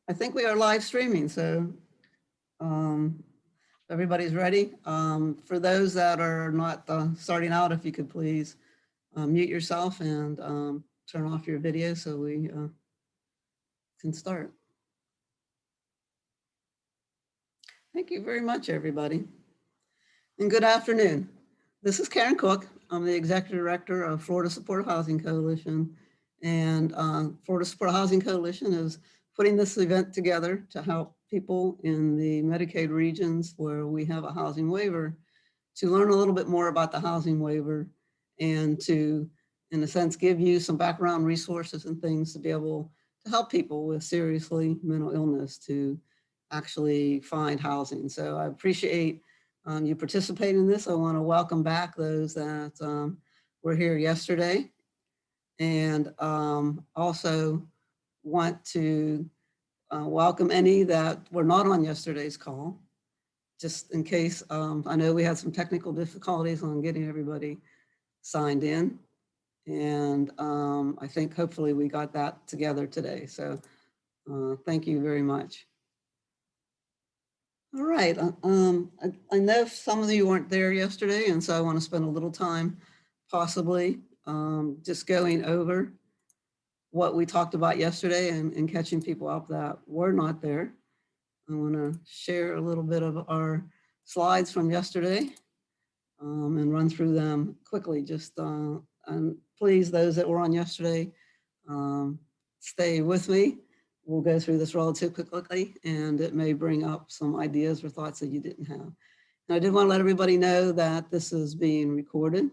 I think we are live streaming, so everybody's ready. For those that are not starting out, if you could please mute yourself and turn off your video so we can start. Thank you very much, everybody. And good afternoon. This is Karen Cook. I'm the Executive Director of Florida Supportive Housing Coalition. And Florida Supportive Housing Coalition is putting this event together to help people in the Medicaid regions where we have a housing waiver to learn a little bit more about the housing waiver and to, in a sense, give you some background resources and things to be able to help people with seriously mental illness to actually find housing. So I appreciate you participate in this. I want to welcome back those that were here yesterday, and also want to welcome any that were not on yesterday's call, just in case. I know we had some technical difficulties on getting everybody signed in, and I think hopefully we got that together today. So thank you very much. All right, I know some of you weren't there yesterday, and so I want to spend a little time possibly just going over what we talked about yesterday and catching people up that were not there. I want to share a little bit of our slides from yesterday and run through them quickly. Just and please, those that were on yesterday, stay with me. We'll go through this relatively quickly, and it may bring up some ideas or thoughts that you didn't have. And I did want to let everybody know that this is being recorded,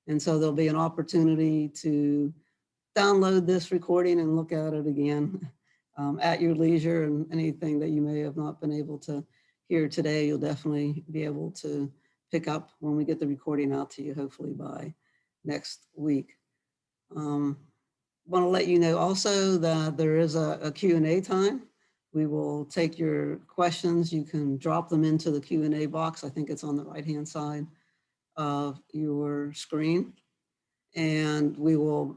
and so there'll be an opportunity to download this recording and look at it again at your leisure, and anything that you may have not been able to hear today, you'll definitely be able to pick up when we get the recording out to you, hopefully by next week. Want to let you know also that there is a Q&A time. We will take your questions. You can drop them into the Q&A box. I think it's on the right-hand side of your screen. And we will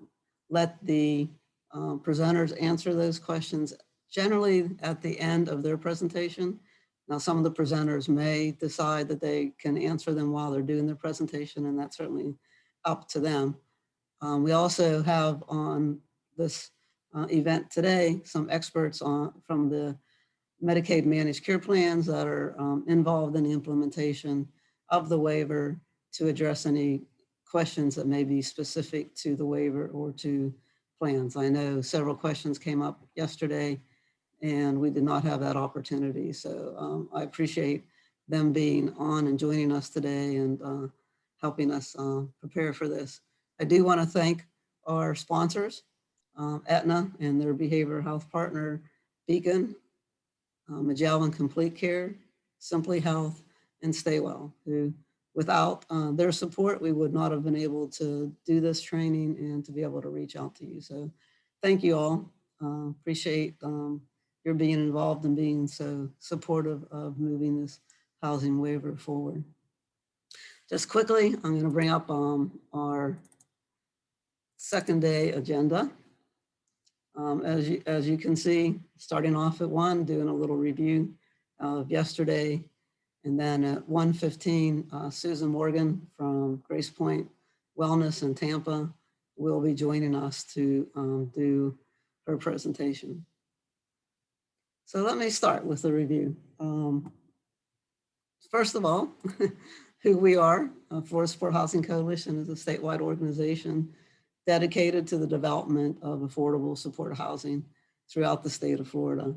let the presenters answer those questions generally at the end of their presentation. Now, some of the presenters may decide that they can answer them while they're doing their presentation, and that's certainly up to them. We also have on this event today some experts from the Medicaid managed care plans that are involved in the implementation of the waiver to address any questions that may be specific to the waiver or to plans. I know several questions came up yesterday and we did not have that opportunity. So I appreciate them being on and joining us today and helping us prepare for this. I do want to thank our sponsors, Aetna and their behavioral health partner, Beacon, Magellan Complete Care, Simply Health, and Stay Well, who without their support, we would not have been able to do this training and to be able to reach out to you. So thank you all. Appreciate your being involved and being so supportive of moving this housing waiver forward. Just quickly, I'm going to bring up our second day agenda. As you can see, starting off at 1, doing a little review of yesterday. And then at 1:15, Susan Morgan from Grace Point Wellness in Tampa will be joining us to do her presentation. So let me start with the review. First of all, who we are. Florida Supportive Housing Coalition is a statewide organization dedicated to the development of affordable supportive housing throughout the state of Florida.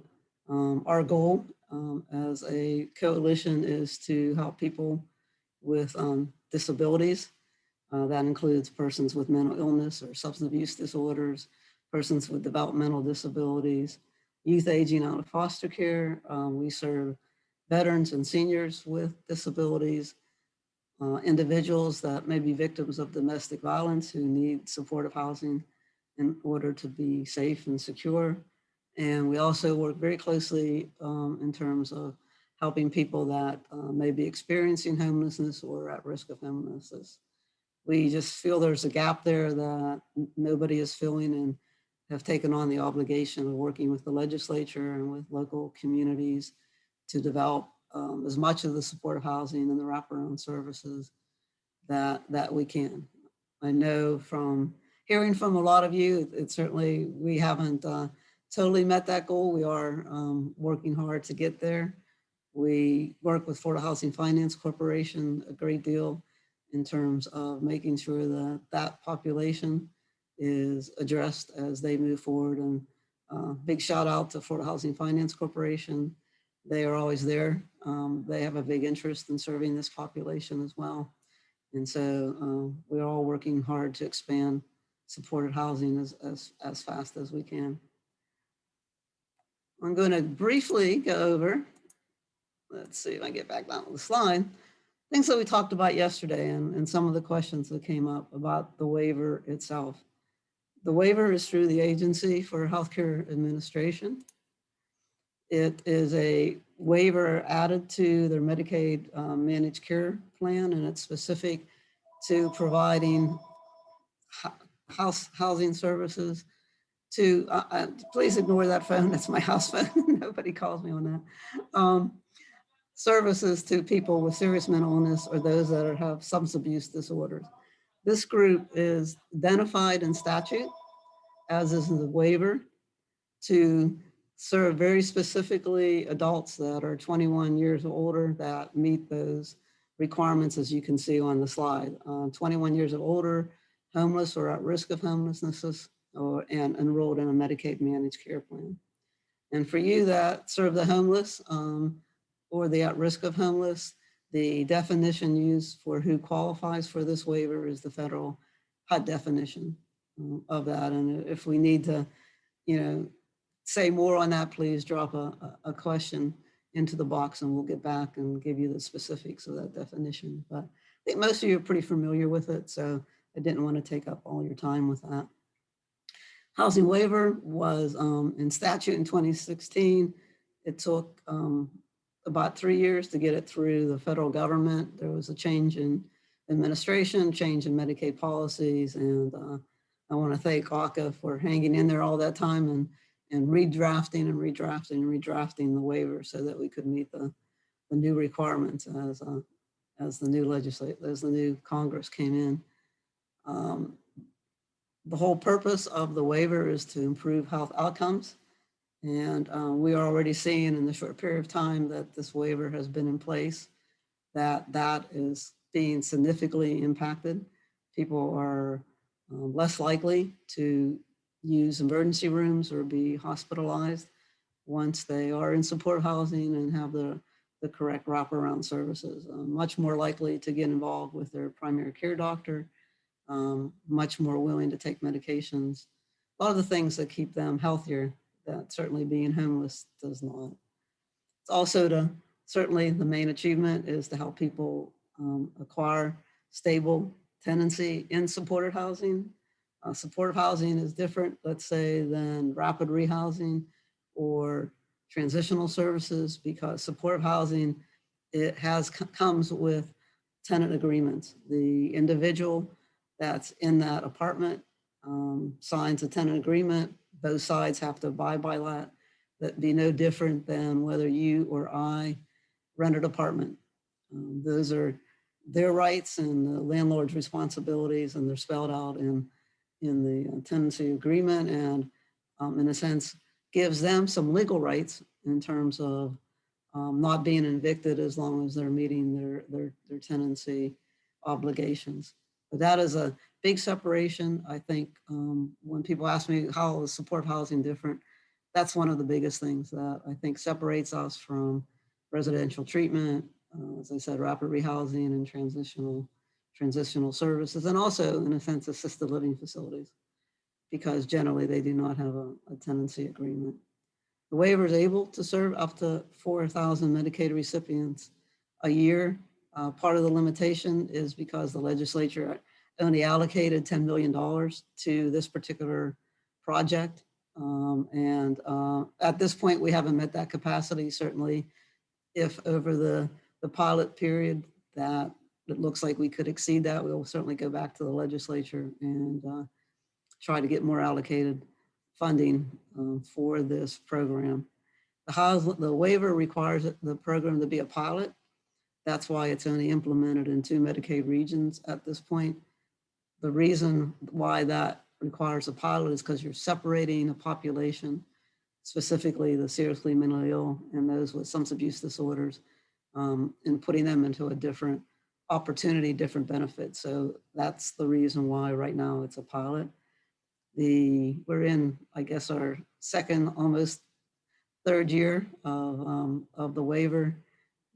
Our goal as a coalition is to help people with disabilities. That includes persons with mental illness or substance abuse disorders, persons with developmental disabilities, youth aging out of foster care. We serve veterans and seniors with disabilities, individuals that may be victims of domestic violence who need supportive housing in order to be safe and secure. And we also work very closely in terms of helping people that may be experiencing homelessness or at risk of homelessness. We just feel there's a gap there that nobody is filling, and have taken on the obligation of working with the legislature and with local communities to develop as much of the supportive housing and the wraparound services that we can. I know from hearing from a lot of you, it certainly, we haven't totally met that goal. We are working hard to get there. We work with Florida Housing Finance Corporation a great deal in terms of making sure that that population is addressed as they move forward. And big shout out to Florida Housing Finance Corporation. They are always there. They have a big interest in serving this population as well. And so we're all working hard to expand supported housing as fast as we can. I'm going to briefly go over, let's see if I get back down to the slide, things that we talked about yesterday and some of the questions that came up about the waiver itself. The waiver is through the Agency for Healthcare Administration. It is a waiver added to their Medicaid managed care plan, and it's specific to providing housing services to, please ignore that phone, that's my house phone, nobody calls me on that. Services to people with serious mental illness or those that have substance abuse disorders. This group is identified in statute, as is the waiver, to serve very specifically adults that are 21 years or older that meet those requirements, as you can see on the slide. 21 years or older, homeless or at risk of homelessness, and enrolled in a Medicaid managed care plan. And for you that serve the homeless or the at risk of homeless, the definition used for who qualifies for this waiver is the federal HUD definition of that. And if we need to, say more on that, please drop a question into the box and we'll get back and give you the specifics of that definition. But I think most of you are pretty familiar with it, so I didn't want to take up all your time with that. Housing waiver was in statute in 2016. It took about 3 years to get it through the federal government. There was a change in administration, change in Medicaid policies, and I want to thank ACA for hanging in there all that time and redrafting the waiver so that we could meet the new requirements as the new Congress came in. The whole purpose of the waiver is to improve health outcomes. And we are already seeing in the short period of time that this waiver has been in place, that is being significantly impacted. People are less likely to use emergency rooms or be hospitalized once they are in supportive housing and have the correct wraparound services. Much more likely to get involved with their primary care doctor, much more willing to take medications. A lot of the things that keep them healthier that certainly being homeless does not. It's also certainly the main achievement is to help people acquire stable tenancy in supportive housing. Supportive housing is different, let's say, than rapid rehousing or transitional services, because supportive housing, it comes with tenant agreements. The individual that's in that apartment signs a tenant agreement. Both sides have to abide by that. That'd be no different than whether you or I rent an apartment. Those are their rights and the landlord's responsibilities, and they're spelled out in the tenancy agreement, and in a sense gives them some legal rights in terms of not being evicted as long as they're meeting their tenancy obligations. But that is a big separation. I think when people ask me how is supportive housing different, that's one of the biggest things that I think separates us from residential treatment, as I said, rapid rehousing and transitional services, and also in a sense assisted living facilities, because generally they do not have a tenancy agreement. The waiver is able to serve up to 4,000 Medicaid recipients a year. Part of the limitation is because the legislature only allocated $10 million to this particular project. At this point, we haven't met that capacity. Certainly, if over the pilot period that it looks like we could exceed that, we will certainly go back to the legislature and try to get more allocated funding for this program. The waiver requires the program to be a pilot. That's why it's only implemented in 2 Medicaid regions at this point. The reason why that requires a pilot is because you're separating a population, specifically the seriously mentally ill and those with substance abuse disorders, and putting them into a different opportunity, different benefits. So that's the reason why right now it's a pilot. We're in, I guess, our second, almost third year of the waiver.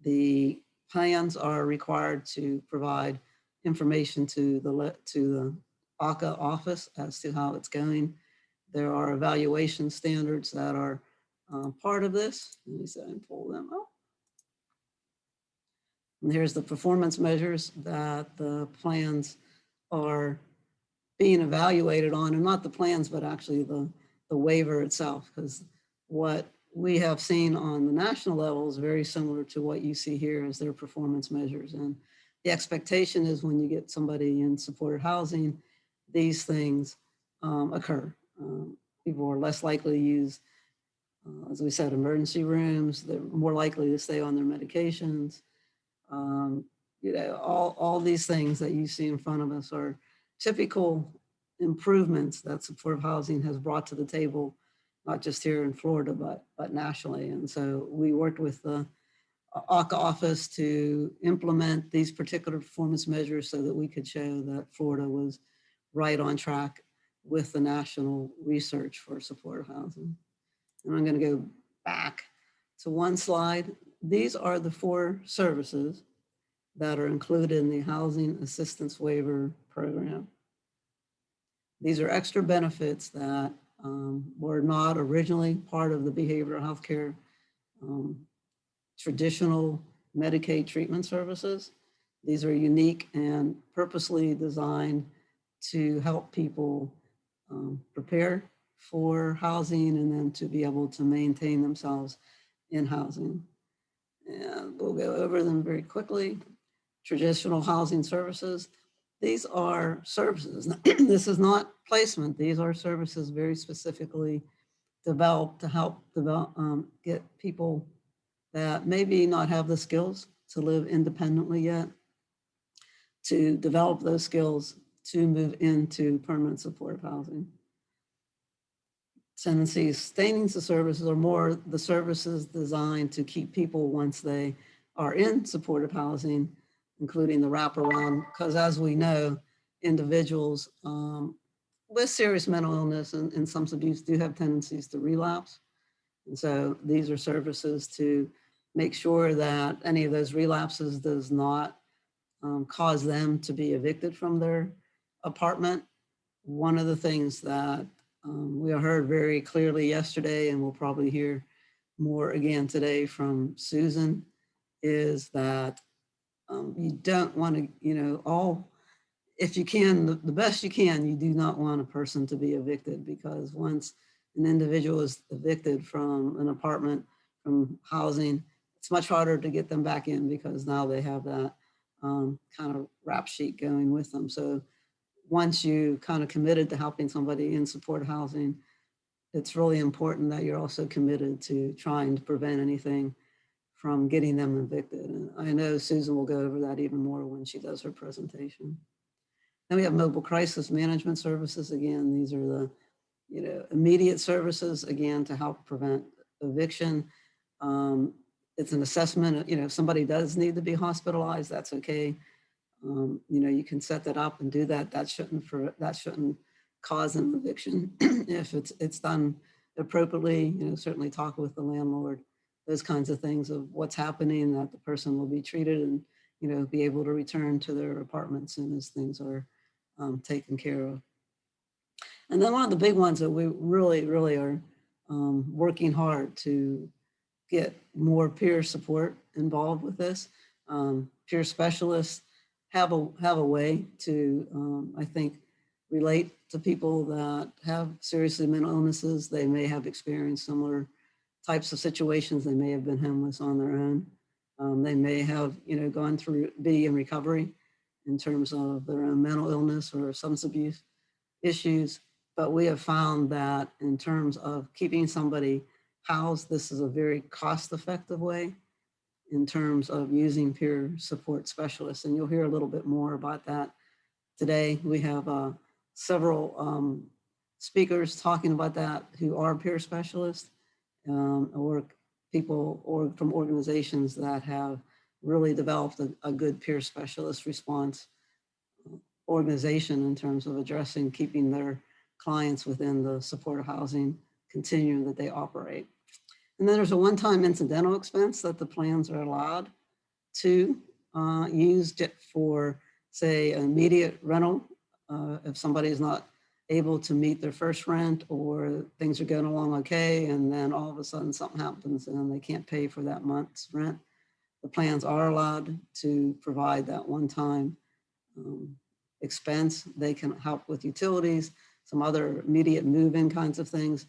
The plans are required to provide information to the ACA office as to how it's going. There are evaluation standards that are part of this. Let me see, and pull them up. And here's the performance measures that the plans are being evaluated on, and not the plans, but actually the waiver itself, because what we have seen on the national level is very similar to what you see here as their performance measures. And the expectation is when you get somebody in supported housing, these things occur. People are less likely to use, as we said, emergency rooms. They're more likely to stay on their medications. You know, all these things that you see in front of us are typical improvements that supportive housing has brought to the table, not just here in Florida, but nationally. And so we worked with the ACA office to implement these particular performance measures so that we could show that Florida was right on track with the national research for supportive housing. And I'm going to go back to one slide. These are the 4 services that are included in the Housing Assistance Waiver Program. These are extra benefits that were not originally part of the behavioral health care traditional Medicaid treatment services. These are unique and purposely designed to help people prepare for housing and then to be able to maintain themselves in housing. And we'll go over them very quickly. Traditional housing services. These are services. This is not placement. These are services very specifically developed to help get people that maybe not have the skills to live independently yet, to develop those skills to move into permanent supportive housing. Tenancies, sustaining services are more the services designed to keep people once they are in supportive housing, including the wraparound, because as we know, individuals with serious mental illness and substance abuse do have tendencies to relapse. And so these are services to make sure that any of those relapses does not cause them to be evicted from their apartment. One of the things that we heard very clearly yesterday, and we'll probably hear more again today from Susan, is that you don't want to, you know, if you can, the best you can, you do not want a person to be evicted, because once an individual is evicted from an apartment, from housing, it's much harder to get them back in because now they have that kind of rap sheet going with them. So once you kind of committed to helping somebody in supportive housing, it's really important that you're also committed to trying to prevent anything from getting them evicted. And I know Susan will go over that even more when she does her presentation. Then we have mobile crisis management services. Again, these are the, you know, immediate services, again, to help prevent eviction. It's an assessment, you know, if somebody does need to be hospitalized, that's okay. You know, you can set that up and do that. That shouldn't cause an eviction if it's done appropriately. You know, certainly talk with the landlord, those kinds of things of what's happening, that the person will be treated and, you know, be able to return to their apartment as soon as things are taken care of. And then one of the big ones that we really are working hard to get more peer support involved with this. Peer specialists have a way to, I think, relate to people that have seriously mental illnesses. They may have experienced similar types of situations. They may have been homeless on their own. They may have, you know, gone through, be in recovery in terms of their own mental illness or substance abuse issues. but we have found that in terms of keeping somebody housed, this is a very cost-effective way in terms of using peer support specialists. And you'll hear a little bit more about that today. We have several speakers talking about that who are peer specialists or people or from organizations that have really developed a good peer specialist response organization in terms of addressing keeping their clients within the supportive housing continuum that they operate. And then there's a one-time incidental expense that the plans are allowed to use for, say, an immediate rental. If somebody is not able to meet their first rent or things are going along okay, and then all of a sudden something happens and they can't pay for that month's rent, the plans are allowed to provide that one-time expense. They can help with utilities, some other immediate move-in kinds of things.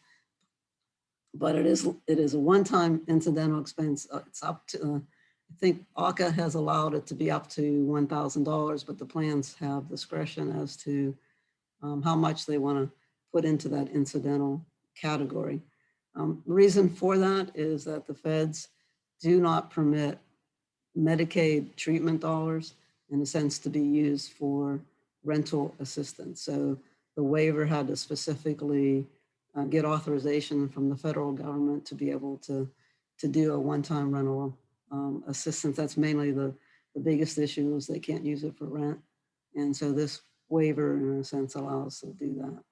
But it is a one-time incidental expense. It's up to, I think ACA has allowed it to be up to $1,000, but the plans have discretion as to how much they want to put into that incidental category. Reason for that is that the feds do not permit Medicaid treatment dollars, in a sense, to be used for rental assistance. So the waiver had to specifically get authorization from the federal government to be able to do a one-time rental assistance. That's mainly the biggest issue is they can't use it for rent. And so this waiver, in a sense, allows us to do that.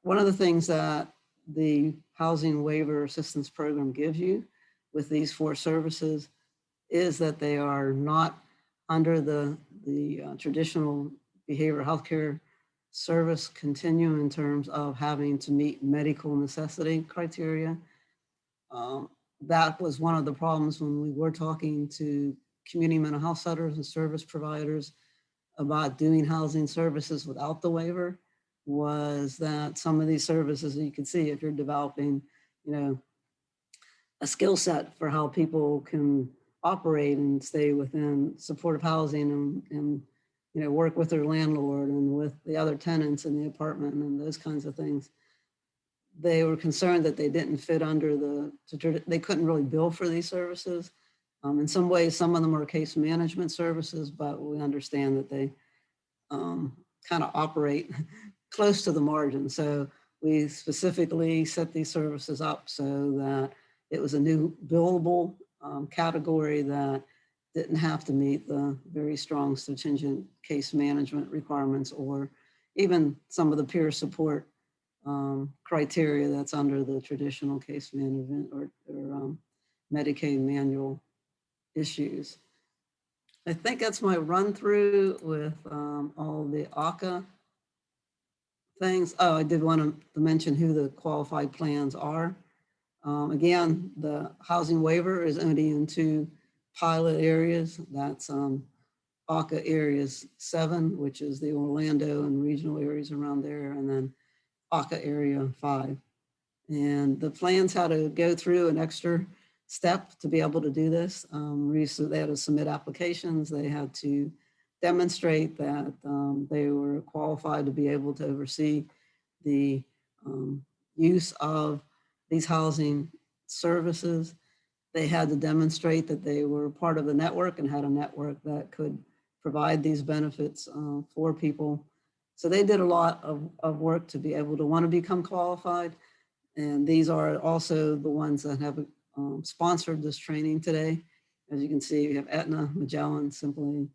One of the things that the Housing Waiver Assistance Program gives you with these 4 services is that they are not under the traditional behavioral healthcare service continuum in terms of having to meet medical necessity criteria. That was one of the problems when we were talking to community mental health centers and service providers about doing housing services without the waiver, was that some of these services, you can see if you're developing, a skill set for how people can operate and stay within supportive housing and work with their landlord and with the other tenants in the apartment and those kinds of things. They were concerned that they didn't fit under they couldn't really bill for these services. In some ways, some of them are case management services, but we understand that they kind of operate close to the margin. So we specifically set these services up so that it was a new billable category that didn't have to meet the very strong stringent case management requirements or even some of the peer support criteria that's under the traditional case management or Medicaid manual issues. I think that's my run through with all the ACA things. Oh, I did want to mention who the qualified plans are. Again, the housing waiver is only in 2 pilot areas. That's ACA areas 7, which is the Orlando and regional areas around there, and then ACA area 5. And the plans had to go through an extra step to be able to do this. They had to submit applications. They had to demonstrate that they were qualified to be able to oversee the use of these housing services. They had to demonstrate that they were part of the network and had a network that could provide these benefits for people. So they did a lot of work to be able to want to become qualified. And these are also the ones that have sponsored this training today. As you can see, we have Aetna, Magellan, Simply,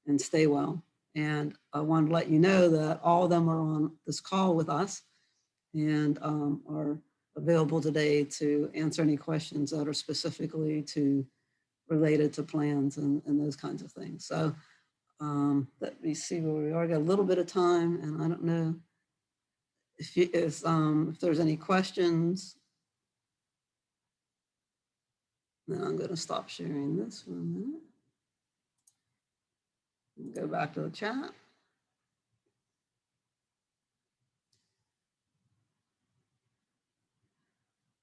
and Staywell. And I wanted to let you know that all of them are on this call with us and are available today to answer any questions that are specifically related to plans and those kinds of things. So let me see where we are. I got a little bit of time, and I don't know if there's any questions. Then I'm going to stop sharing this for a minute. Go back to the chat.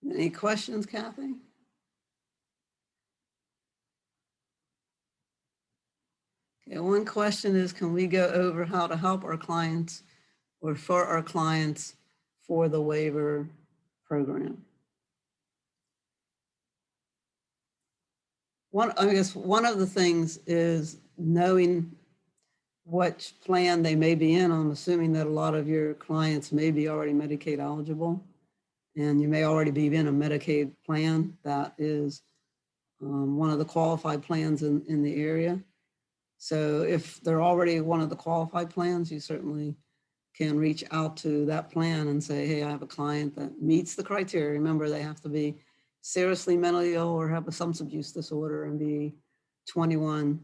Any questions, Kathy? Okay, one question is, can we go over how to help our clients or for our clients for the waiver program. I guess one of the things is knowing what plan they may be in. I'm assuming that a lot of your clients may be already Medicaid eligible, and you may already be in a Medicaid plan that is one of the qualified plans in the area. So if they're already one of the qualified plans, you certainly can reach out to that plan and say, hey, I have a client that meets the criteria. Remember, they have to be seriously mentally ill or have a substance abuse disorder and be 21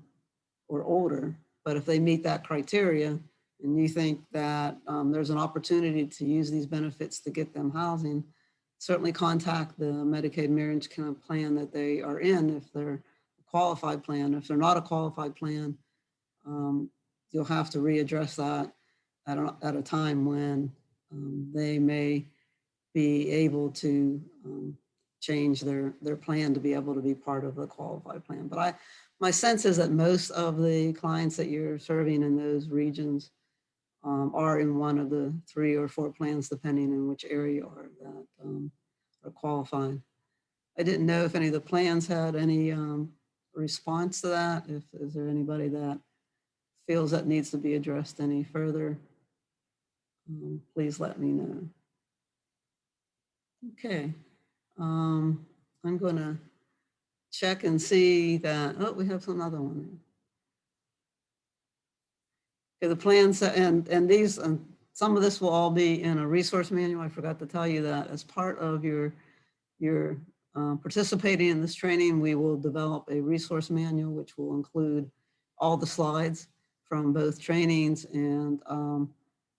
or older. But if they meet that criteria and you think that there's an opportunity to use these benefits to get them housing, certainly contact the Medicaid marriage kind of plan that they are in if they're a qualified plan. If they're not a qualified plan, you'll have to readdress that at a time when they may be able to change their plan to be able to be part of the qualified plan. But my sense is that most of the clients that you're serving in those regions are in one of the 3 or 4 plans, depending on which area you are, that are qualified. I didn't know if any of the plans had any response to that. Is there anybody that feels that needs to be addressed any further? Please let me know. Okay. I'm going to check and see that, oh, we have another one. Okay, the plans, and these, some of this will all be in a resource manual. I forgot to tell you that as part of your participating in this training, we will develop a resource manual, which will include all the slides from both trainings and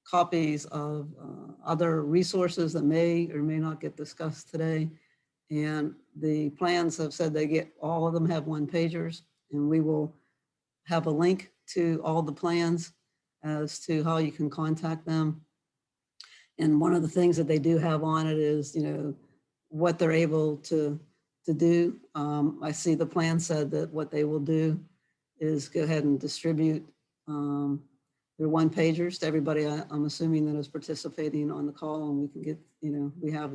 copies of other resources that may or may not get discussed today. And the plans have said all of them have 1-pagers, and we will have a link to all the plans as to how you can contact them. And one of the things that they do have on it is, what they're able to do. I see the plan said that what they will do is go ahead and distribute their 1-pagers to everybody. I'm assuming that is participating on the call, and we can get, we have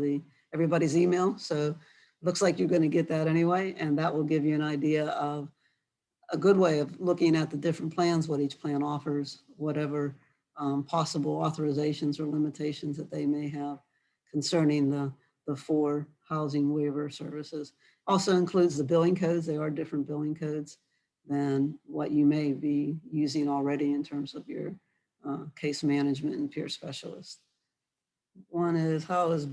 everybody's email. So looks like you're going to get that anyway, and that will give you an idea of a good way of looking at the different plans, what each plan offers, whatever possible authorizations or limitations that they may have concerning the 4 housing waiver services. Also includes the billing codes. They are different billing codes than what you may be using already in terms of your case management and peer specialist. One is, how is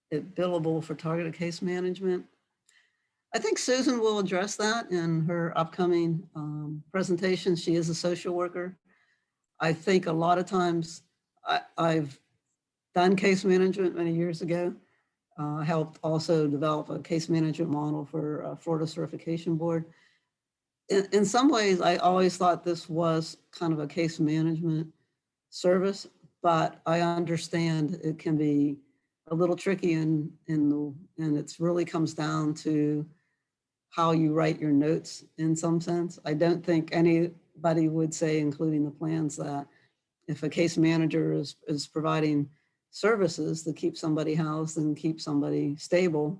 it billable for targeted case management? I think Susan will address that in her upcoming presentation. She is a social worker. I think a lot of times I've done case management many years ago. I helped also develop a case management model for Florida Certification Board. In some ways, I always thought this was kind of a case management service, but I understand it can be a little tricky and it really comes down to how you write your notes in some sense. I don't think anybody would say, including the plans, that if a case manager is providing services to keep somebody housed and keep somebody stable,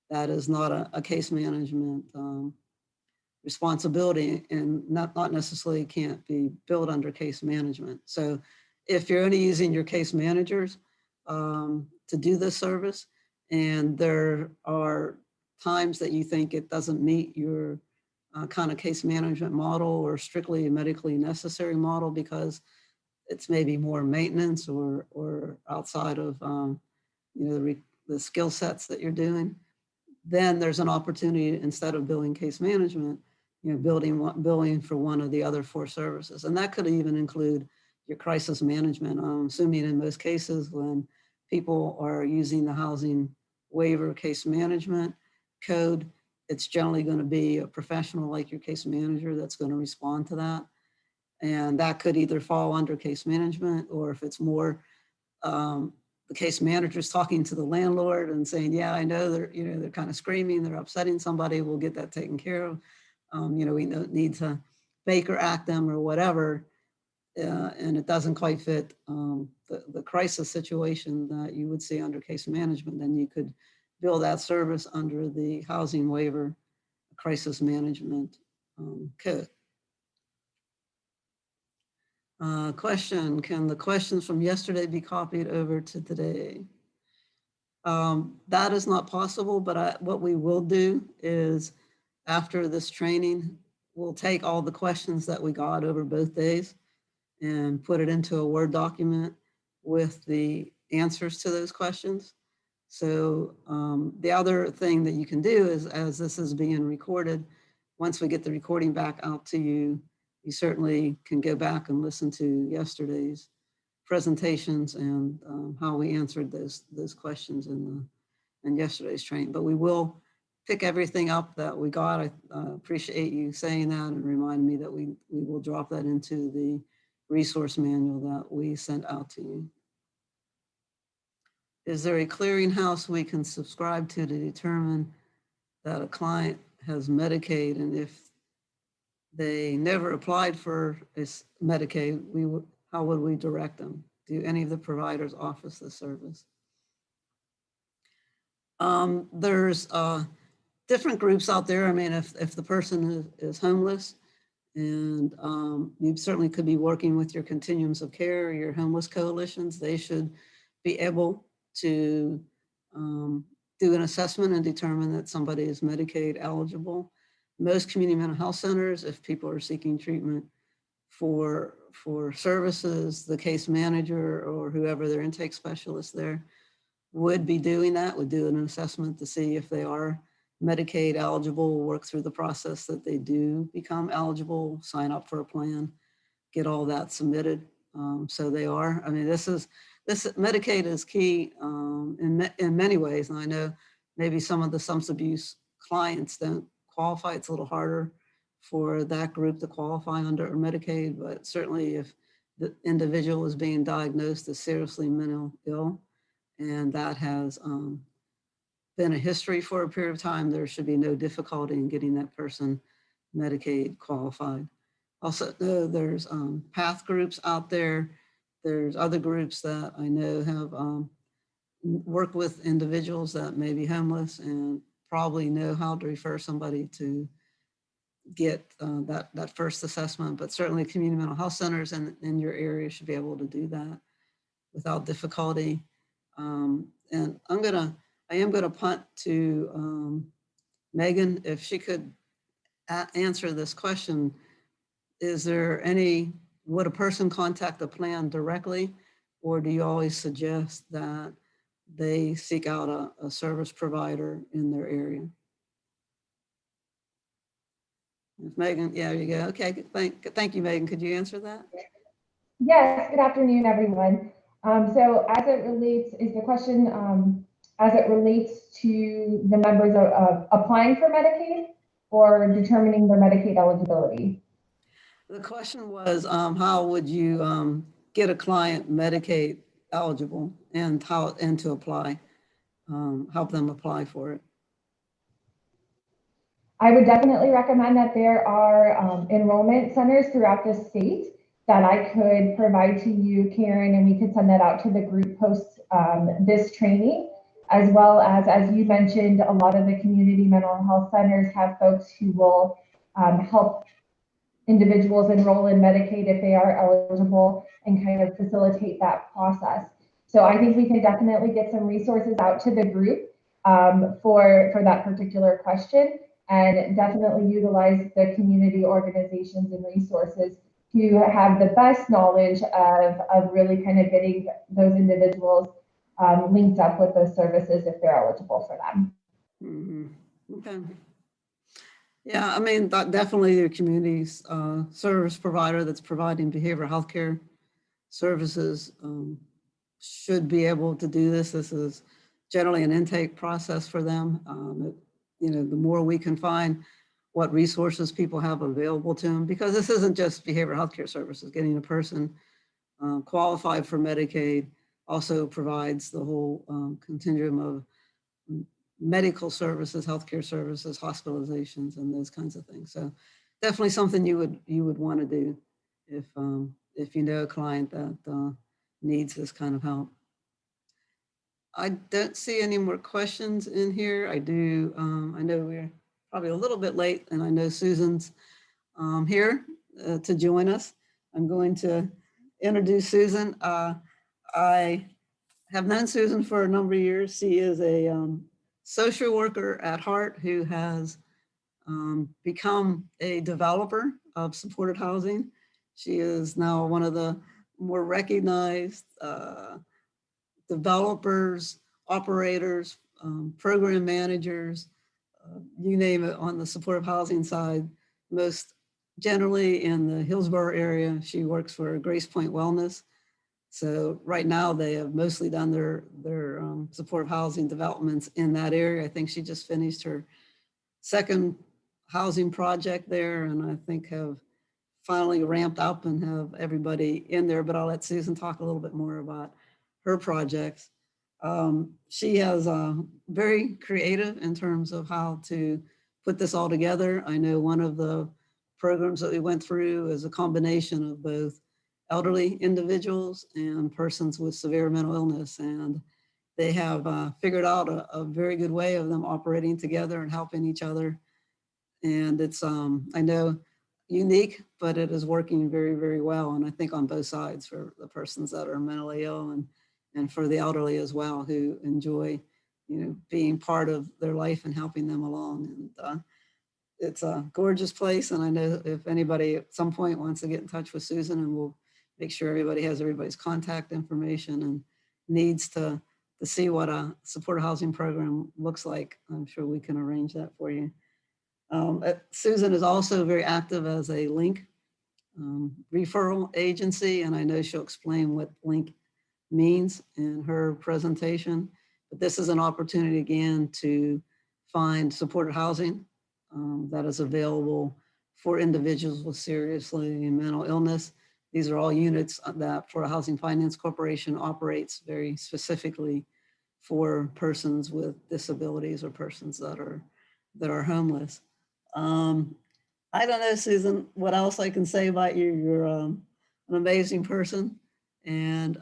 that is not a case management responsibility, and not necessarily can't be billed under case management. So if you're only using your case managers to do this service, and there are times that you think it doesn't meet your kind of case management model or strictly medically necessary model because it's maybe more maintenance or outside of the skill sets that you're doing, then there's an opportunity, instead of billing case management, billing for one of the other 4 services. And that could even include your crisis management. I'm assuming in most cases when people are using the housing waiver case management code, it's generally going to be a professional like your case manager that's going to respond to that. And that could either fall under case management, or if it's more the case manager's talking to the landlord and saying, yeah, I know they're kind of screaming, they're upsetting somebody, we'll get that taken care of. We don't need to Baker Act them or whatever. and it doesn't quite fit the crisis situation that you would see under case management, then you could bill that service under the housing waiver crisis management code. Question, can the questions from yesterday be copied over to today? That is not possible, but what we will do is after this training, we'll take all the questions that we got over both days and put it into a Word document with the answers to those questions. So the other thing that you can do is, as this is being recorded, once we get the recording back out to you, you certainly can go back and listen to yesterday's presentations and how we answered those questions in yesterday's training. But we will pick everything up that we got. I appreciate you saying that and reminding me that we will drop that into the resource manual that we sent out to you. Is there a clearinghouse we can subscribe to determine that a client has Medicaid, and if they never applied for Medicaid, how would we direct them? Do any of the providers offer this service? There's different groups out there. I mean, if the person is homeless, and you certainly could be working with your continuums of care, your homeless coalitions, they should be able to do an assessment and determine that somebody is Medicaid eligible. Most community mental health centers, if people are seeking treatment for services, the case manager or whoever their intake specialist there would be doing that, would do an assessment to see if they are Medicaid eligible, work through the process that they do become eligible, sign up for a plan, get all that submitted. So they are. I mean, this Medicaid is key in many ways. And I know maybe some of the substance abuse clients don't qualify. It's a little harder for that group to qualify under Medicaid, but certainly if the individual is being diagnosed as seriously mentally ill, and that has been a history for a period of time, there should be no difficulty in getting that person Medicaid qualified. Also, there's PATH groups out there. There's other groups that I know have worked with individuals that may be homeless and probably know how to refer somebody to get that first assessment, but certainly community mental health centers in your area should be able to do that without difficulty. And I am gonna punt to Megan, if she could answer this question. Is there would a person contact the plan directly, or do you always suggest that they seek out a service provider in their area? If Megan, yeah, there you go. Okay, thank you, Megan. Could you answer that? Yes, good afternoon, everyone. So as it relates, is the question as it relates to the members of applying for Medicaid or determining their Medicaid eligibility? The question was, how would you get a client Medicaid eligible and to apply, help them apply for it? I would definitely recommend that there are enrollment centers throughout the state that I could provide to you, Karen, and we could send that out to the group post this training, as well as you mentioned, a lot of the community mental health centers have folks who will help individuals enroll in Medicaid if they are eligible and kind of facilitate that process. So I think we can definitely get some resources out to the group for that particular question, and definitely utilize the community organizations and resources to have the best knowledge of really kind of getting those individuals linked up with those services if they're eligible for them. Mm-hmm. Okay. Yeah, I mean, definitely your community's service provider that's providing behavioral health care services should be able to do this. This is generally an intake process for them. The more we can find what resources people have available to them, because this isn't just behavioral health care services. Getting a person qualified for Medicaid also provides the whole continuum of medical services, healthcare services, hospitalizations, and those kinds of things. So definitely something you would want to do if if you know a client that needs this kind of help. I don't see any more questions in here. I do. I know we're probably a little bit late, and I know Susan's here to join us. I'm going to introduce Susan. I have known Susan for a number of years. She is a social worker at heart who has become a developer of supported housing. She is now one of the more recognized developers, operators, program managers, you name it, on the supportive housing side. Most generally in the Hillsborough area. She works for Grace Point Wellness. So right now they have mostly done their supportive housing developments in that area. I think she just finished her second housing project there, and I think have finally ramped up and have everybody in there. But I'll let Susan talk a little bit more about her projects. She has very creative in terms of how to put this all together. I know one of the programs that we went through is a combination of both elderly individuals and persons with severe mental illness. And they have figured out a very good way of them operating together and helping each other. And it's, I know, unique, but it is working very, very well. And I think on both sides, for the persons that are mentally ill and for the elderly as well, who enjoy, being part of their life and helping them along. And it's a gorgeous place. And I know if anybody at some point wants to get in touch with Susan, and we'll make sure everybody has everybody's contact information and needs to see what a supported housing program looks like, I'm sure we can arrange that for you. Susan is also very active as a link referral agency, and I know she'll explain what link means in her presentation. But this is an opportunity again to find supported housing that is available for individuals with seriously mental illness. These are all units that Florida Housing Finance Corporation operates very specifically for persons with disabilities or persons that are homeless. I don't know, Susan, what else I can say about you. You're an amazing person. And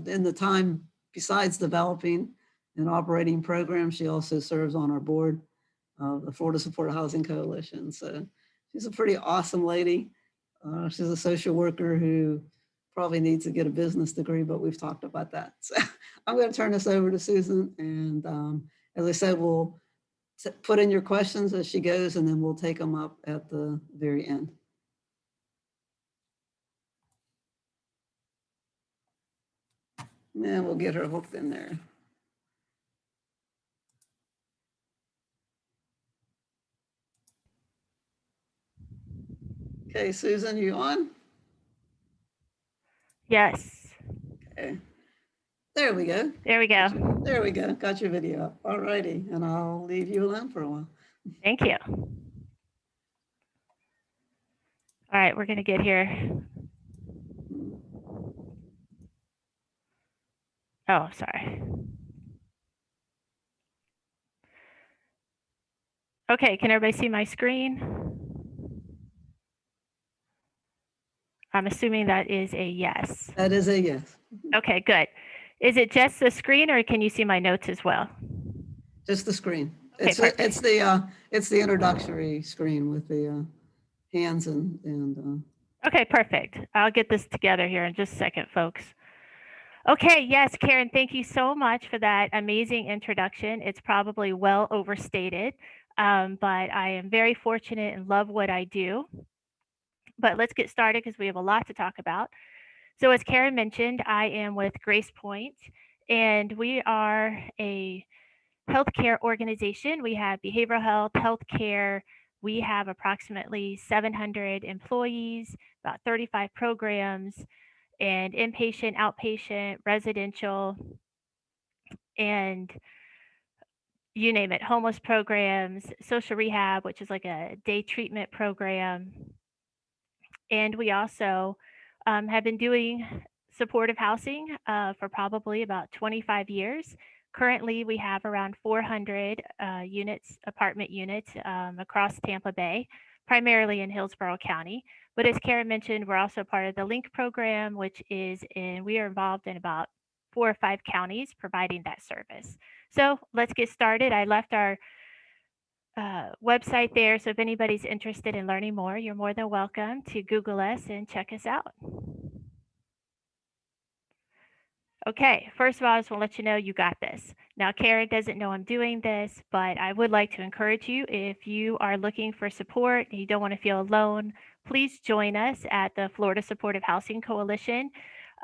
in the time, besides developing and operating programs, she also serves on our board of the Florida Supported Housing Coalition. So she's a pretty awesome lady. She's a social worker who probably needs to get a business degree, but we've talked about that. So I'm going to turn this over to Susan. And as I said, we'll put in your questions as she goes, and then we'll take them up at the very end. And we'll get her hooked in there. Okay, Susan, you on? Yes. Okay. There we go. There we go. There we go. Got your video up. All righty. And I'll leave you alone for a while. Thank you. All right, we're going to get here. Oh, sorry. Okay, can everybody see my screen? I'm assuming that is a yes. That is a yes. Okay, good. Is it just the screen, or can you see my notes as well? Just the screen. Okay, it's the introductory screen with the hands and. Okay, perfect. I'll get this together here in just a second, folks. Okay, yes, Karen, thank you so much for that amazing introduction. It's probably well overstated, but I am very fortunate and love what I do. But let's get started because we have a lot to talk about. So as Karen mentioned, I am with Grace Point, and we are a healthcare organization. We have behavioral health, healthcare. We have approximately 700 employees, about 35 programs, and inpatient, outpatient, residential, and you name it, homeless programs, social rehab, which is like a day treatment program. And we also have been doing supportive housing for probably about 25 years. Currently, we have around 400 units, apartment units across Tampa Bay, primarily in Hillsborough County. But as Karen mentioned, we're also part of the LINK program, which is we are involved in about 4 or 5 counties providing that service. So let's get started. I left our website there. So if anybody's interested in learning more, you're more than welcome to Google us and check us out. Okay, first of all, I just want to let you know you got this. Now, Karen doesn't know I'm doing this, but I would like to encourage you, if you are looking for support and you don't want to feel alone, please join us at the Florida Supportive Housing Coalition.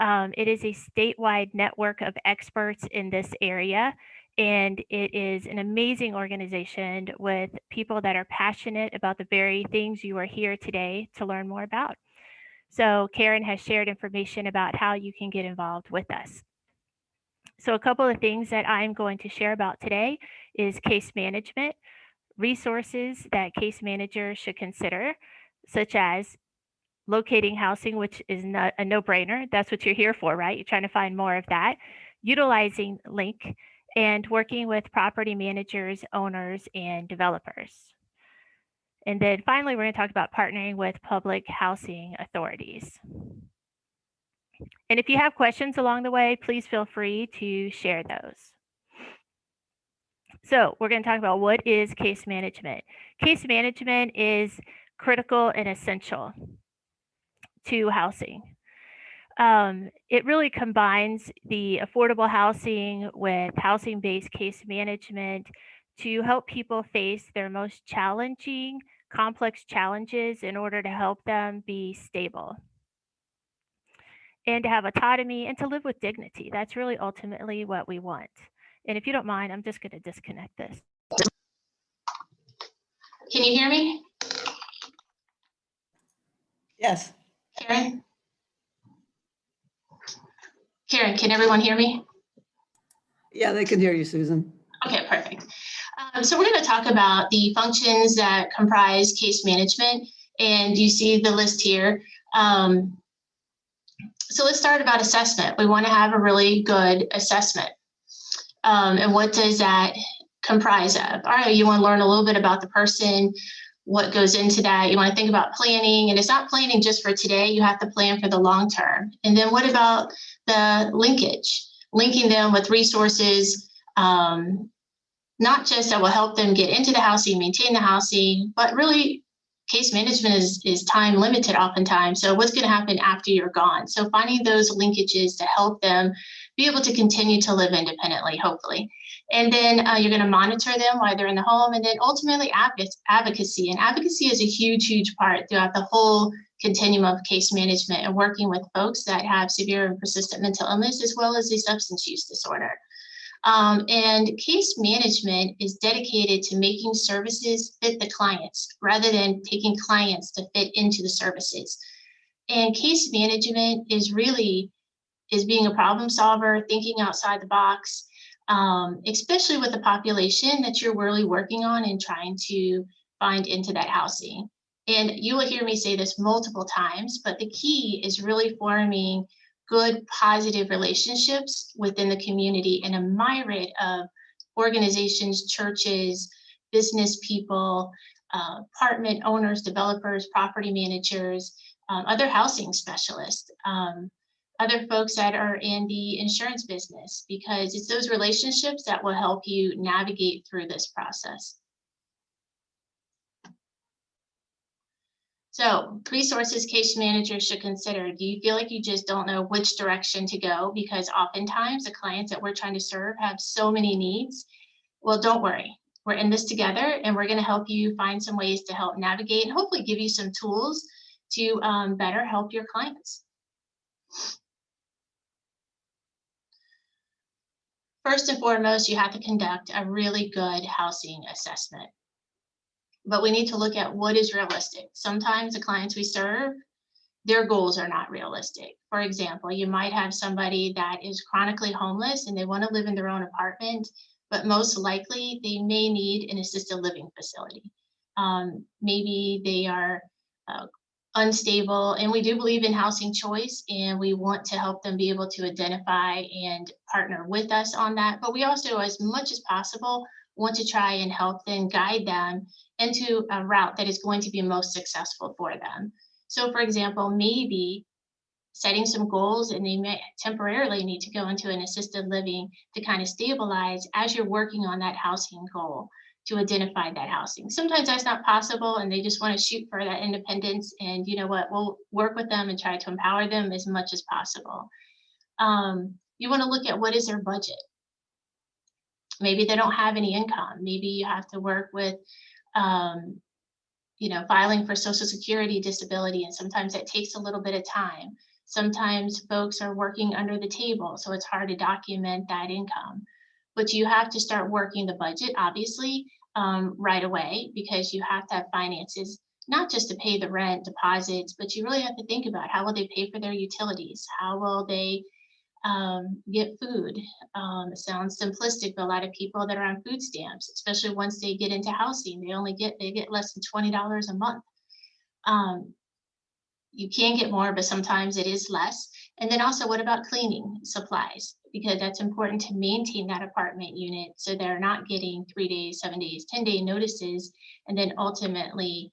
It is a statewide network of experts in this area, and it is an amazing organization with people that are passionate about the very things you are here today to learn more about. So Karen has shared information about how you can get involved with us. So a couple of things that I'm going to share about today is case management, resources that case managers should consider, such as locating housing, which is not a no-brainer. That's what you're here for, right? You're trying to find more of that. Utilizing LINK and working with property managers, owners, and developers. And then finally, we're going to talk about partnering with public housing authorities. And if you have questions along the way, please feel free to share those. So we're going to talk about what is case management. Case management is critical and essential to housing. It really combines the affordable housing with housing-based case management to help people face their most challenging, complex challenges in order to help them be stable and to have autonomy and to live with dignity. That's really ultimately what we want. And if you don't mind, I'm just going to disconnect this. Can you hear me? Yes. Karen? Karen, can everyone hear me? Yeah, they can hear you, Susan. Okay, perfect. So we're going to talk about the functions that comprise case management, and you see the list here. So let's start about assessment. We want to have a really good assessment. And what does that comprise of? All right, you want to learn a little bit about the person, what goes into that. You want to think about planning, and it's not planning just for today. You have to plan for the long term. And then what about the linkage? Linking them with resources, not just that will help them get into the housing, maintain the housing, but really case management is time limited oftentimes. So what's going to happen after you're gone? So finding those linkages to help them be able to continue to live independently, hopefully. And then you're going to monitor them while they're in the home, and then ultimately advocacy. And advocacy is a huge, huge part throughout the whole continuum of case management and working with folks that have severe and persistent mental illness as well as a substance use disorder. And case management is dedicated to making services fit the clients rather than taking clients to fit into the services. And case management is being a problem solver, thinking outside the box, especially with the population that you're really working on and trying to find into that housing. And you will hear me say this multiple times, but the key is really forming good, positive relationships within the community and a myriad of organizations, churches, business people, apartment owners, developers, property managers, other housing specialists, other folks that are in the insurance business, because it's those relationships that will help you navigate through this process. So resources case managers should consider. Do you feel like you just don't know which direction to go? Because oftentimes the clients that we're trying to serve have so many needs. Well, don't worry. We're in this together, and we're going to help you find some ways to help navigate and hopefully give you some tools to better help your clients. First and foremost, you have to conduct a really good housing assessment. But we need to look at what is realistic. Sometimes the clients we serve, their goals are not realistic. For example, you might have somebody that is chronically homeless and they want to live in their own apartment, but most likely they may need an assisted living facility. Maybe they are unstable, and we do believe in housing choice, and we want to help them be able to identify and partner with us on that. But we also, as much as possible, want to try and help them, guide them into a route that is going to be most successful for them. So for example, maybe setting some goals, and they may temporarily need to go into an assisted living to kind of stabilize as you're working on that housing goal, to identify that housing. Sometimes that's not possible and they just want to shoot for that independence, and you know what, we'll work with them and try to empower them as much as possible. You want to look at what is their budget. Maybe they don't have any income. Maybe you have to work with filing for Social Security disability, and sometimes that takes a little bit of time. Sometimes folks are working under the table, so it's hard to document that income. But you have to start working the budget, obviously, right away, because you have to have finances, not just to pay the rent, deposits, but you really have to think about how will they pay for their utilities? How will they get food? It sounds simplistic, but a lot of people that are on food stamps, especially once they get into housing, they get less than $20 a month. You can get more, but sometimes it is less. And then also, what about cleaning supplies? Because that's important to maintain that apartment unit, so they're not getting 3 days, 7 days, 10-day notices, and then ultimately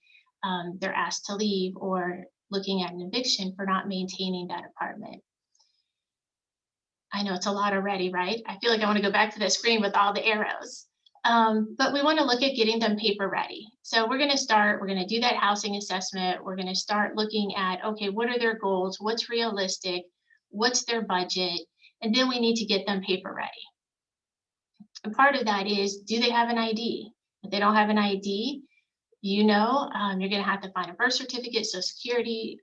they're asked to leave or looking at an eviction for not maintaining that apartment. I know it's a lot already, right? I feel like I want to go back to the screen with all the arrows. But we want to look at getting them paper ready. So we're going to do that housing assessment. We're going to start looking at, okay, what are their goals? What's realistic? What's their budget? And then we need to get them paper ready. And part of that is, do they have an ID? If they don't have an ID, you're going to have to find a birth certificate, Social Security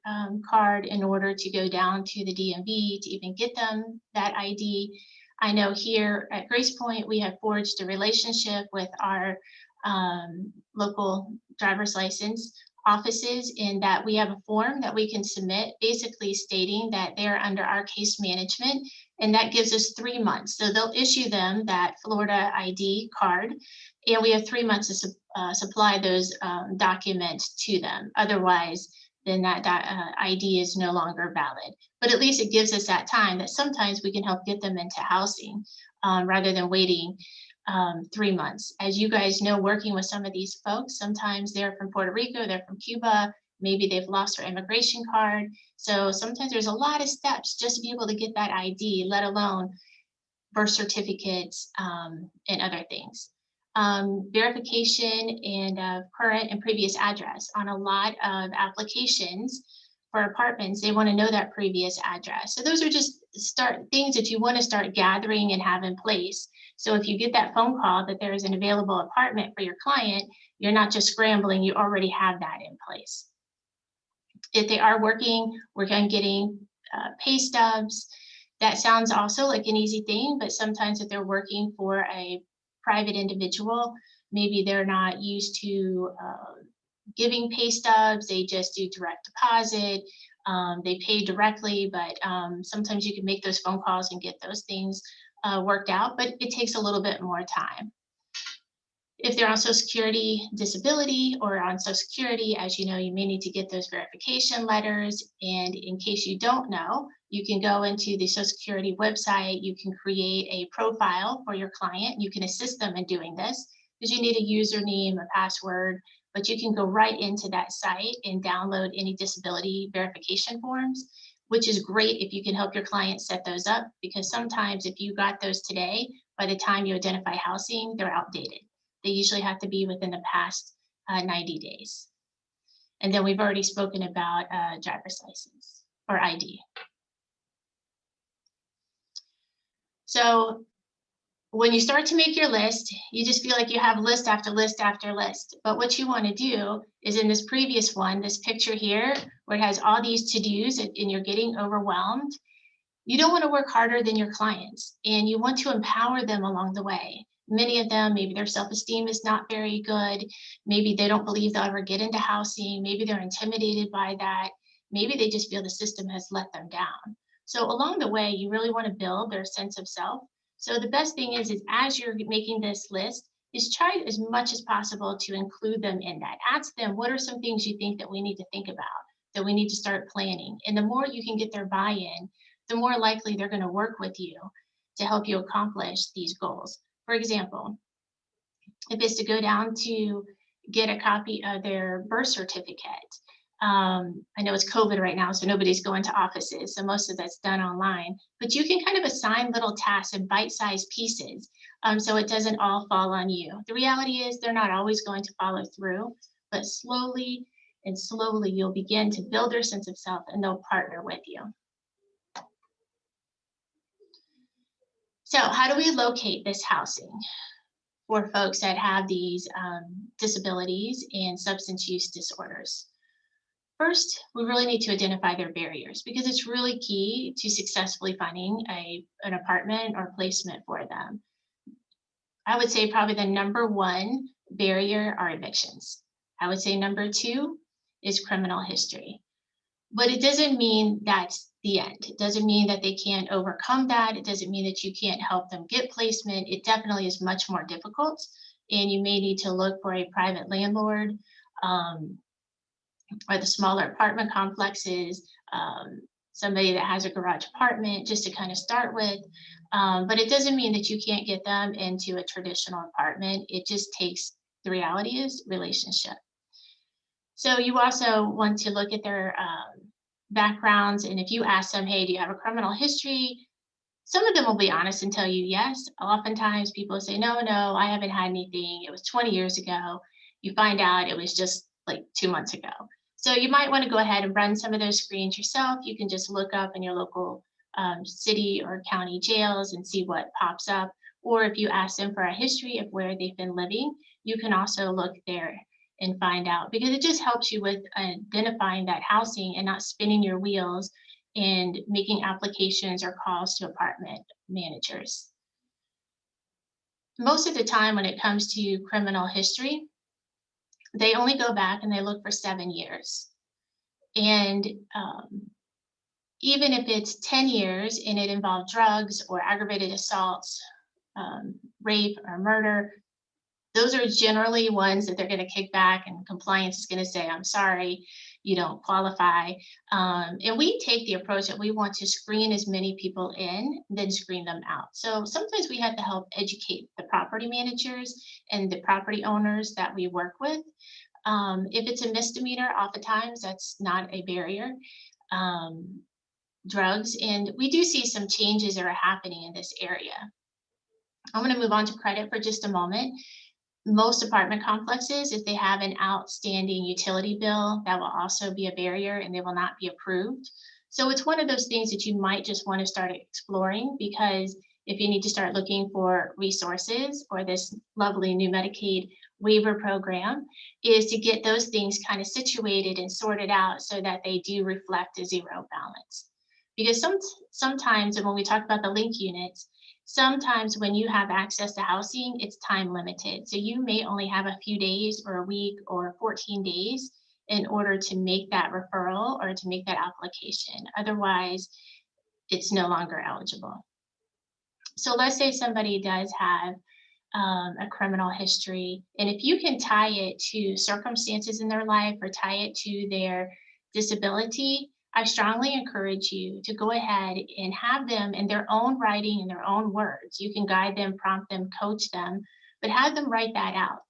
card in order to go down to the DMV to even get them that ID. I know here at Grace Point, we have forged a relationship with our local driver's license offices, in that we have a form that we can submit basically stating that they're under our case management, and that gives us 3 months. So they'll issue them that Florida ID card, and we have 3 months to supply those documents to them. Otherwise, then that ID is no longer valid. But at least it gives us that time that sometimes we can help get them into housing rather than waiting 3 months. As you guys know, working with some of these folks, sometimes they're from Puerto Rico, they're from Cuba, maybe they've lost their immigration card. So sometimes there's a lot of steps just to be able to get that ID, let alone birth certificates and other things. Verification and current and previous address. On a lot of applications for apartments, they want to know that previous address. So those are just things that you want to start gathering and have in place. So if you get that phone call that there is an available apartment for your client, you're not just scrambling, you already have that in place. If they are working on getting pay stubs. That sounds also like an easy thing, but sometimes if they're working for a private individual, maybe they're not used to giving pay stubs, they just do direct deposit, they pay directly, but sometimes you can make those phone calls and get those things worked out, but it takes a little bit more time. If they're on Social Security disability or on Social Security, as you know, you may need to get those verification letters. And in case you don't know, you can go into the Social Security website, you can create a profile for your client. You can assist them in doing this because you need a username, a password, but you can go right into that site and download any disability verification forms, which is great if you can help your client set those up, because sometimes if you got those today, by the time you identify housing, they're outdated. They usually have to be within the past 90 days. And then we've already spoken about driver's license or ID. So when you start to make your list, you just feel like you have list after list after list. But what you want to do is, in this previous one, this picture here, where it has all these to-dos and you're getting overwhelmed, you don't want to work harder than your clients, and you want to empower them along the way. Many of them, maybe their self-esteem is not very good. Maybe they don't believe they'll ever get into housing. Maybe they're intimidated by that. Maybe they just feel the system has let them down. So along the way, you really want to build their sense of self. So the best thing is as you're making this list, is try as much as possible to include them in that. Ask them, what are some things you think that we need to think about, that we need to start planning? And the more you can get their buy-in, the more likely they're going to work with you to help you accomplish these goals. For example, if it's to go down to get a copy of their birth certificate. I know it's COVID right now, so nobody's going to offices, so most of that's done online, but you can kind of assign little tasks in bite-sized pieces, so it doesn't all fall on you. The reality is they're not always going to follow through, but slowly and slowly you'll begin to build their sense of self and they'll partner with you. So how do we locate this housing for folks that have these disabilities and substance use disorders? First, we really need to identify their barriers because it's really key to successfully finding an apartment or placement for them. I would say probably the number one barrier are evictions. I would say number two is criminal history. But it doesn't mean that's the end. It doesn't mean that they can't overcome that. It doesn't mean that you can't help them get placement. It definitely is much more difficult, and you may need to look for a private landlord, or the smaller apartment complexes, somebody that has a garage apartment just to kind of start with. But it doesn't mean that you can't get them into a traditional apartment. It just takes, the reality is relationship. So you also want to look at their backgrounds. And if you ask them, hey, do you have a criminal history? Some of them will be honest and tell you yes. Oftentimes people say, no, I haven't had anything. It was 20 years ago. You find out it was just like 2 months ago. So you might want to go ahead and run some of those screens yourself. You can just look up in your local city or county jails and see what pops up. Or if you ask them for a history of where they've been living, you can also look there and find out, because it just helps you with identifying that housing and not spinning your wheels and making applications or calls to apartment managers. Most of the time when it comes to criminal history, they only go back and they look for 7 years. And even if it's 10 years and it involved drugs or aggravated assaults, rape or murder, those are generally ones that they're going to kick back, and compliance is going to say, I'm sorry, you don't qualify. And we take the approach that we want to screen as many people in, then screen them out. So sometimes we have to help educate the property managers and the property owners that we work with. If it's a misdemeanor, oftentimes that's not a barrier. Drugs, and we do see some changes that are happening in this area. I'm going to move on to credit for just a moment. Most apartment complexes, if they have an outstanding utility bill, that will also be a barrier and they will not be approved. So it's one of those things that you might just want to start exploring, because if you need to start looking for resources or this lovely new Medicaid waiver program, is to get those things kind of situated and sorted out so that they do reflect a zero balance. Because sometimes, and when we talk about the link units, sometimes when you have access to housing, it's time limited. So you may only have a few days or a week or 14 days in order to make that referral or to make that application. Otherwise, it's no longer eligible. So let's say somebody does have a criminal history, and if you can tie it to circumstances in their life or tie it to their disability, I strongly encourage you to go ahead and have them in their own writing, in their own words. You can guide them, prompt them, coach them, but have them write that out.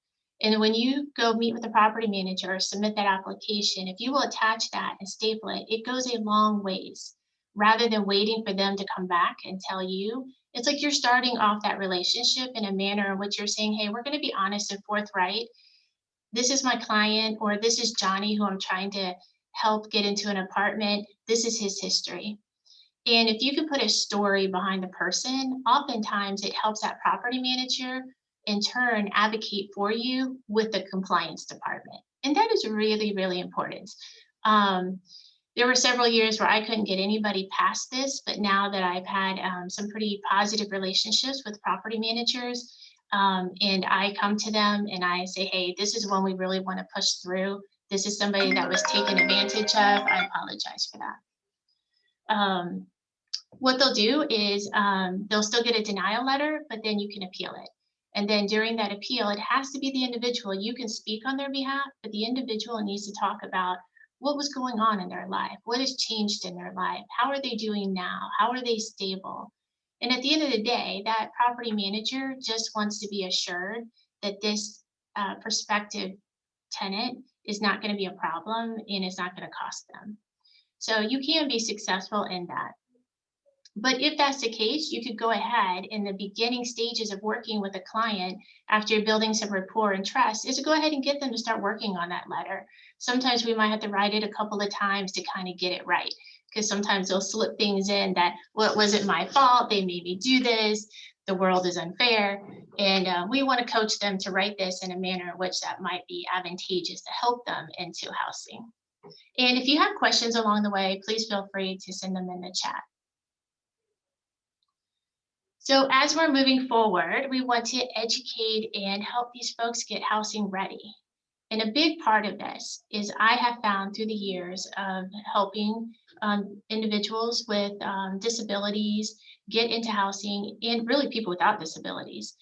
And when you go meet with the property manager or submit that application, if you will attach that and staple it, it goes a long ways. Rather than waiting for them to come back and tell you, it's like you're starting off that relationship in a manner in which you're saying, hey, we're going to be honest and forthright. This is my client, or this is Johnny who I'm trying to help get into an apartment. This is his history. And if you can put a story behind the person, oftentimes it helps that property manager in turn advocate for you with the compliance department. And that is really, really important. There were several years where I couldn't get anybody past this, but now that I've had some pretty positive relationships with property managers, and I come to them and I say, hey, this is one we really want to push through. This is somebody that was taken advantage of. I apologize for that. What they'll do is they'll still get a denial letter, but then you can appeal it. And then during that appeal, it has to be the individual. You can speak on their behalf, but the individual needs to talk about what was going on in their life, what has changed in their life, how are they doing now, how are they stable? And at the end of the day, that property manager just wants to be assured that this prospective tenant is not going to be a problem and it's not going to cost them. So you can be successful in that. But if that's the case, you could go ahead in the beginning stages of working with a client after you're building some rapport and trust is to go ahead and get them to start working on that letter. Sometimes we might have to write it a couple of times to kind of get it right, because sometimes they'll slip things in that, well, it wasn't my fault, they made me do this, the world is unfair. And we want to coach them to write this in a manner in which that might be advantageous to help them into housing. And if you have questions along the way, please feel free to send them in the chat. So as we're moving forward, we want to educate and help these folks get housing ready. And a big part of this is I have found through the years of helping individuals with disabilities get into housing, and really people without disabilities,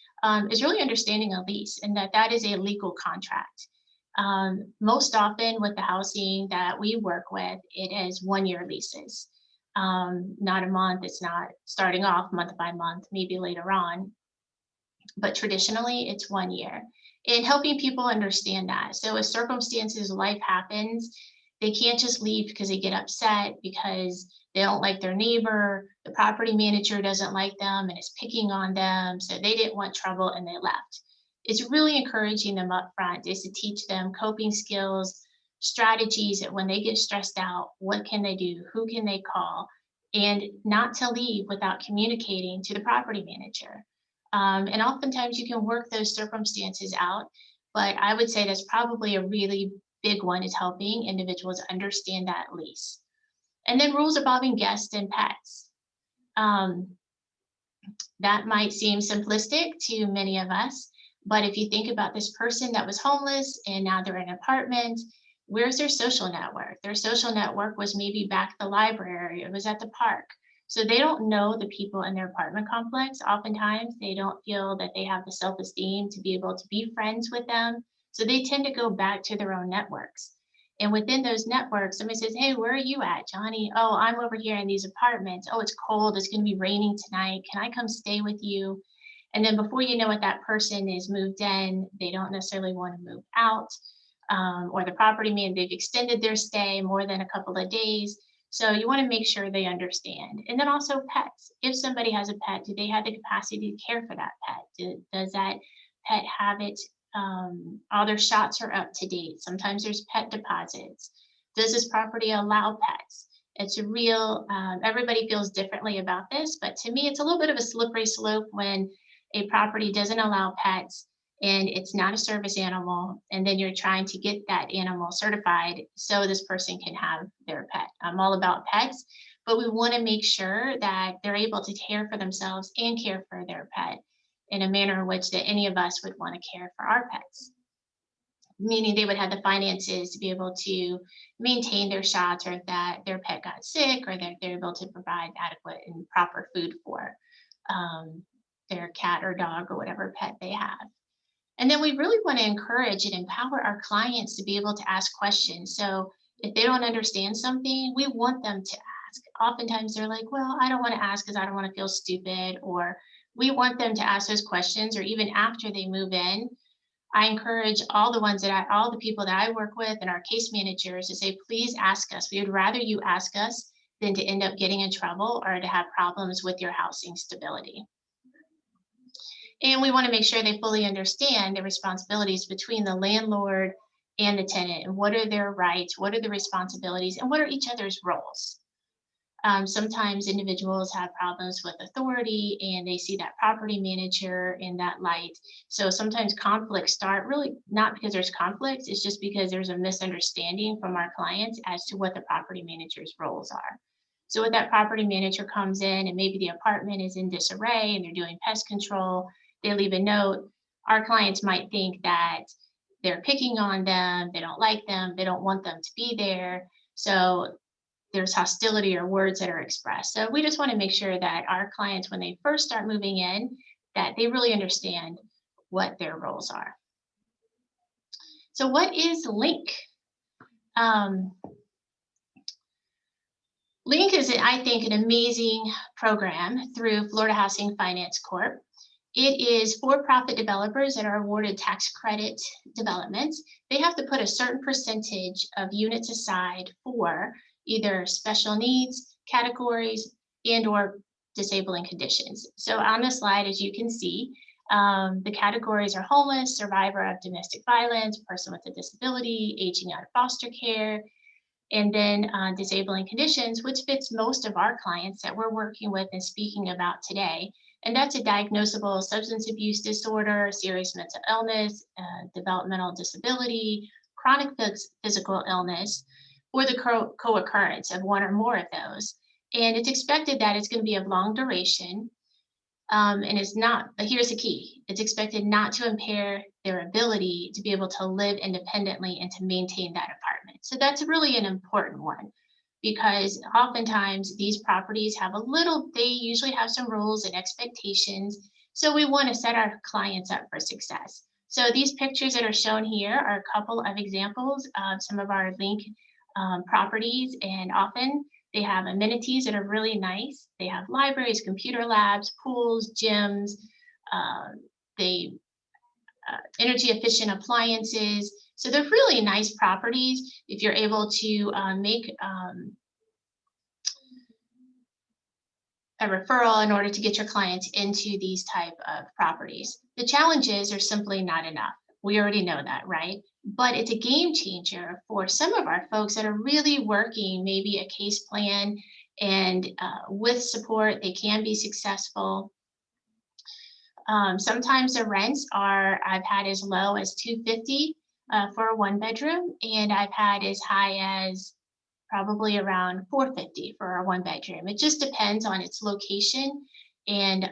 is really understanding a lease, and that is a legal contract. Most often with the housing that we work with, it is 1-year leases. Not a month, it's not starting off month by month, maybe later on, but traditionally it's 1 year. And helping people understand that. So as circumstances, life happens, they can't just leave because they get upset because they don't like their neighbor, the property manager doesn't like them and is picking on them, so they didn't want trouble and they left. It's really encouraging them up front is to teach them coping skills, strategies that when they get stressed out, what can they do? Who can they call? And not to leave without communicating to the property manager. And oftentimes you can work those circumstances out, but I would say that's probably a really big one, is helping individuals understand that lease. And then rules involving guests and pets. That might seem simplistic to many of us, but if you think about this person that was homeless and now they're in an apartment, where's their social network? Their social network was maybe back at the library, it was at the park. So they don't know the people in their apartment complex. Oftentimes they don't feel that they have the self-esteem to be able to be friends with them. So they tend to go back to their own networks. And within those networks, somebody says, hey, where are you at, Johnny? Oh, I'm over here in these apartments. Oh, it's cold, it's gonna be raining tonight. Can I come stay with you? And then before you know it, that person is moved in. They don't necessarily want to move out. Or the property man, they've extended their stay more than a couple of days. So you want to make sure they understand. And then also pets. If somebody has a pet, do they have the capacity to care for that pet? Does that pet have it? All their shots are up to date. Sometimes there's pet deposits. Does this property allow pets? It's a real, everybody feels differently about this, but to me, it's a little bit of a slippery slope when a property doesn't allow pets and it's not a service animal, and then you're trying to get that animal certified so this person can have their pet. I'm all about pets, but we want to make sure that they're able to care for themselves and care for their pet in a manner in which that any of us would want to care for our pets. Meaning they would have the finances to be able to maintain their shots, or if that their pet got sick, or that they're able to provide adequate and proper food for their cat or dog or whatever pet they have. And then we really want to encourage and empower our clients to be able to ask questions. So if they don't understand something, we want them to ask. Oftentimes they're like, well, I don't want to ask because I don't want to feel stupid, or we want them to ask those questions, or even after they move in. I encourage all the people that I work with and our case managers to say, please ask us. We would rather you ask us than to end up getting in trouble or to have problems with your housing stability. And we want to make sure they fully understand the responsibilities between the landlord and the tenant, and what are their rights, what are the responsibilities, and what are each other's roles. Sometimes individuals have problems with authority and they see that property manager in that light. So sometimes conflicts start really not because there's conflicts, it's just because there's a misunderstanding from our clients as to what the property manager's roles are. So if that property manager comes in and maybe the apartment is in disarray and they're doing pest control, they leave a note, our clients might think that they're picking on them, they don't like them, they don't want them to be there. So there's hostility or words that are expressed. So we just want to make sure that our clients, when they first start moving in, that they really understand what their roles are. So what is LINK? LINK is, I think, an amazing program through Florida Housing Finance Corp. It is for-profit developers that are awarded tax credit developments. They have to put a certain percentage of units aside for either special needs categories and or disabling conditions. So on the slide, as you can see, the categories are homeless, survivor of domestic violence, person with a disability, aging out of foster care, and then disabling conditions, which fits most of our clients that we're working with and speaking about today. And that's a diagnosable substance abuse disorder, serious mental illness, developmental disability, chronic physical illness, or the co-occurrence of one or more of those. And it's expected that it's going to be of long duration. And it's not, but here's the key, it's expected not to impair their ability to be able to live independently and to maintain that apartment. So that's really an important one, because oftentimes these properties have they usually have some rules and expectations. So we want to set our clients up for success. So these pictures that are shown here are a couple of examples of some of our link properties, and often they have amenities that are really nice. They have libraries, computer labs, pools, gyms, energy efficient appliances. So they're really nice properties if you're able to make a referral in order to get your clients into these type of properties. The challenges are simply not enough. We already know that, right? But it's a game changer for some of our folks that are really working maybe a case plan, and with support, they can be successful. Sometimes the rents I've had as low as $250 for a 1-bedroom, and I've had as high as probably around $450 for a 1-bedroom. It just depends on its location and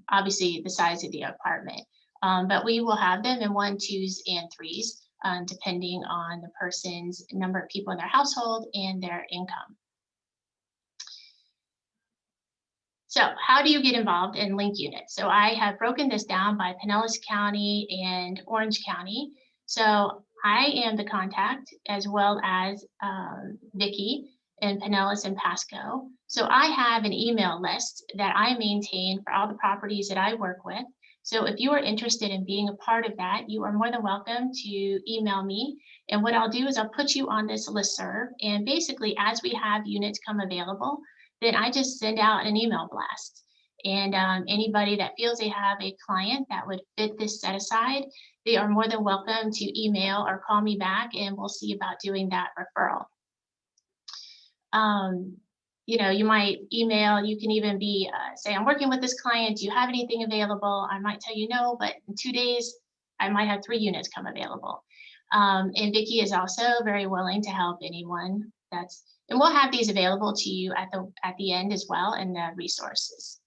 obviously the size of the apartment. But we will have them in 1s, 2s, and 3s, depending on the person's number of people in their household and their income. So how do you get involved in link units? So I have broken this down by Pinellas County and Orange County. So I am the contact, as well as Vicki in Pinellas and Pasco. So I have an email list that I maintain for all the properties that I work with. So if you are interested in being a part of that, you are more than welcome to email me. And what I'll do is I'll put you on this listserv. And basically, as we have units come available, then I just send out an email blast. And anybody that feels they have a client that would fit this set aside, they are more than welcome to email or call me back, and we'll see about doing that referral. You know, you might email, you can even be, say, I'm working with this client, do you have anything available? I might tell you no, but in 2 days, I might have 3 units come available. And Vicki is also very willing to help anyone and we'll have these available to you at the end as well in the resources.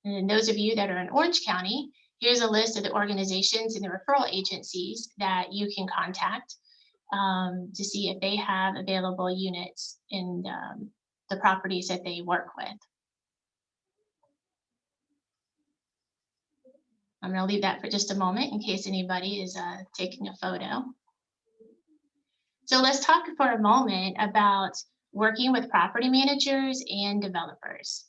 And those of you that are in Orange County, here's a list of the organizations and the referral agencies that you can contact to see if they have available units in the properties that they work with. I'm going to leave that for just a moment in case anybody is taking a photo. So let's talk for a moment about working with property managers and developers.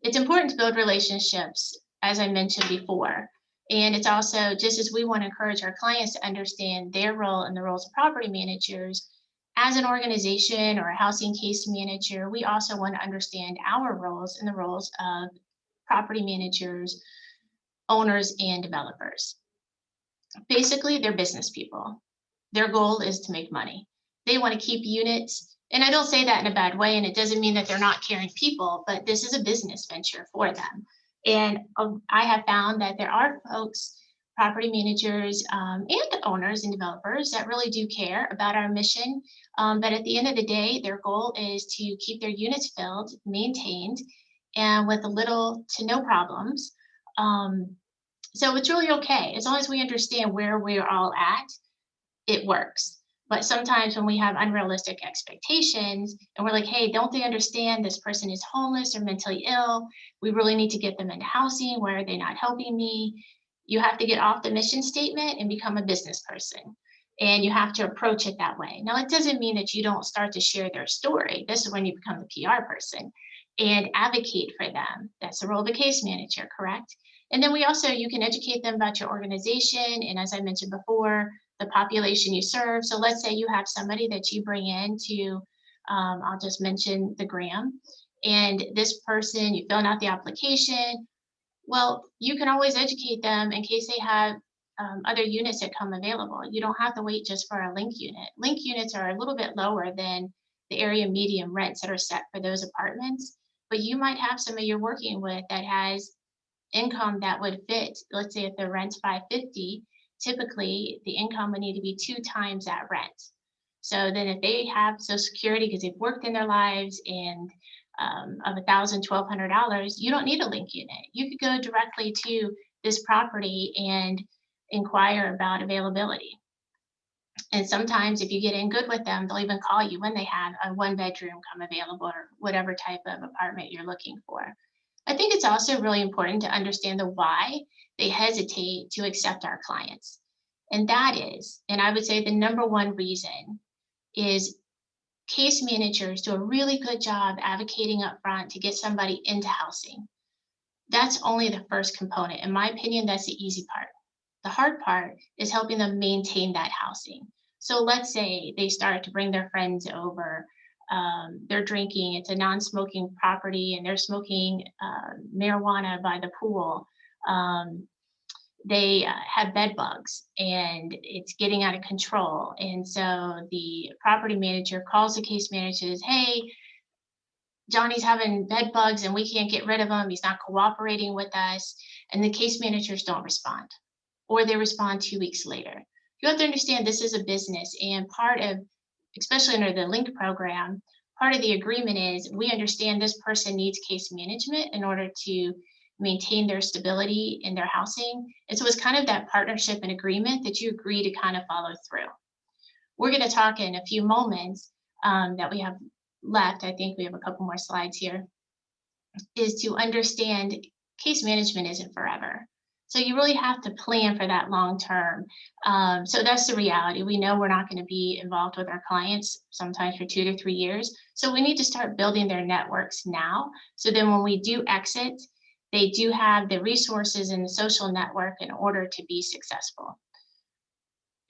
It's important to build relationships, as I mentioned before. And it's also, just as we want to encourage our clients to understand their role and the roles of property managers, as an organization or a housing case manager, we also want to understand our roles and the roles of property managers, owners, and developers. Basically, they're business people. Their goal is to make money. They want to keep units. And I don't say that in a bad way, and it doesn't mean that they're not caring people, but this is a business venture for them. And I have found that there are folks, property managers and owners and developers that really do care about our mission. But at the end of the day, their goal is to keep their units filled, maintained, and with little to no problems. So it's really okay. As long as we understand where we're all at, it works. But sometimes when we have unrealistic expectations and we're like, hey, don't they understand this person is homeless or mentally ill? We really need to get them into housing. Why are they not helping me? You have to get off the mission statement and become a business person. And you have to approach it that way. Now, it doesn't mean that you don't start to share their story. This is when you become the PR person. and advocate for them. That's the role of a case manager, correct? And then you can educate them about your organization. And as I mentioned before, the population you serve. So let's say you have somebody that you bring in to, I'll just mention the Graham, and this person, you fill out the application. Well, you can always educate them in case they have other units that come available. You don't have to wait just for a link unit. Link units are a little bit lower than the area medium rents that are set for those apartments, but you might have somebody you're working with that has income that would fit. Let's say if the rent's $550, typically the income would need to be 2 times that rent. So then if they have Social Security because they've worked in their lives and of $1,000, $1,200, you don't need a link unit. You could go directly to this property and inquire about availability. And sometimes if you get in good with them, they'll even call you when they have a 1-bedroom come available or whatever type of apartment you're looking for. I think it's also really important to understand the why they hesitate to accept our clients. And that is, and I would say the number one reason is case managers do a really good job advocating up front to get somebody into housing. That's only the first component. In my opinion, that's the easy part. The hard part is helping them maintain that housing. So let's say they start to bring their friends over. They're drinking, it's a non-smoking property, and they're smoking marijuana by the pool. They have bed bugs and it's getting out of control. And so the property manager calls the case manager and says, hey, Johnny's having bed bugs and we can't get rid of him. He's not cooperating with us. And the case managers don't respond, or they respond 2 weeks later. You have to understand this is a business, and part of, especially under the LINK program, part of the agreement is we understand this person needs case management in order to maintain their stability in their housing. And so it's kind of that partnership and agreement that you agree to kind of follow through. We're going to talk in a few moments that we have left. I think we have a couple more slides here, is to understand case management isn't forever. So you really have to plan for that long term. So that's the reality. We know we're not going to be involved with our clients sometimes for 2 to 3 years. So we need to start building their networks now. So then when we do exit, they do have the resources in the social network in order to be successful.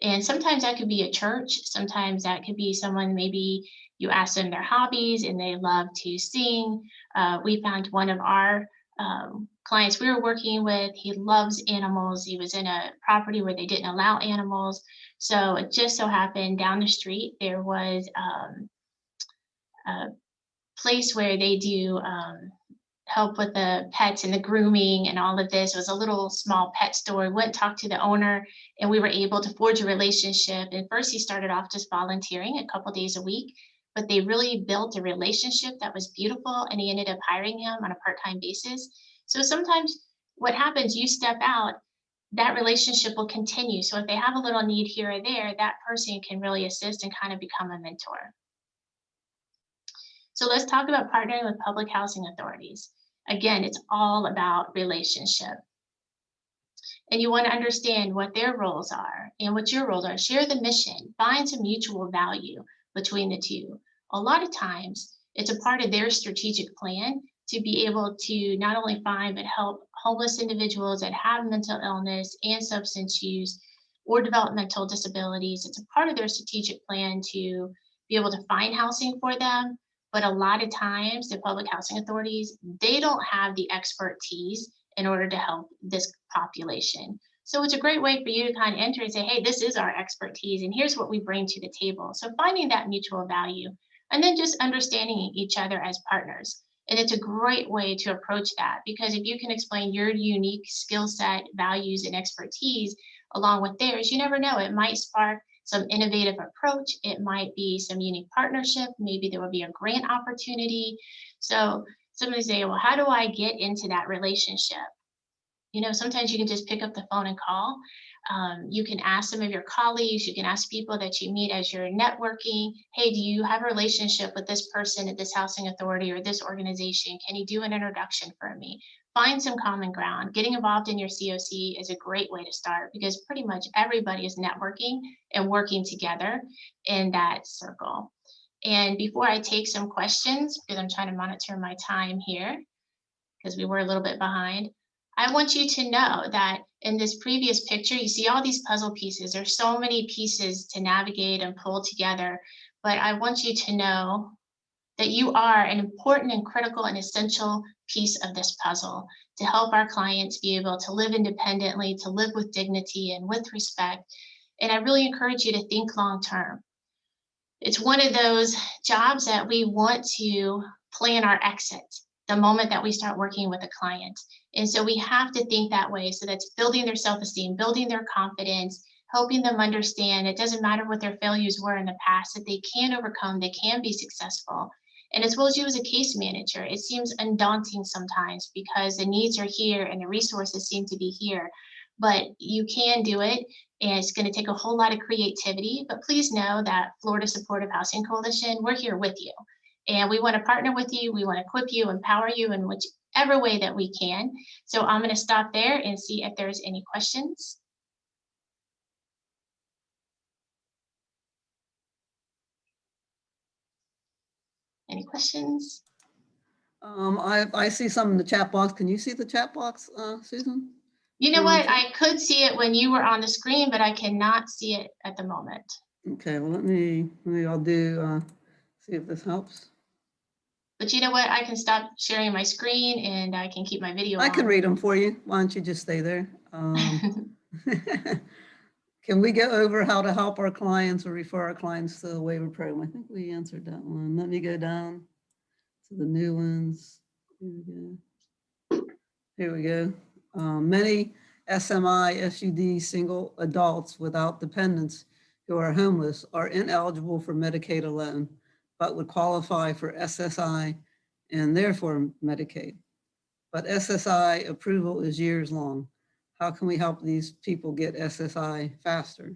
And sometimes that could be a church. Sometimes that could be someone, maybe you ask them their hobbies and they love to sing. We found one of our clients we were working with, he loves animals. He was in a property where they didn't allow animals. So it just so happened down the street, there was a place where they do help with the pets and the grooming and all of this. It was a little small pet store. We went and talked to the owner and we were able to forge a relationship. And first he started off just volunteering a couple days a week, but they really built a relationship that was beautiful, and he ended up hiring him on a part-time basis. So sometimes what happens, you step out, that relationship will continue. So if they have a little need here or there, that person can really assist and kind of become a mentor. So let's talk about partnering with public housing authorities. Again, it's all about relationship. And you want to understand what their roles are and what your roles are. Share the mission, find some mutual value between the two. A lot of times, it's a part of their strategic plan to be able to not only find, but help homeless individuals that have mental illness and substance use or developmental disabilities. It's a part of their strategic plan to be able to find housing for them. But a lot of times, the public housing authorities, they don't have the expertise in order to help this population. So it's a great way for you to kind of enter and say, hey, this is our expertise and here's what we bring to the table. So finding that mutual value and then just understanding each other as partners. And it's a great way to approach that, because if you can explain your unique skill set, values, and expertise along with theirs, you never know, it might spark some innovative approach. It might be some unique partnership. Maybe there will be a grant opportunity. So somebody say, well, how do I get into that relationship? You know, sometimes you can just pick up the phone and call. You can ask some of your colleagues, you can ask people that you meet as you're networking, hey, do you have a relationship with this person at this housing authority or this organization? Can you do an introduction for me? Find some common ground. Getting involved in your COC is a great way to start, because pretty much everybody is networking and working together in that circle. And before I take some questions, because I'm trying to monitor my time here, because we were a little bit behind, I want you to know that in this previous picture, you see all these puzzle pieces. There's so many pieces to navigate and pull together, but I want you to know that you are an important and critical and essential piece of this puzzle to help our clients be able to live independently, to live with dignity and with respect. And I really encourage you to think long term. It's one of those jobs that we want to plan our exit the moment that we start working with a client. And so we have to think that way. So that's building their self-esteem, building their confidence, helping them understand it doesn't matter what their failures were in the past, that they can overcome, they can be successful. And as well as you as a case manager, it seems undaunting sometimes because the needs are here and the resources seem to be here, but you can do it. And it's going to take a whole lot of creativity, but please know that Florida Supportive Housing Coalition, we're here with you. And we want to partner with you. We want to equip you, empower you in whichever way that we can. So I'm going to stop there and see if there's any questions. Any questions? I see some in the chat box. Can you see the chat box, Susan? You know what? I could see it when you were on the screen, but I cannot see it at the moment. Okay, well, I'll do, see if this helps. But you know what? I can stop sharing my screen and I can keep my video on. I can read them for you. Why don't you just stay there? Can we go over how to help our clients or refer our clients to the waiver program? I think we answered that one. Let me go down to the new ones. Here we go. Here we go. Many SMI, SUD single adults without dependents who are homeless are ineligible for Medicaid alone, but would qualify for SSI and therefore Medicaid. But SSI approval is years long. How can we help these people get SSI faster,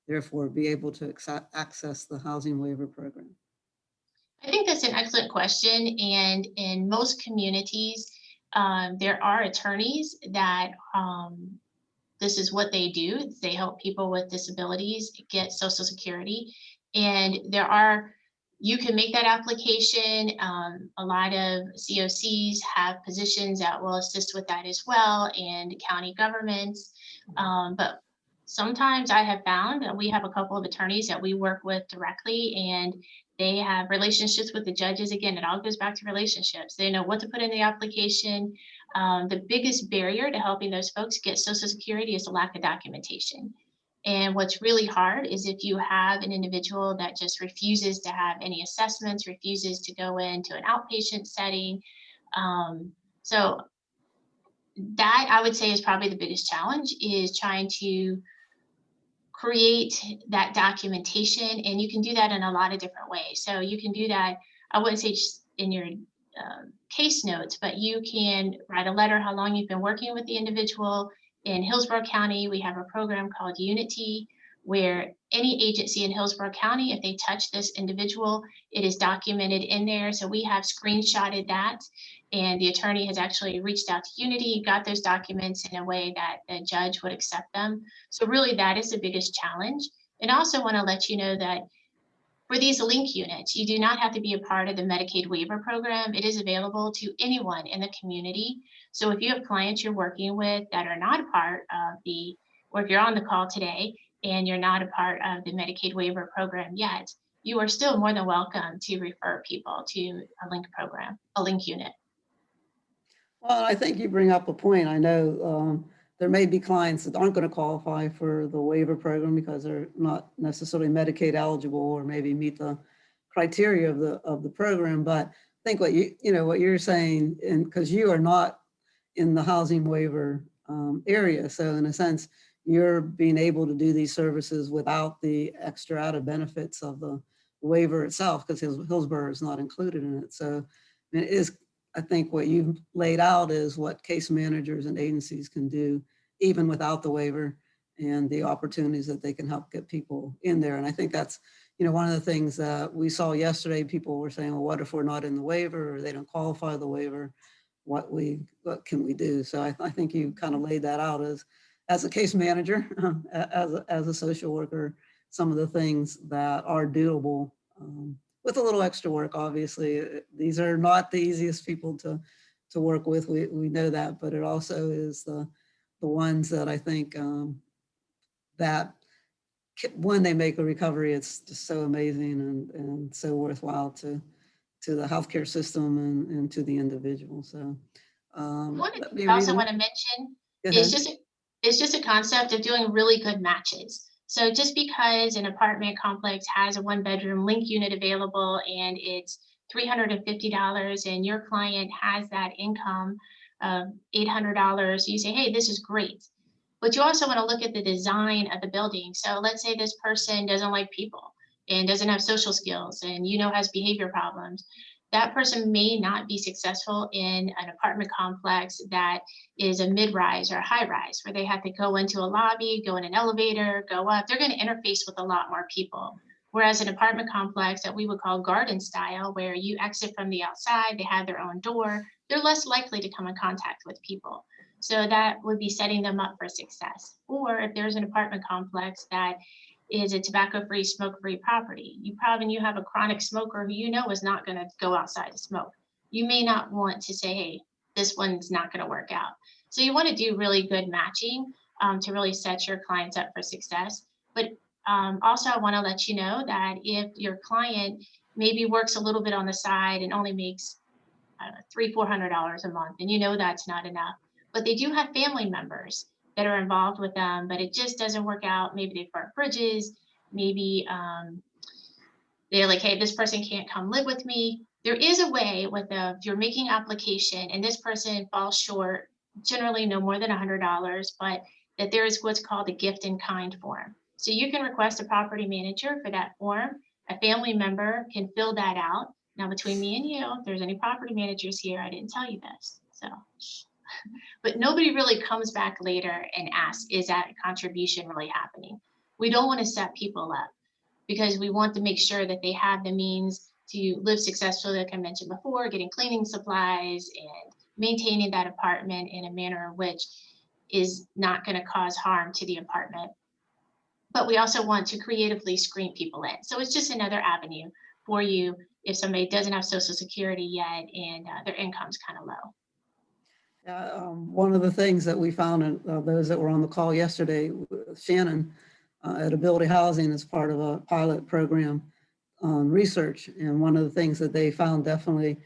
therefore be able to access the housing waiver program? I think that's an excellent question. And in most communities, there are attorneys that this is what they do. They help people with disabilities get Social Security. And you can make that application. A lot of COCs have positions that will assist with that as well, and county governments. But sometimes I have found that we have a couple of attorneys that we work with directly, and they have relationships with the judges. Again, it all goes back to relationships. They know what to put in the application. The biggest barrier to helping those folks get Social Security is the lack of documentation. And what's really hard is if you have an individual that just refuses to have any assessments, refuses to go into an outpatient setting. So that I would say is probably the biggest challenge, is trying to create that documentation. And you can do that in a lot of different ways. So you can do that, I wouldn't say just in your case notes, but you can write a letter how long you've been working with the individual. In Hillsborough County, we have a program called Unity, where any agency in Hillsborough County, if they touch this individual, it is documented in there. So we have screenshotted that, and the attorney has actually reached out to Unity, got those documents in a way that the judge would accept them. So really that is the biggest challenge. And I also want to let you know that for these link units, you do not have to be a part of the Medicaid waiver program. It is available to anyone in the community. So if you have clients you're working with that are not a part of or if you're on the call today and you're not a part of the Medicaid waiver program yet, you are still more than welcome to refer people to a link program, a link unit. Well, I think you bring up a point. I know there may be clients that aren't going to qualify for the waiver program because they're not necessarily Medicaid eligible or maybe meet the criteria of the program. But I think what you're saying, and because you are not in the housing waiver area, so in a sense, you're being able to do these services without the extra added benefits of the waiver itself, because Hillsborough is not included in it. So it is, I think what you've laid out is what case managers and agencies can do even without the waiver, and the opportunities that they can help get people in there. And I think that's, one of the things that we saw yesterday. People were saying, well, what if we're not in the waiver or they don't qualify the waiver? What can we do? So I think you kind of laid that out as a case manager, as a social worker, some of the things that are doable with a little extra work, obviously. These are not the easiest people to work with. We know that, but it also is the ones that I think that when they make a recovery, it's just so amazing and so worthwhile to the healthcare system and to the individual. So What let I me read also it. want to mention Go is ahead. it's just a concept of doing really good matches. So just because an apartment complex has a 1-bedroom link unit available and it's $350 and your client has that income of $800, you say, hey, this is great. But you also want to look at the design of the building. So let's say this person doesn't like people and doesn't have social skills and has behavior problems. That person may not be successful in an apartment complex that is a mid-rise or a high-rise, where they have to go into a lobby, go in an elevator, go up. They're going to interface with a lot more people. Whereas an apartment complex that we would call garden style, where you exit from the outside, they have their own door, they're less likely to come in contact with people. So that would be setting them up for success. Or if there's an apartment complex that is a tobacco-free, smoke-free property, you have a chronic smoker who is not going to go outside to smoke. You may not want to say, hey, this one's not going to work out. So you want to do really good matching to really set your clients up for success. But also, I want to let you know that if your client maybe works a little bit on the side and only makes $300-400 a month, and that's not enough, but they do have family members that are involved with them, but it just doesn't work out. Maybe they burnt bridges. Maybe they're like, hey, this person can't come live with me. There is a way if you're making application and this person falls short, generally no more than $100, but that there is what's called a gift in kind form. So you can request a property manager for that form. A family member can fill that out. Now, between me and you, if there's any property managers here, I didn't tell you this. So, but nobody really comes back later and asks, is that contribution really happening? We don't want to set people up because we want to make sure that they have the means to live successfully, like I mentioned before, getting cleaning supplies and maintaining that apartment in a manner which is not going to cause harm to the apartment. But we also want to creatively screen people in. So it's just another avenue for you if somebody doesn't have Social Security yet and their income's kind of low. One of the things that we found in those that were on the call yesterday, Shannon at Ability Housing is part of a pilot program on research. And one of the things that they found definitely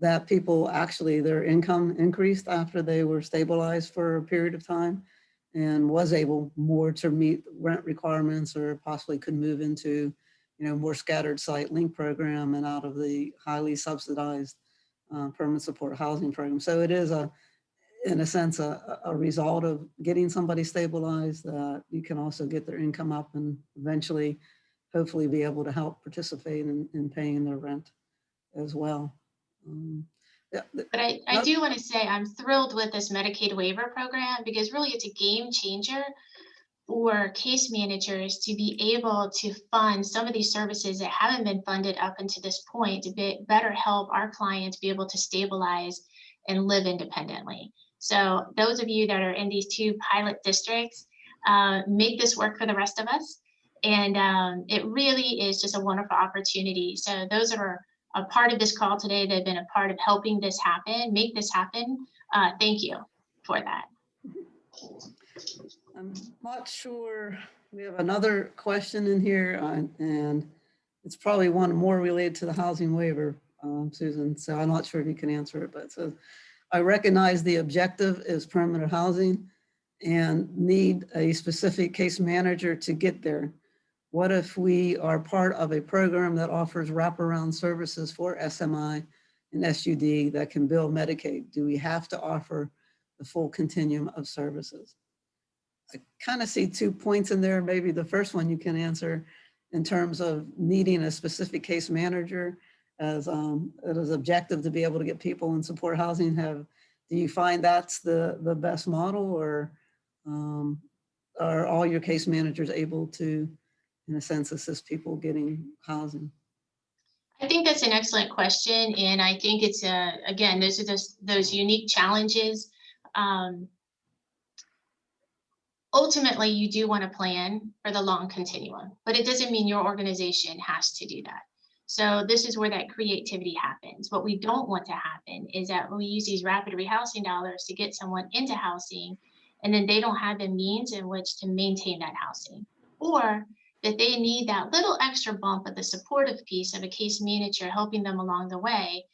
that people actually, their income increased after they were stabilized for a period of time and was able more to meet rent requirements or possibly could move into, more scattered site link program and out of the highly subsidized permanent support housing program. So it is in a sense, a result of getting somebody stabilized that you can also get their income up and eventually, hopefully be able to help participate in paying their rent as well. But I do want to say I'm thrilled with this Medicaid waiver program because really it's a game changer for case managers to be able to fund some of these services that haven't been funded up until this point to better help our clients be able to stabilize and live independently. So those of you that are in these 2 pilot districts, make this work for the rest of us. And it really is just a wonderful opportunity. So those that are a part of this call today, they've been a part of helping this happen, make this happen. Thank you for that. I'm not sure. We have another question in here, and it's probably one more related to the housing waiver, Susan. So I'm not sure if you can answer it, but it says, I recognize the objective is permanent housing and need a specific case manager to get there. What if we are part of a program that offers wraparound services for SMI and SUD that can bill Medicaid? Do we have to offer the full continuum of services? I kind of see 2 points in there. Maybe the first one you can answer in terms of needing a specific case manager as it is objective to be able to get people in support housing. Do you find that's the best model, or are all your case managers able to, in a sense, assist people getting housing? I think that's an excellent question. And I think it's, again, those are those unique challenges. Ultimately, you do want to plan for the long continuum, but it doesn't mean your organization has to do that. So this is where that creativity happens. What we don't want to happen is that we use these rapid rehousing dollars to get someone into housing, and then they don't have the means in which to maintain that housing, or that they need that little extra bump of the supportive piece of a case manager helping them along the way,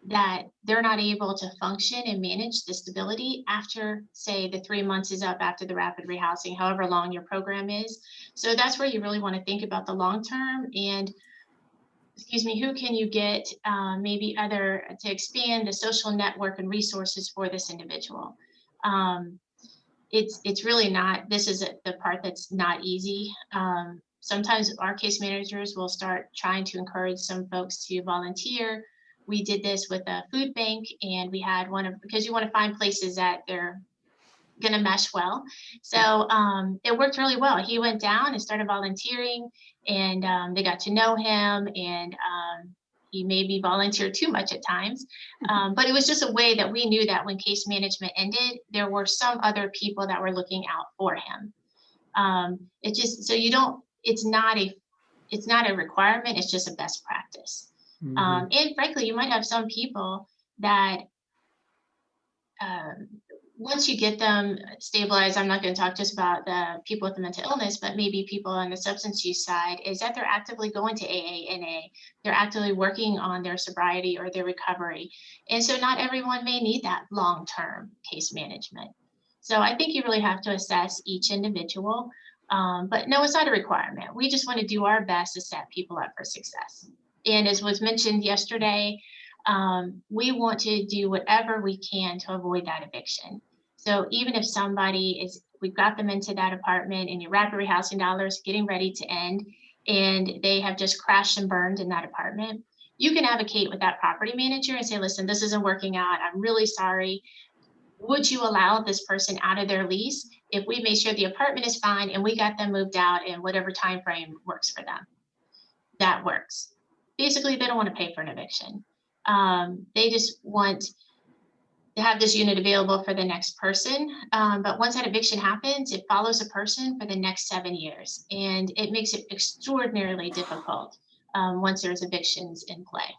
that they're not able to function and manage the stability after, say, the 3 months is up after the rapid rehousing, however long your program is. So that's where you really want to think about the long term and, excuse me, who can you get maybe other to expand the social network and resources for this individual. It's really not, this is the part that's not easy. Sometimes our case managers will start trying to encourage some folks to volunteer. We did this with a food bank, and we had because you want to find places that they're going to mesh well. So it worked really well. He went down and started volunteering, and they got to know him, and he maybe volunteered too much at times, but it was just a way that we knew that when case management ended, there were some other people that were looking out for him. It just, so you don't, it's not a requirement, it's just a best practice. And frankly, you might have some people that once you get them stabilized, I'm not going to talk just about the people with the mental illness, but maybe people on the substance use side, is that they're actively going to AA, NA, they're actively working on their sobriety or their recovery. And so not everyone may need that long-term case management. So I think you really have to assess each individual, but no, it's not a requirement. We just want to do our best to set people up for success. And as was mentioned yesterday, we want to do whatever we can to avoid that eviction. So even if somebody we've got them into that apartment and your rapid rehousing dollars getting ready to end, and they have just crashed and burned in that apartment, you can advocate with that property manager and say, listen, this isn't working out. I'm really sorry. Would you allow this person out of their lease if we made sure the apartment is fine and we got them moved out in whatever time frame works for them? That works. Basically, they don't want to pay for an eviction. They just want to have this unit available for the next person. But once that eviction happens, it follows a person for the next 7 years. And it makes it extraordinarily difficult once there's evictions in play.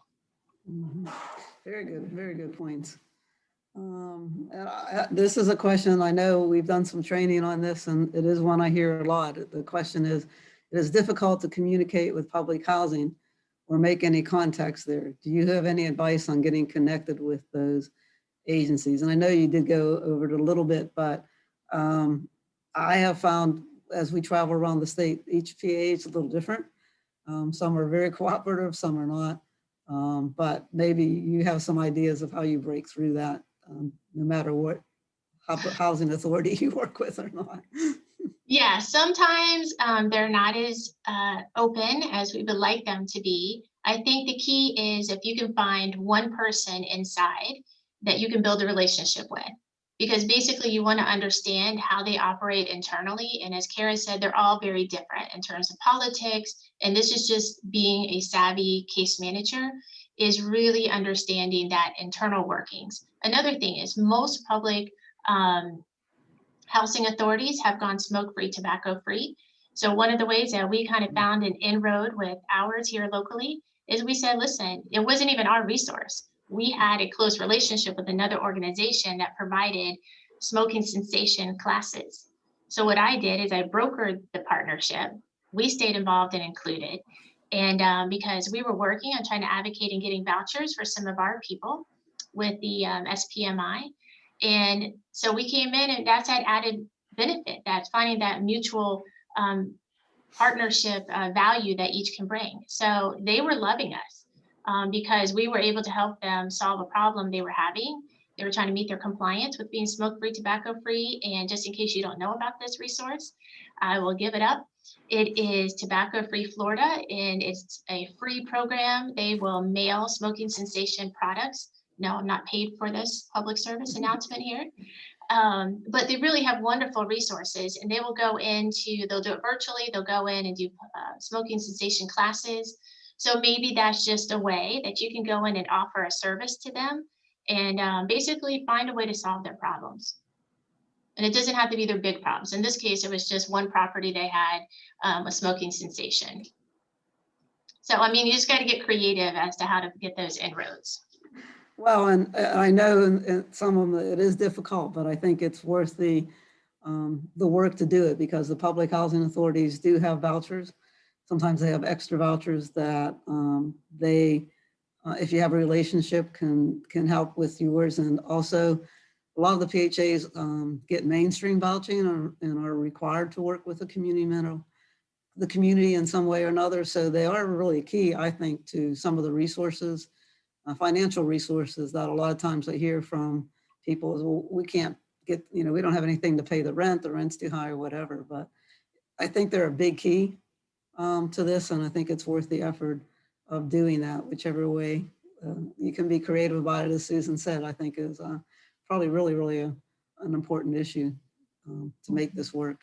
Very good points. This is a question, I know we've done some training on this, and it is one I hear a lot. The question is, it is difficult to communicate with public housing or make any contacts there. Do you have any advice on getting connected with those agencies? And I know you did go over it a little bit, but I have found as we travel around the state, each PA is a little different. Some are very cooperative, some are not. But maybe you have some ideas of how you break through that, no matter what housing authority you work with or not. Yeah, sometimes they're not as open as we would like them to be. I think the key is if you can find one person inside that you can build a relationship with, because basically you want to understand how they operate internally. And as Karen said, they're all very different in terms of politics. And this is just being a savvy case manager, is really understanding that internal workings. Another thing is most public housing authorities have gone smoke-free, tobacco-free. So one of the ways that we kind of found an inroad with ours here locally is we said, listen, it wasn't even our resource. We had a close relationship with another organization that provided smoking cessation classes. So what I did is I brokered the partnership. We stayed involved and included. And because we were working on trying to advocate and getting vouchers for some of our people with the SPMI. And so we came in, and that's that added benefit, that's finding that mutual partnership value that each can bring. So they were loving us because we were able to help them solve a problem they were having. They were trying to meet their compliance with being smoke-free, tobacco-free. And just in case you don't know about this resource, I will give it up. It is Tobacco Free Florida, and it's a free program. They will mail smoking cessation products. No, I'm not paid for this public service announcement here. But they really have wonderful resources, and they will go into, they'll do it virtually. They'll go in and do smoking cessation classes. So maybe that's just a way that you can go in and offer a service to them and basically find a way to solve their problems. And it doesn't have to be their big problems. In this case, it was just one property they had a smoking cessation. So, I mean, you just got to get creative as to how to get those inroads. Well, and I know in some of them it is difficult, but I think it's worth the work to do it, because the public housing authorities do have vouchers. Sometimes they have extra vouchers that if you have a relationship, can help with yours. And also, a lot of the PHAs get mainstream vouching and are required to work with the community in some way or another. So they are really key, I think, to some of the resources, financial resources that a lot of times I hear from people is, well, we can't get, we don't have anything to pay the rent's too high or whatever. But I think they're a big key to this, and I think it's worth the effort of doing that, whichever way you can be creative about it. As Susan said, I think is probably really an important issue to make this work.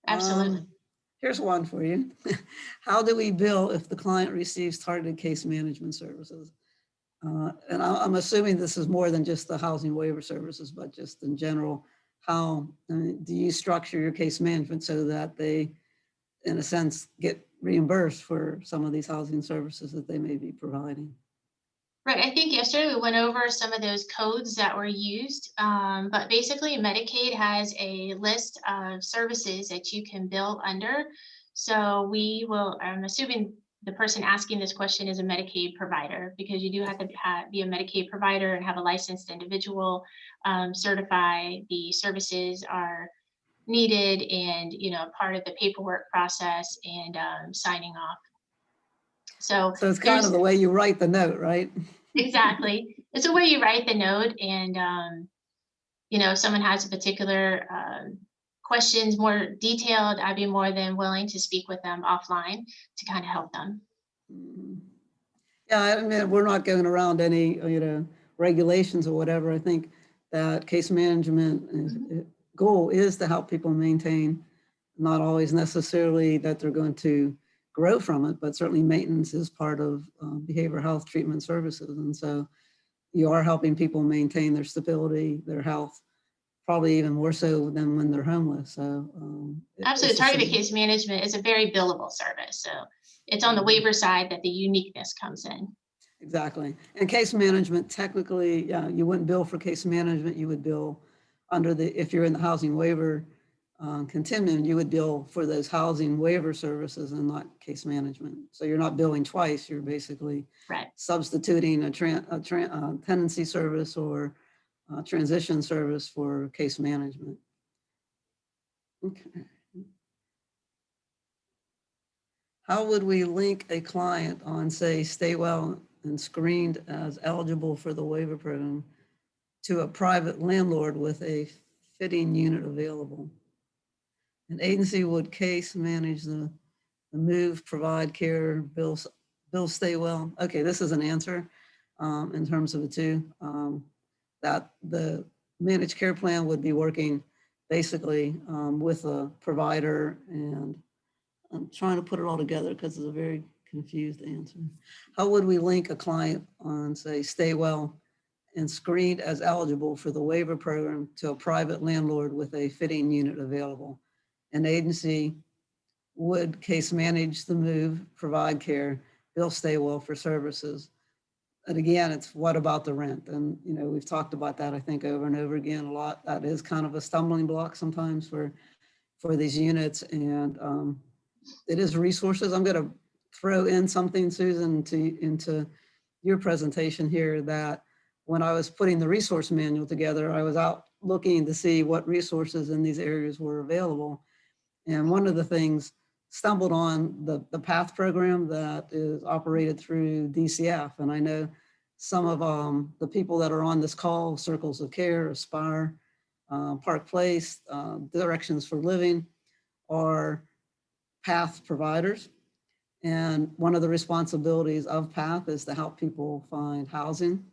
Absolutely. Here's one for you. How do we bill if the client receives targeted case management services? And I'm assuming this is more than just the housing waiver services, but just in general, how do you structure your case management so that they, in a sense, get reimbursed for some of these housing services that they may be providing? Right. I think yesterday we went over some of those codes that were used, but basically Medicaid has a list of services that you can bill under. So we will, I'm assuming the person asking this question is a Medicaid provider, because you do have to be a Medicaid provider and have a licensed individual certify the services are needed, and part of the paperwork process and signing off. So it's kind of the way you write the note, right? Exactly. It's the way you write the note, and if someone has a particular questions more detailed, I'd be more than willing to speak with them offline to kind of help them. Yeah, I mean, we're not going around any regulations or whatever. I think that case management goal is to help people maintain, not always necessarily that they're going to grow from it, but certainly maintenance is part of behavioral health treatment services. And so you are helping people maintain their stability, their health, probably even more so than when they're homeless. So absolutely, targeted case management is a very billable service. So it's on the waiver side that the uniqueness comes in. Exactly. And case management, technically, you wouldn't bill for case management. You would bill under if you're in the housing waiver continuum, you would bill for those housing waiver services and not case management. So you're not billing twice. You're basically substituting a tenancy service or transition service for case management. Okay. How would we link a client on, say, Stay Well and screened as eligible for the waiver program to a private landlord with a fitting unit available? An agency would case manage the move, provide care, bill Stay Well. Okay, this is an answer in terms of the two. That the managed care plan would be working basically with a provider, and I'm trying to put it all together because it's a very confused answer. How would we link a client on, say, Stay Well and screened as eligible for the waiver program to a private landlord with a fitting unit available? An agency would case manage the move, provide care, bill Stay Well for services. And again, it's what about the rent? And we've talked about that, I think, over and over again a lot. That is kind of a stumbling block sometimes for these units, and it is resources. I'm going to throw in something, Susan, into your presentation here, that when I was putting the resource manual together, I was out looking to see what resources in these areas were available. And one of the things, stumbled on the PATH program that is operated through DCF. And I know some of the people that are on this call, Circles of Care, Aspire, Park Place, Directions for Living, are PATH providers. And one of the responsibilities of PATH is to help people find housing.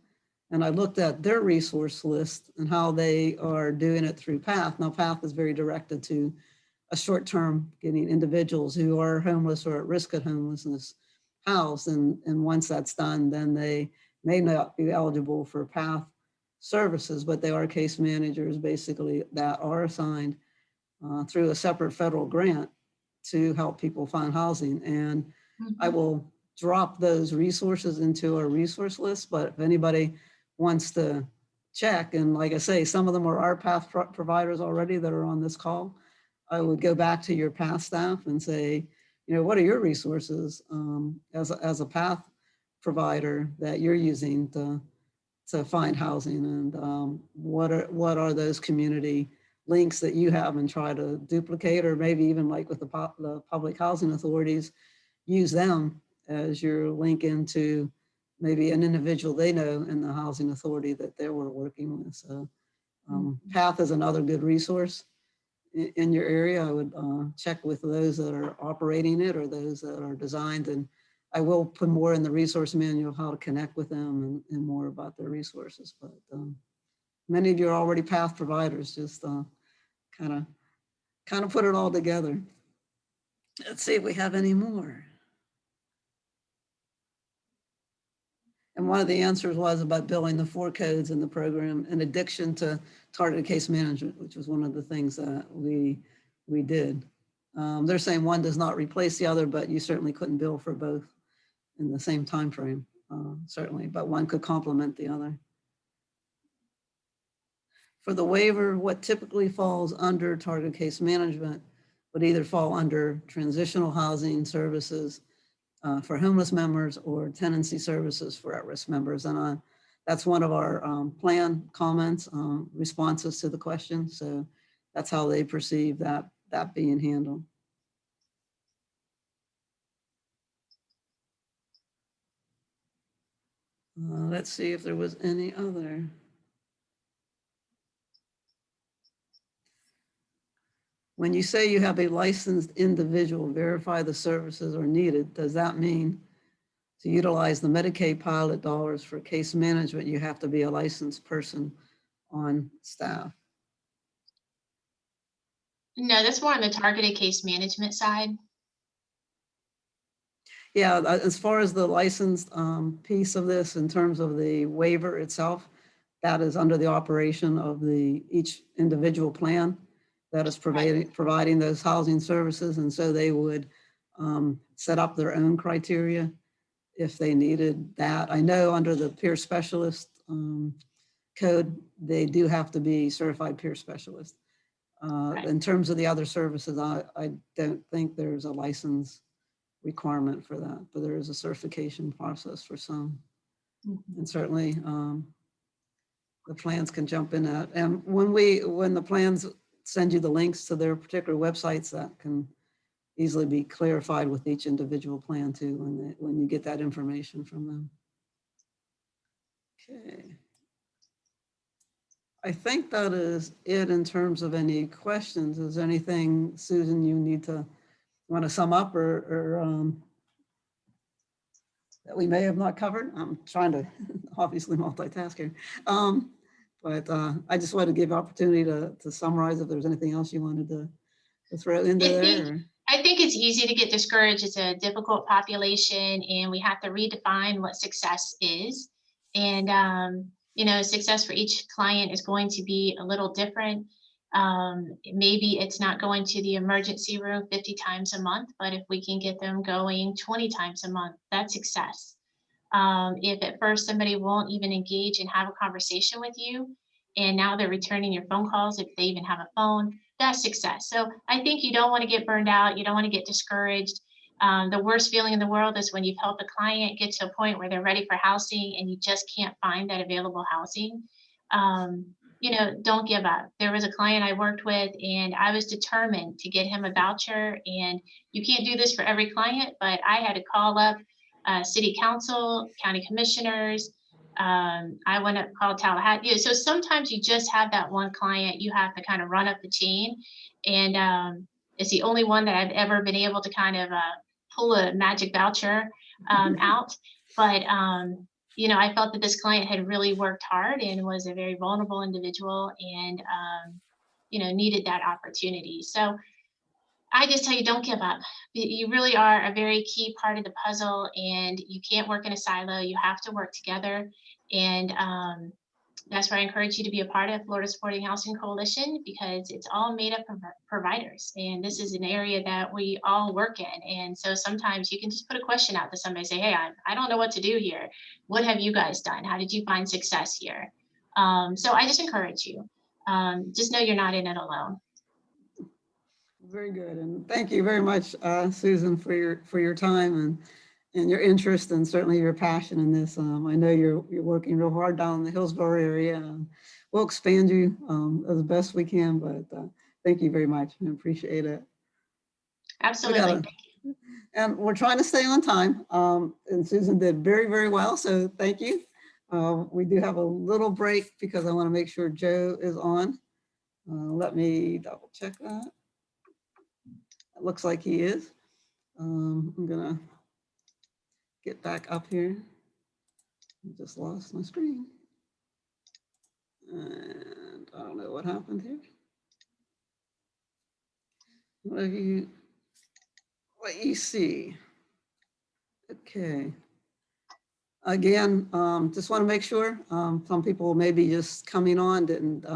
And I looked at their resource list and how they are doing it through PATH. Now, PATH is very directed to a short-term, getting individuals who are homeless or at risk of homelessness housed. And once that's done, then they may not be eligible for PATH services, but they are case managers basically that are assigned through a separate federal grant to help people find housing. And I will drop those resources into our resource list, but if anybody wants to check, and like I say, some of them are our path providers already that are on this call, I would go back to your path staff and say, what are your resources as a path provider that you're using to find housing, and what are those community links that you have, and try to duplicate, or maybe even like with the public housing authorities, use them as your link into maybe an individual they know in the housing authority that they were working with. So PATH is another good resource in your area. I would check with those that are operating it or those that are designed, and I will put more in the resource manual how to connect with them and more about their resources. But many of you are already PATH providers, just kind of put it all together. Let's see if we have any more. And one of the answers was about billing the 4 codes in the program in addition to targeted case management, which was one of the things that we did. They're saying one does not replace the other, but you certainly couldn't bill for both in the same time frame, certainly, but one could complement the other. For the waiver, what typically falls under targeted case management would either fall under transitional housing services for homeless members or tenancy services for at-risk members. And that's one of our plan comments, responses to the question. So that's how they perceive that being handled. Let's see if there was any other. When you say you have a licensed individual verify the services are needed, does that mean to utilize the Medicaid pilot dollars for case management, you have to be a licensed person on staff? No, that's more on the targeted case management side. Yeah, as far as the licensed piece of this, in terms of the waiver itself, that is under the operation of each individual plan that is providing those housing services. And so they would set up their own criteria if they needed that. I know under the peer specialist code, they do have to be certified peer specialist. In terms of the other services, I don't think there's a license requirement for that, but there is a certification process for some. And certainly the plans can jump in that. And when the plans send you the links to their particular websites, that can easily be clarified with each individual plan too, when you get that information from them. Okay. I think that is it in terms of any questions. Is there anything, Susan, you want to sum up or that we may have not covered? I'm trying to obviously multitask here. But I just wanted to give opportunity to summarize if there's anything else you wanted to throw into there. I think it's easy to get discouraged. It's a difficult population, and we have to redefine what success is. And, success for each client is going to be a little different. Maybe it's not going to the emergency room 50 times a month, but if we can get them going 20 times a month, that's success. If at first somebody won't even engage and have a conversation with you, and now they're returning your phone calls, if they even have a phone, that's success. So I think you don't want to get burned out. You don't want to get discouraged. The worst feeling in the world is when you've helped a client get to a point where they're ready for housing and you just can't find that available housing. Don't give up. There was a client I worked with and I was determined to get him a voucher, and you can't do this for every client, but I had to call up city council, county commissioners. I went up, called Tallahassee. So sometimes you just have that one client, you have to kind of run up the chain. And it's the only one that I've ever been able to kind of pull a magic voucher out. But, I felt that this client had really worked hard and was a very vulnerable individual and, needed that opportunity. So I just tell you, don't give up. You really are a very key part of the puzzle, and you can't work in a silo. You have to work together. And That's why I encourage you to be a part of Florida Supporting Housing Coalition, because it's all made up of providers. And this is an area that we all work in. And so sometimes you can just put a question out to somebody, say, hey, I don't know what to do here. What have you guys done? How did you find success here? So I just encourage you. Just know you're not in it alone. Very good. And thank you very much, Susan, for your time and your interest and certainly your passion in this. I know you're working real hard down in the Hillsborough area. We'll expand you as best we can, but thank you very much. I appreciate it. Absolutely. And we're trying to stay on time. And Susan did very, very well. So thank you. We do have a little break because I want to make sure Joe is on. Let me double check that. It looks like he is. I'm gonna get back up here. I just lost my screen. And I don't know what happened here. What you see? Okay. Again, just want to make sure some people maybe just coming on didn't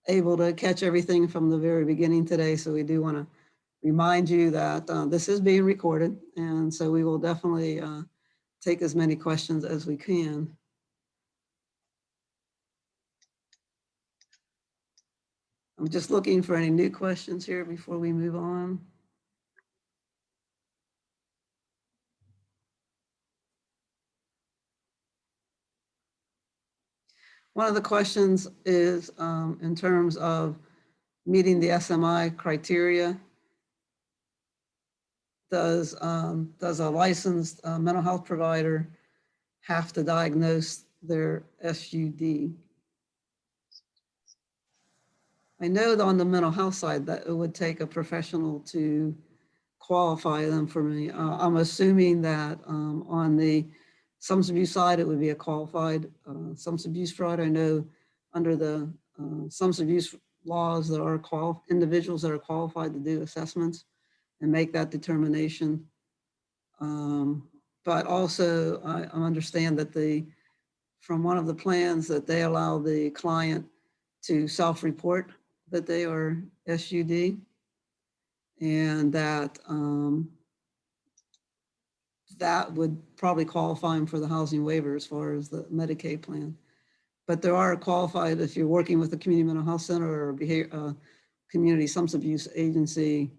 able to catch everything from the very beginning today. So we do want to remind you that this is being recorded. And so we will definitely take as many questions as we can. I'm just looking for any new questions here before we move on. One of the questions is in terms of meeting the SMI criteria. Does a licensed mental health provider have to diagnose their SUD? I know that on the mental health side that it would take a professional to qualify them for me. I'm assuming that on the substance abuse side, it would be a qualified substance abuse fraud. I know under the substance abuse laws, there are individuals that are qualified to do assessments and make that determination. But also I understand that from one of the plans that they allow the client to self-report that they are SUD, and that that would probably qualify them for the housing waiver as far as the Medicaid plan. But there are qualified, if you're working with a community mental health center or community substance abuse agency,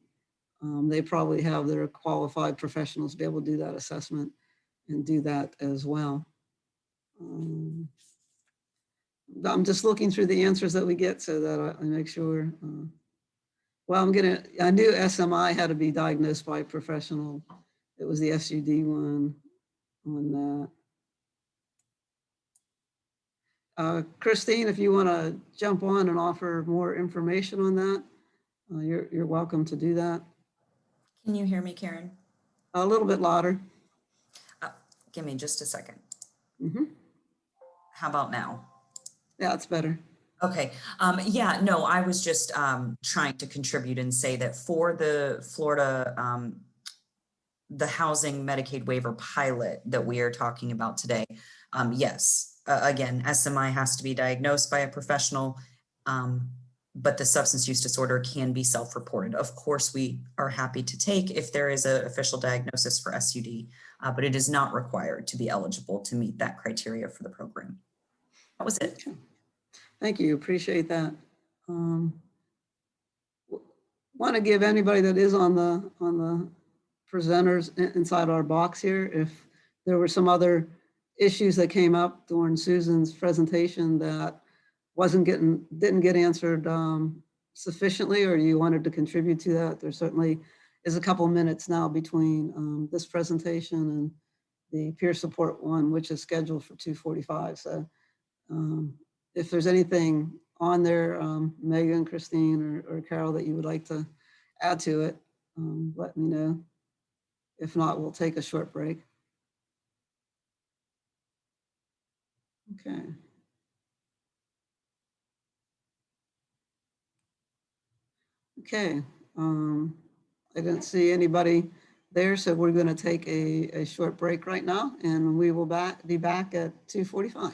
they probably have their qualified professionals to be able to do that assessment and do that as well. I'm just looking through the answers that we get so that I make sure. Well, I knew SMI had to be diagnosed by a professional. It was the SUD one on that. Christine, if you want to jump on and offer more information on that, you're welcome to do that. Can you hear me, Karen? A little bit louder. Give me just a second. Mm-hmm. How about now? Yeah, it's better. Okay. Yeah, no, I was just trying to contribute and say that for the Florida, the housing Medicaid waiver pilot that we are talking about today, yes, again, SMI has to be diagnosed by a professional, but the substance use disorder can be self-reported. Of course, we are happy to take if there is an official diagnosis for SUD, but it is not required to be eligible to meet that criteria for the program. That was it. Okay. Thank you. Appreciate that. Want to give anybody that is on the presenters inside our box here, if there were some other issues that came up during Susan's presentation that didn't get answered sufficiently, or you wanted to contribute to that, there certainly is a couple minutes now between this presentation and the peer support one, which is scheduled for 2:45. So if there's anything on there, Megan, Christine, or Carol, that you would like to add to it, let me know. If not, we'll take a short break. Okay. Okay. I didn't see anybody there, so we're going to take a short break right now, and we will be back at 2:45.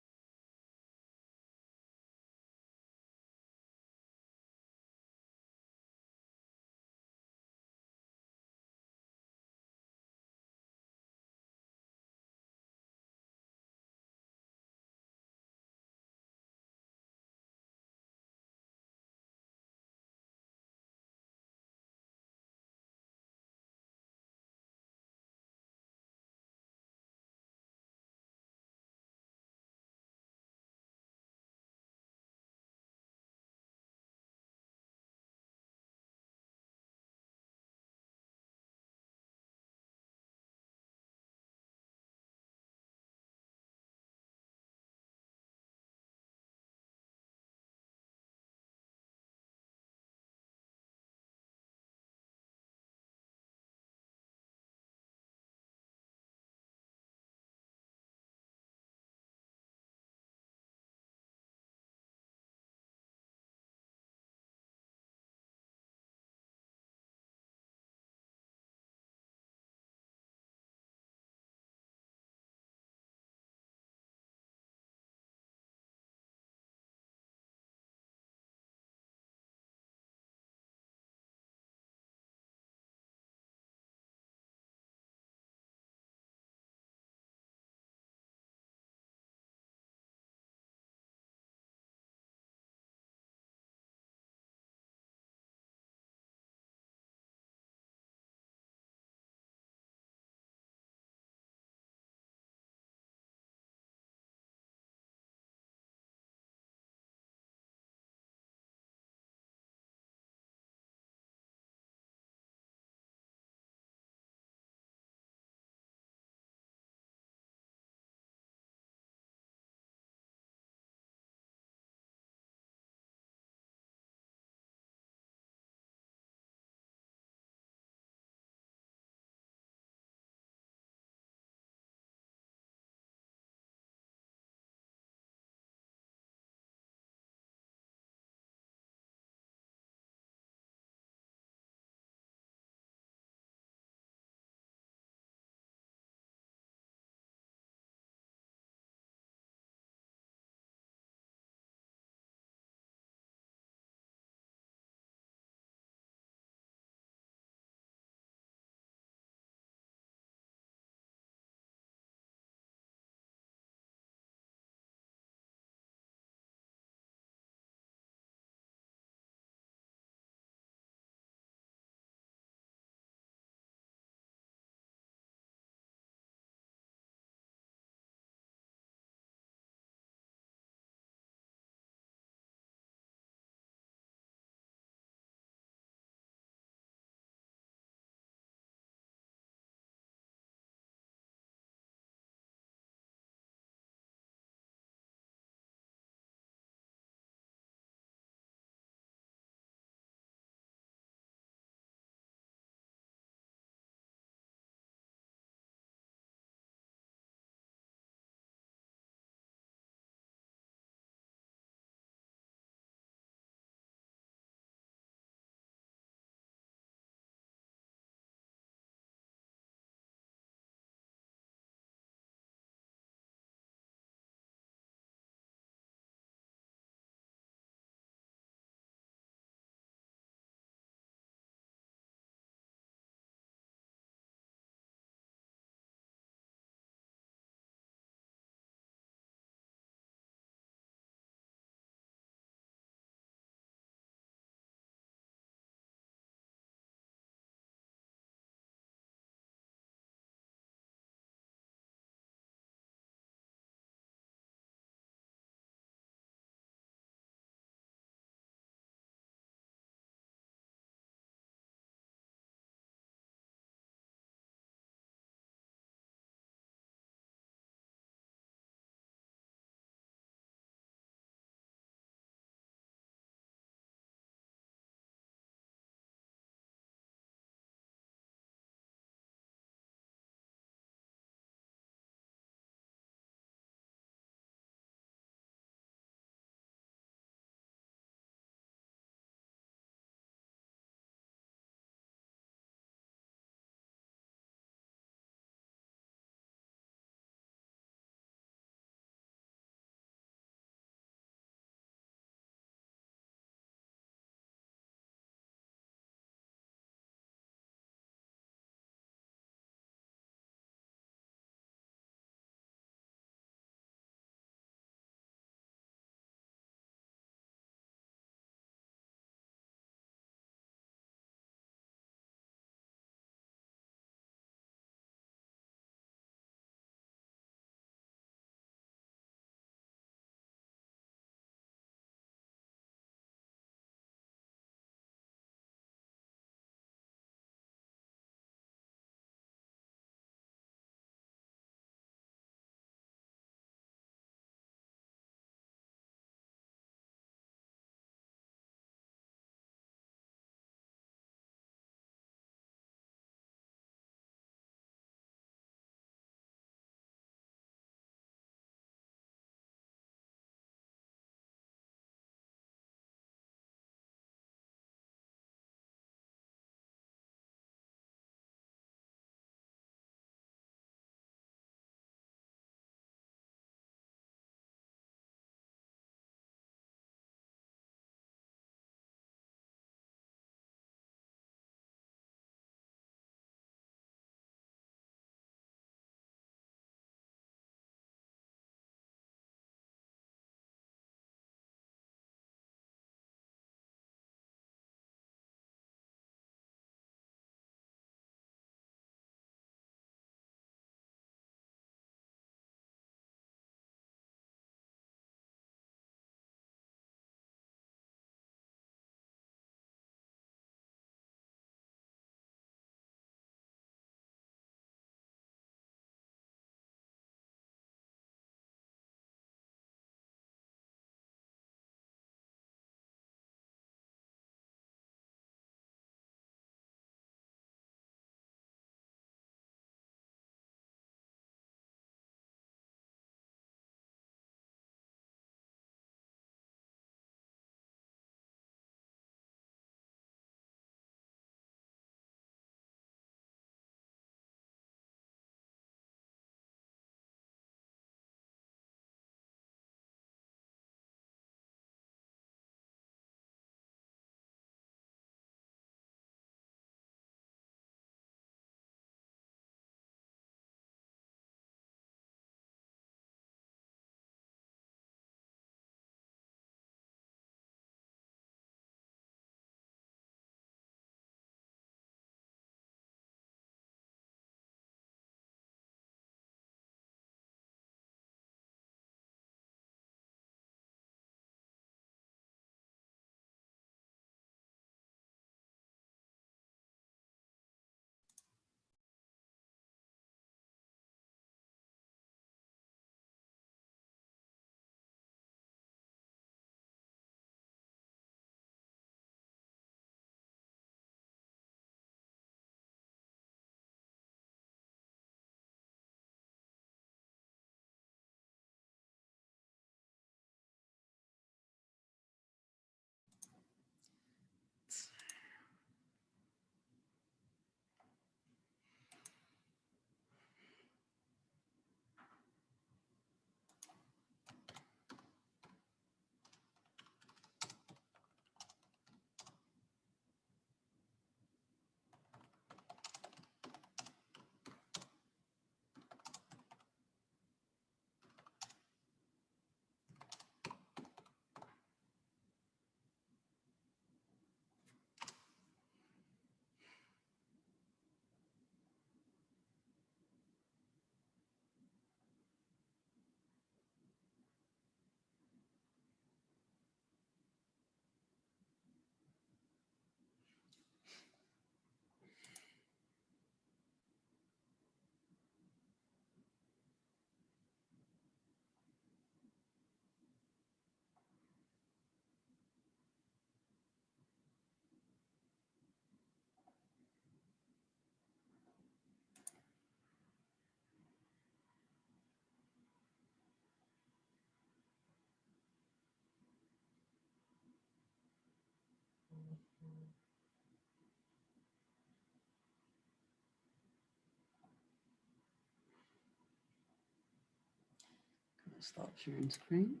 Stop sharing screen.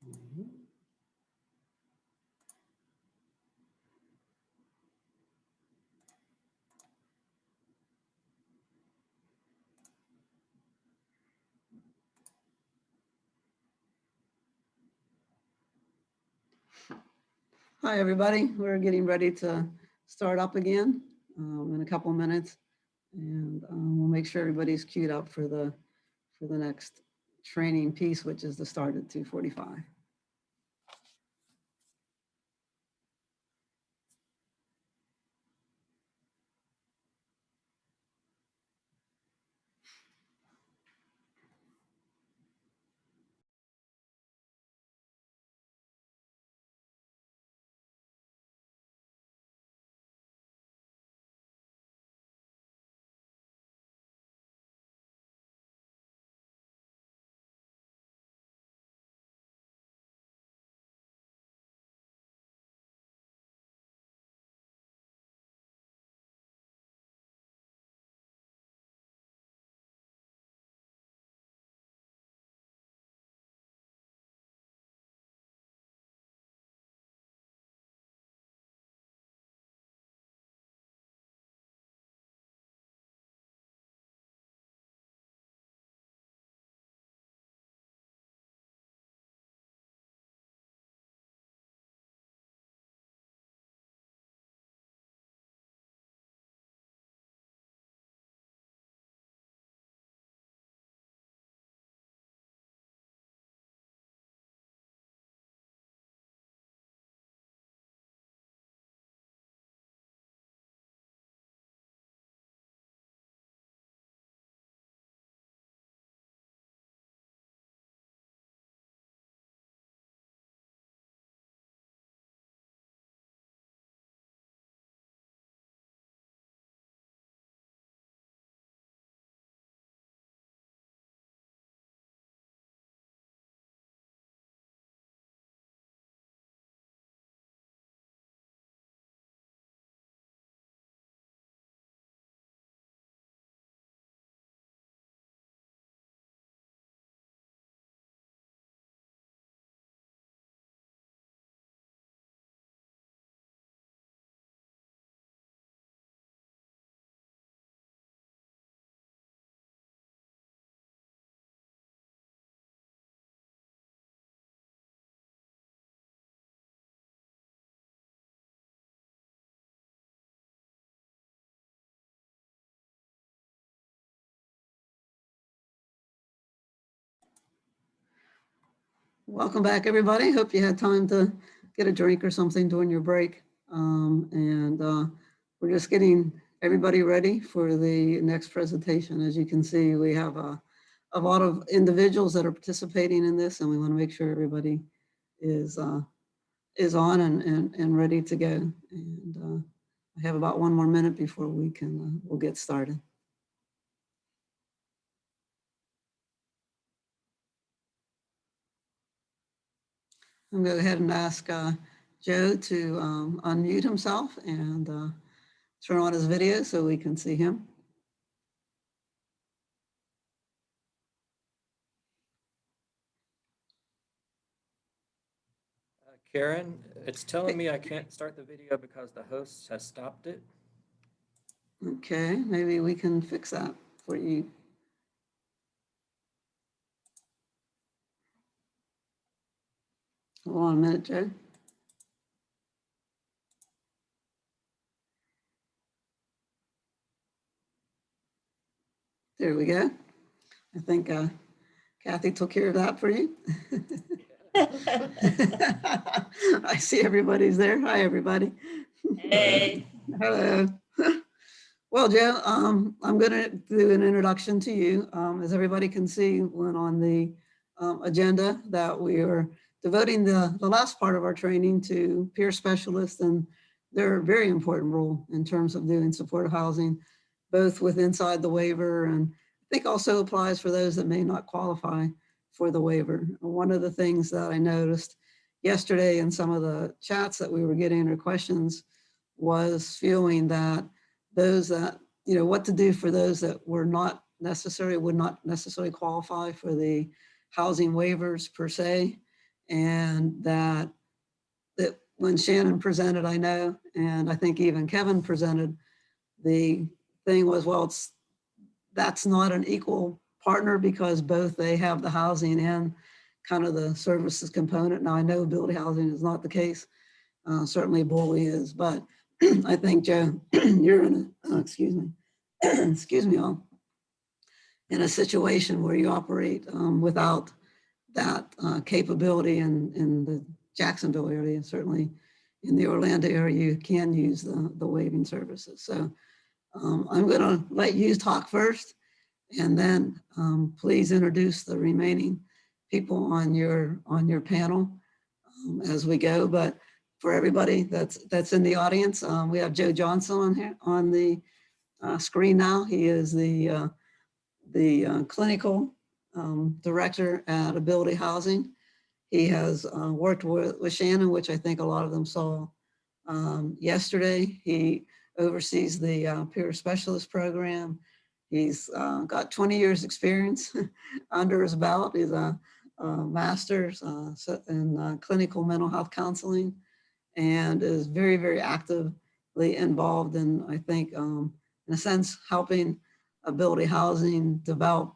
Mhm. Hi, everybody. We're getting ready to start up again in a couple of minutes, and we'll make sure everybody's queued up for the next training piece, which is the start at 2:45. Welcome back, everybody. Hope you had time to get a drink or something during your break. We're just getting everybody ready for the next presentation. As you can see, we have a lot of individuals that are participating in this, and we want to make sure everybody is on and ready to go. And I have about 1 more minute before we'll get started. I'm going to go ahead and ask Joe to unmute himself and turn on his video so we can see him. Karen, it's telling me I can't start the video because the host has stopped it. Okay, maybe we can fix that for you. Hold on a minute, Joe. There we go. I think Kathy took care of that for you. I see everybody's there. Hi, everybody. Hey. Hello. Well, Joe, I'm going to do an introduction to you. As everybody can see, went on the agenda that we are devoting the last part of our training to peer specialists and their very important role in terms of doing supportive housing, both with inside the waiver and I think also applies for those that may not qualify for the waiver. One of the things that I noticed yesterday in some of the chats that we were getting or questions was feeling that those that, what to do for those that would not necessarily qualify for the housing waivers per se. And that when Shannon presented, I know, and I think even Kevin presented, the thing was, well, that's not an equal partner because both they have the housing and kind of the services component. Now I know ability housing is not the case. Certainly BOLI is, but I think Joe, you're in a, excuse me, excuse me, all, in a situation where you operate without that capability in the Jacksonville area. Certainly in the Orlando area, you can use the waiving services. So I'm going to let you talk first, and then please introduce the remaining people on your panel as we go. But for everybody that's in the audience, we have Joe Johnson on here on the screen now. He is the clinical director at Ability Housing. He has worked with Shannon, which I think a lot of them saw yesterday. He oversees the peer specialist program. He's got 20 years experience under his belt. He's a master's in clinical mental health counseling and is very, very actively involved in, I think, in a sense, helping Ability Housing develop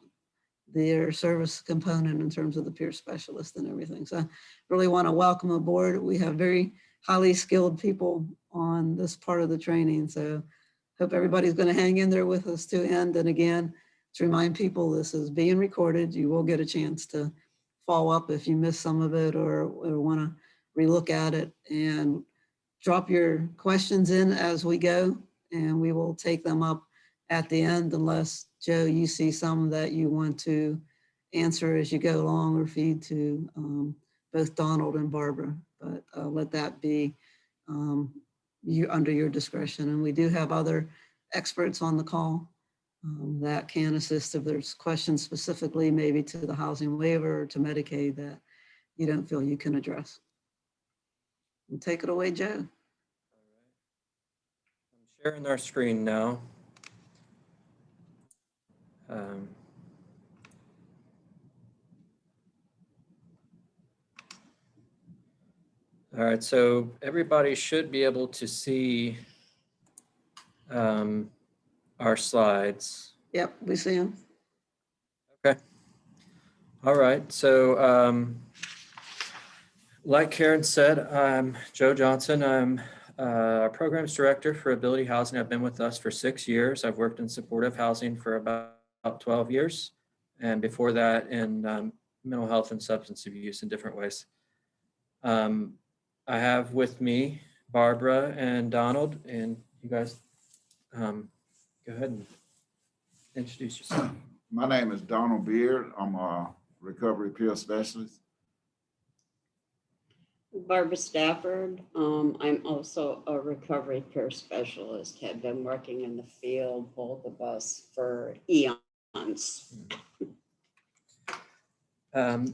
their service component in terms of the peer specialist and everything. So I really want to welcome aboard. We have very highly skilled people on this part of the training. So hope everybody's going to hang in there with us to end. And again, to remind people, this is being recorded. You will get a chance to follow up if you missed some of it or want to relook at it, and drop your questions in as we go, and we will take them up at the end, unless, Joe, you see some that you want to answer as you go along or feed to both Donald and Barbara. But let that be under your discretion. And we do have other experts on the call that can assist if there's questions specifically maybe to the housing waiver or to Medicaid that you don't feel you can address. And take it away, Joe. I'm sharing our screen now. All right, so everybody should be able to see our slides. Yep, we see them. Okay. All right, so like Karen said, I'm Joe Johnson. I'm our programs director for Ability Housing. I've been with us for 6 years. I've worked in supportive housing for about 12 years. And before that in mental health and substance abuse in different ways. I have with me Barbara and Donald, and you guys go ahead and introduce yourself. My name is Donald Beard. I'm a recovery peer specialist. Barbara Stafford. I'm also a recovery peer specialist. Have been working in the field, both of us, for eons.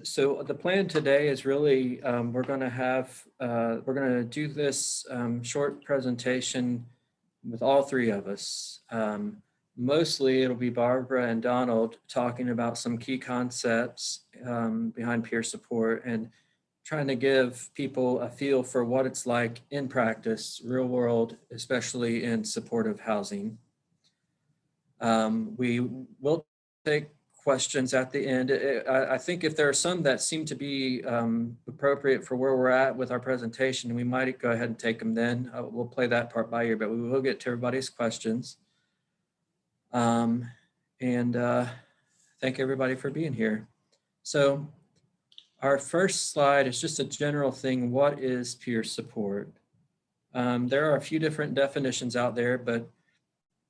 So the plan today is really we're going to do this short presentation with all three of us. Mostly it'll be Barbara and Donald talking about some key concepts behind peer support and trying to give people a feel for what it's like in practice, real world, especially in supportive housing. We will take questions at the end. I think if there are some that seem to be appropriate for where we're at with our presentation, we might go ahead and take them then. We'll play that part by ear, but we will get to everybody's questions. Thank everybody for being here. So our first slide is just a general thing. What is peer support? There are a few different definitions out there, but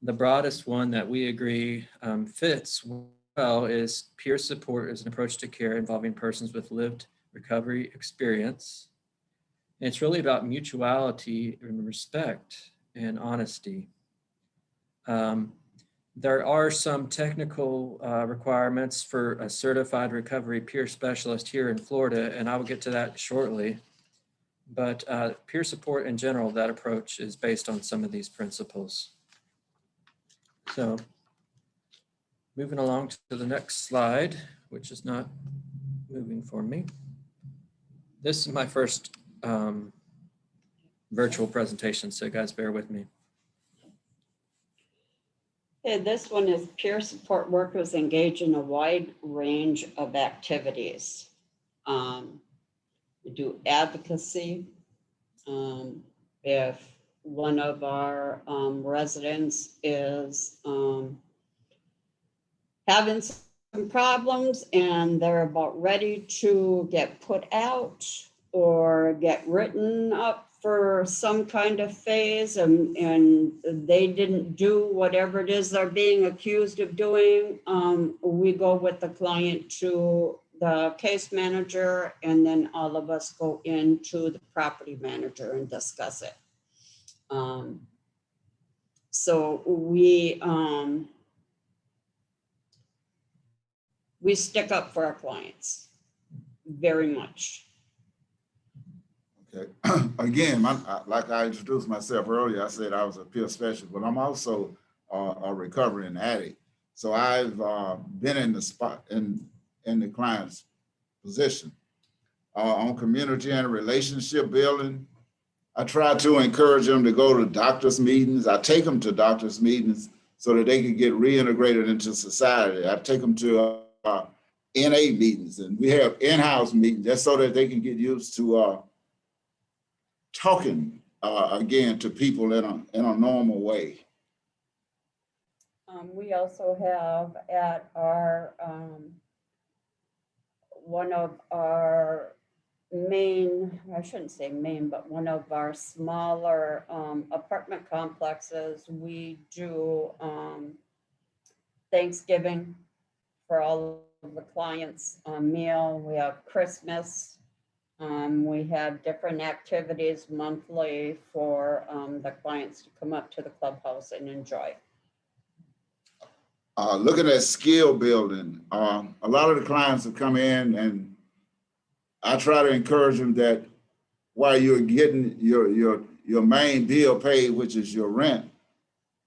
the broadest one that we agree fits well is peer support is an approach to care involving persons with lived recovery experience. And it's really about mutuality and respect and honesty. There are some technical requirements for a certified recovery peer specialist here in Florida, and I will get to that shortly. But peer support in general, that approach is based on some of these principles. So moving along to the next slide, which is not moving for me. This is my first virtual presentation, so guys, bear with me. Okay, this one is peer support workers engage in a wide range of activities. We do advocacy. If one of our residents is having some problems and they're about ready to get put out or get written up for some kind of phase, and they didn't do whatever it is they're being accused of doing, we go with the client to the case manager, and then all of us go into the property manager and discuss it. So we stick up for our clients very much. Okay. Again, like I introduced myself earlier, I said I was a peer specialist, but I'm also a recovering addict. So I've been in the spot in the client's position on community and relationship building. I try to encourage them to go to doctors' meetings. I take them to doctors' meetings so that they can get reintegrated into society. I take them to NA meetings, and we have in-house meetings just so that they can get used to talking again to people in a normal way. We also have at our one of our main, I shouldn't say main, but one of our smaller apartment complexes, we do Thanksgiving for all of the clients, meal. We have Christmas. We have different activities monthly for the clients to come up to the clubhouse and enjoy. Looking at skill building, a lot of the clients have come in, and I try to encourage them that while you're getting your main bill paid, which is your rent,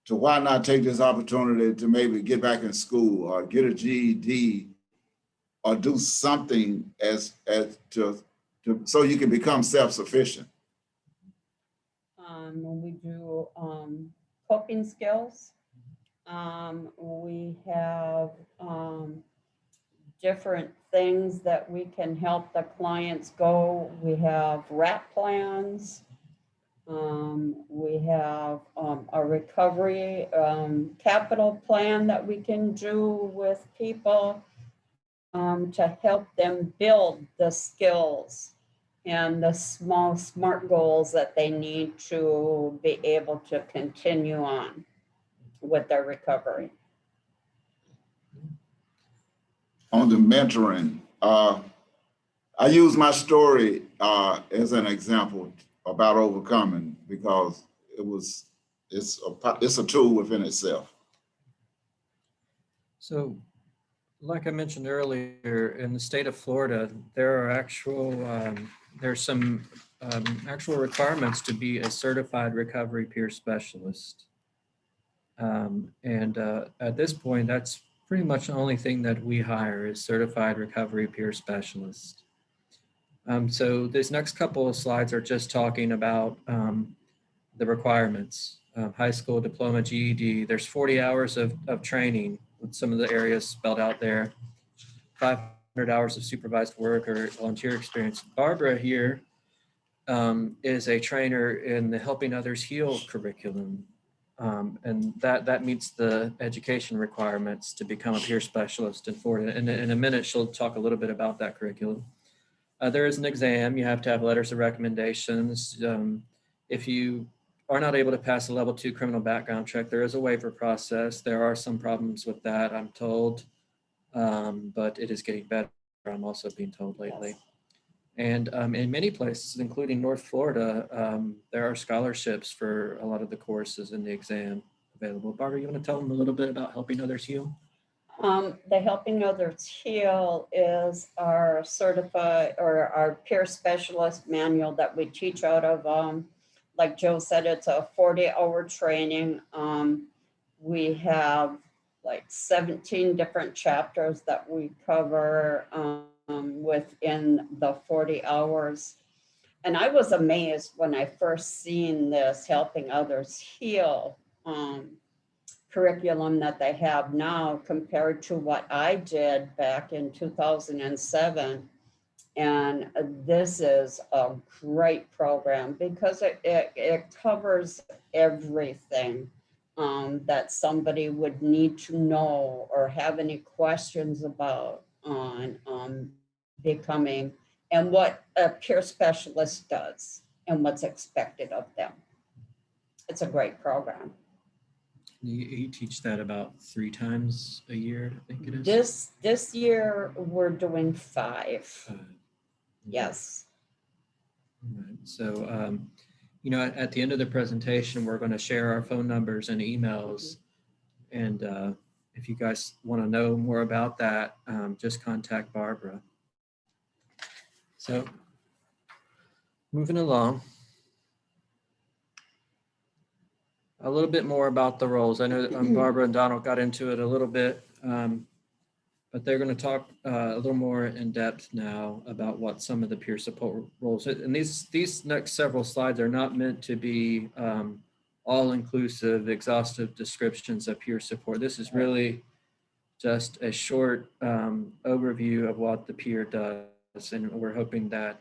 to why not take this opportunity to maybe get back in school or get a GED or do something so you can become self-sufficient. We do coping skills. We have different things that we can help the clients go. We have RAP plans. We have a recovery capital plan that we can do with people to help them build the skills and the small SMART goals that they need to be able to continue on with their recovery. On the mentoring, I use my story as an example about overcoming, because it's a tool within itself. So like I mentioned earlier, in the state of Florida, there are there's some actual requirements to be a certified recovery peer specialist. At this point, that's pretty much the only thing that we hire is certified recovery peer specialist. So this next couple of slides are just talking about the requirements, high school diploma, GED. There's 40 hours of training with some of the areas spelled out there, 500 hours of supervised work or volunteer experience. Barbara here is a trainer in the Helping Others Heal curriculum. And that meets the education requirements to become a peer specialist in Florida. And in a minute, she'll talk a little bit about that curriculum. There is an exam. You have to have letters of recommendations. If you are not able to pass a level 2 criminal background check, there is a waiver process. There are some problems with that, I'm told, but it is getting better, I'm also being told lately. Yes. And in many places, including North Florida, there are scholarships for a lot of the courses in the exam available. Barbara, you want to tell them a little bit about Helping Others Heal? The Helping Others Heal is our certified or our peer specialist manual that we teach out of. Like Joe said, it's a 40-hour training. We have like 17 different chapters that we cover within the 40 hours. And I was amazed when I first seen this Helping Others Heal curriculum that they have now compared to what I did back in 2007. And this is a great program because it covers everything that somebody would need to know or have any questions about on becoming and what a peer specialist does and what's expected of them. It's a great program. You teach that about 3 times a year, I think it is? This year, we're doing 5. Okay. Yes. All right. So, you know, at the end of the presentation, we're going to share our phone numbers and emails. And if you guys want to know more about that, just contact Barbara. So, moving along. A little bit more about the roles. I know that Barbara and Donald got into it a little bit, but they're going to talk a little more in depth now about what some of the peer support roles. And these next several slides are not meant to be all-inclusive, exhaustive descriptions of peer support. This is really just a short overview of what the peer does, and we're hoping that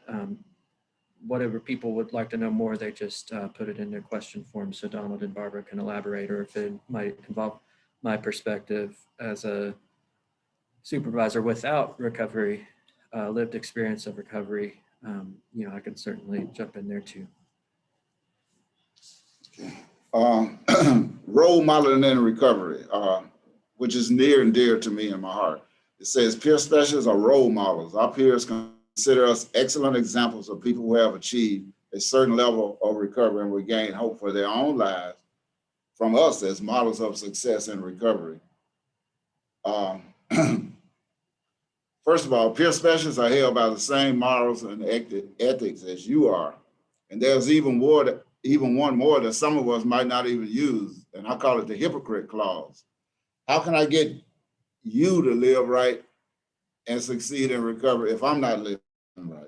whatever people would like to know more, they just put it in their question form so Donald and Barbara can elaborate, or if it might involve my perspective as a supervisor without recovery, lived experience of recovery, you know, I can certainly jump in there too. Role modeling in recovery, which is near and dear to me in my heart. It says peer specialists are role models. Our peers consider us excellent examples of people who have achieved a certain level of recovery and regain hope for their own lives from us as models of success in recovery. First of all, peer specialists are held by the same morals and ethics as you are. And there's even one more that some of us might not even use, and I call it the hypocrite clause. How can I get you to live right and succeed in recovery if I'm not living right?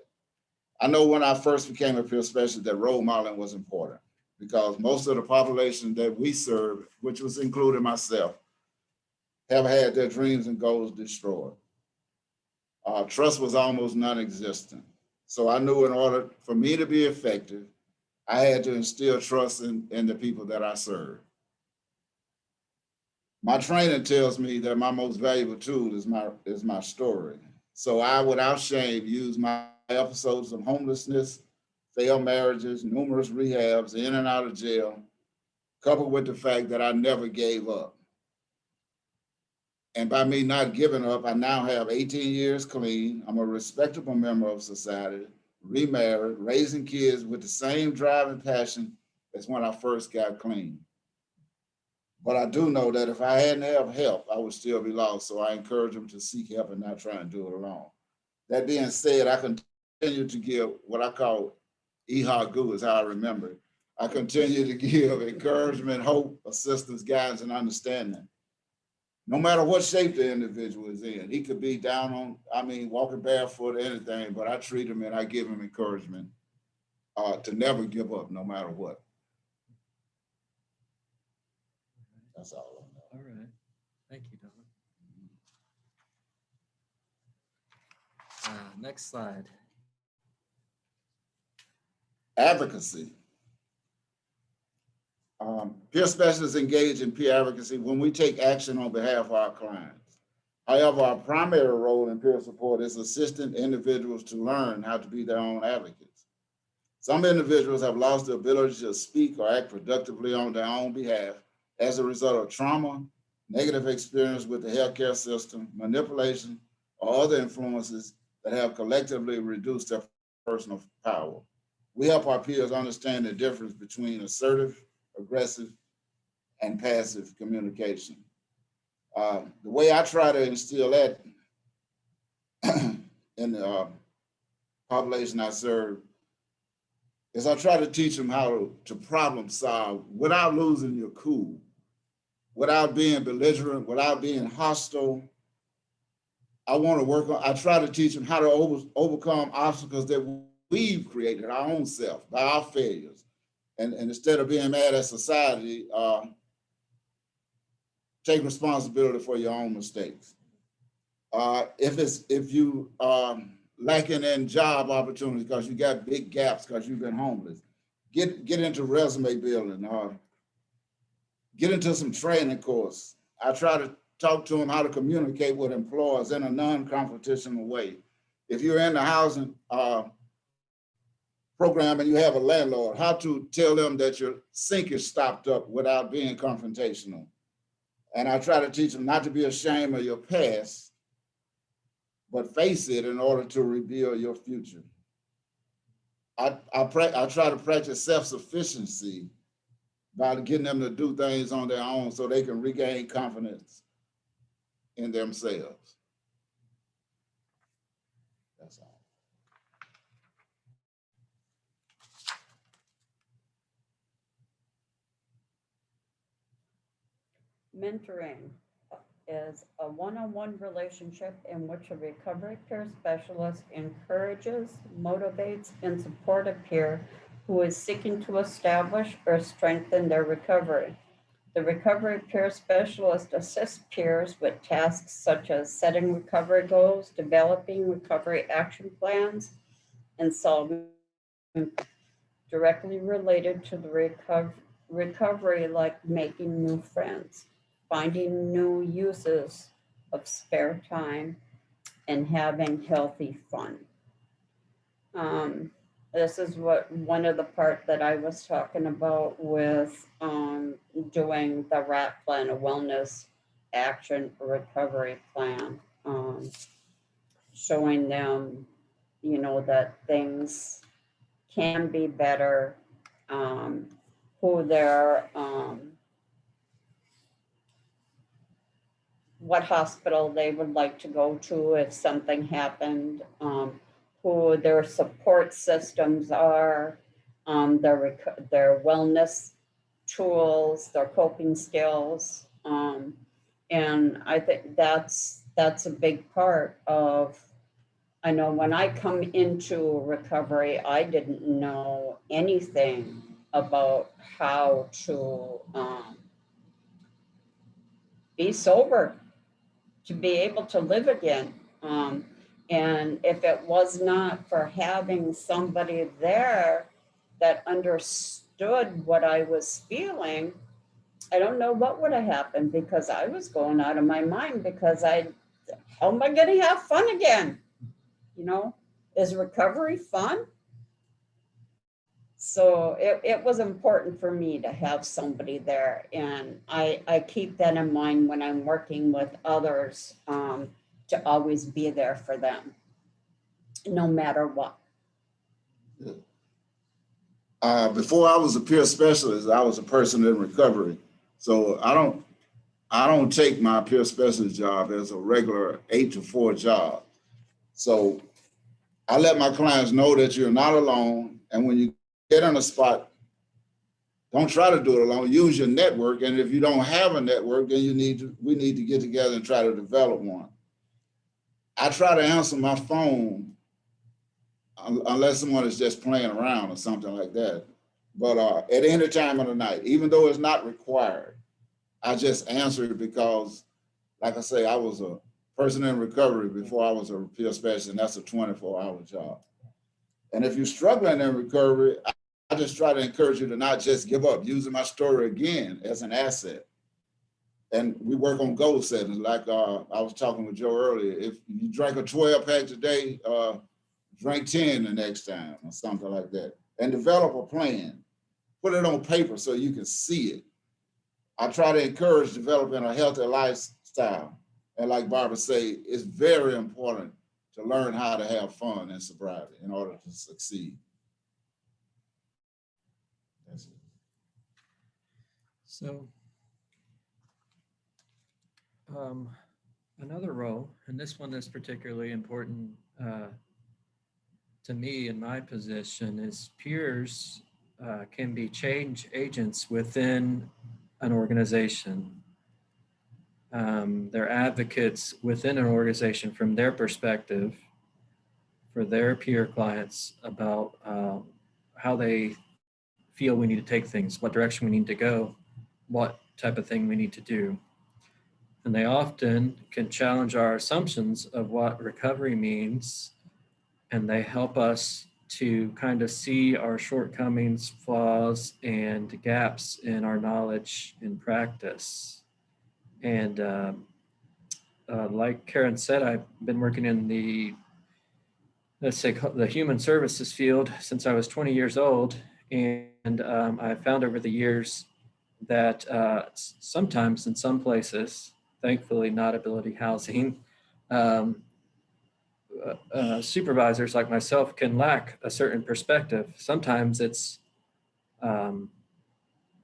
I know when I first became a peer specialist that role modeling was important because most of the population that we serve, which was including myself, have had their dreams and goals destroyed. Trust was almost non-existent. So I knew in order for me to be effective, I had to instill trust in the people that I serve. My training tells me that my most valuable tool is my story. So I, without shame, use my episodes of homelessness, failed marriages, numerous rehabs, in and out of jail, coupled with the fact that I never gave up. And by me not giving up, I now have 18 years clean. I'm a respectable member of society, remarried, raising kids with the same drive and passion as when I first got clean. But I do know that if I hadn't have help, I would still be lost. So I encourage them to seek help and not try and do it alone. That being said, I continue to give what I call EHAGU is how I remember it. I continue to give encouragement, hope, assistance, guidance, and understanding. No matter what shape the individual is in, he could be down on, walking barefoot or anything, but I treat him and I give him encouragement to never give up no matter what. That's all I know. All right. Thank you, Donald. Next slide. Advocacy. Peer specialists engage in peer advocacy when we take action on behalf of our clients. However, our primary role in peer support is assisting individuals to learn how to be their own advocates. Some individuals have lost the ability to speak or act productively on their own behalf as a result of trauma, negative experience with the healthcare system, manipulation, or other influences that have collectively reduced their personal power. We help our peers understand the difference between assertive, aggressive, and passive communication. The way I try to instill that in the population I serve is I try to teach them how to problem solve without losing your cool, without being belligerent, without being hostile. I want to work on, I try to teach them how to overcome obstacles that we've created, our own self, by our failures. And instead of being mad at society, take responsibility for your own mistakes. If you lacking in job opportunities because you got big gaps because you've been homeless, get into resume building, get into some training course. I try to talk to them how to communicate with employers in a non-confrontational way. If you're in the housing program and you have a landlord, how to tell them that your sink is stopped up without being confrontational. And I try to teach them not to be ashamed of your past, but face it in order to reveal your future. I try to practice self-sufficiency by getting them to do things on their own so they can regain confidence in themselves. That's all. Mentoring is a one-on-one relationship in which a recovery peer specialist encourages, motivates, and supports a peer who is seeking to establish or strengthen their recovery. The recovery peer specialist assists peers with tasks such as setting recovery goals, developing recovery action plans, and solving directly related to the recovery, like making new friends, finding new uses of spare time, and having healthy fun. This is one of the part that I was talking about with doing the RAP plan, a wellness action recovery plan, showing them, you know, that things can be better, who they're, what hospital they would like to go to if something happened, who their support systems are, their wellness tools, their coping skills. And I think that's a big part of, I know when I come into recovery, I didn't know anything about how to be sober, to be able to live again. And if it was not for having somebody there that understood what I was feeling, I don't know what would have happened, because I was going out of my mind, because how am I going to have fun again? You know, is recovery fun? So it was important for me to have somebody there. And I keep that in mind when I'm working with others, to always be there for them, no matter what. Before I was a peer specialist, I was a person in recovery. So I don't take my peer specialist job as a regular 8 to 4 job. So I let my clients know that you're not alone. And when you get on a spot, don't try to do it alone. Use your network. And if you don't have a network, then we need to get together and try to develop one. I try to answer my phone unless someone is just playing around or something like that. But at any time of the night, even though it's not required, I just answer it because, like I say, I was a person in recovery before I was a peer specialist, and that's a 24-hour job. And if you're struggling in recovery, I just try to encourage you to not just give up, using my story again as an asset. And we work on goal settings. Like I was talking with Joe earlier, if you drank a 12-pack today, drink 10 the next time or something like that. And develop a plan. Put it on paper so you can see it. I try to encourage developing a healthy lifestyle. And like Barbara said, it's very important to learn how to have fun in sobriety in order to succeed. That's it. So another role, and this one is particularly important to me in my position, is peers can be change agents within an organization. They're advocates within an organization from their perspective for their peer clients about how they feel we need to take things, what direction we need to go, what type of thing we need to do. And they often can challenge our assumptions of what recovery means, and they help us to kind of see our shortcomings, flaws, and gaps in our knowledge and practice. And like Karen said, I've been working in the, let's say, the human services field since I was 20 years old. And I found over the years that sometimes in some places, thankfully not ability housing, supervisors like myself can lack a certain perspective. Sometimes it's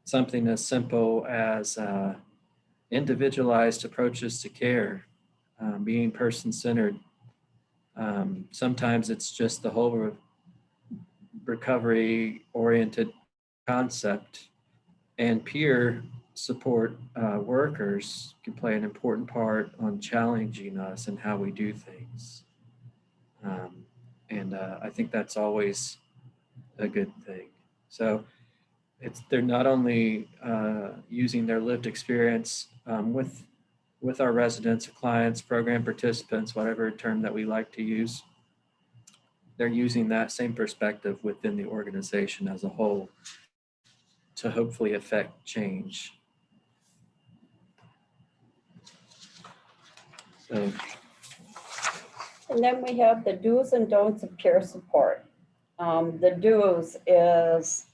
something as simple as individualized approaches to care, being person-centered. Sometimes it's just the whole recovery-oriented concept, and peer support workers can play an important part on challenging us and how we do things. And I think that's always a good thing. So they're not only using their lived experience with our residents, clients, program participants, whatever term that we like to use, they're using that same perspective within the organization as a whole to hopefully affect change. So, And then we have the do's and don'ts of peer support. The do's is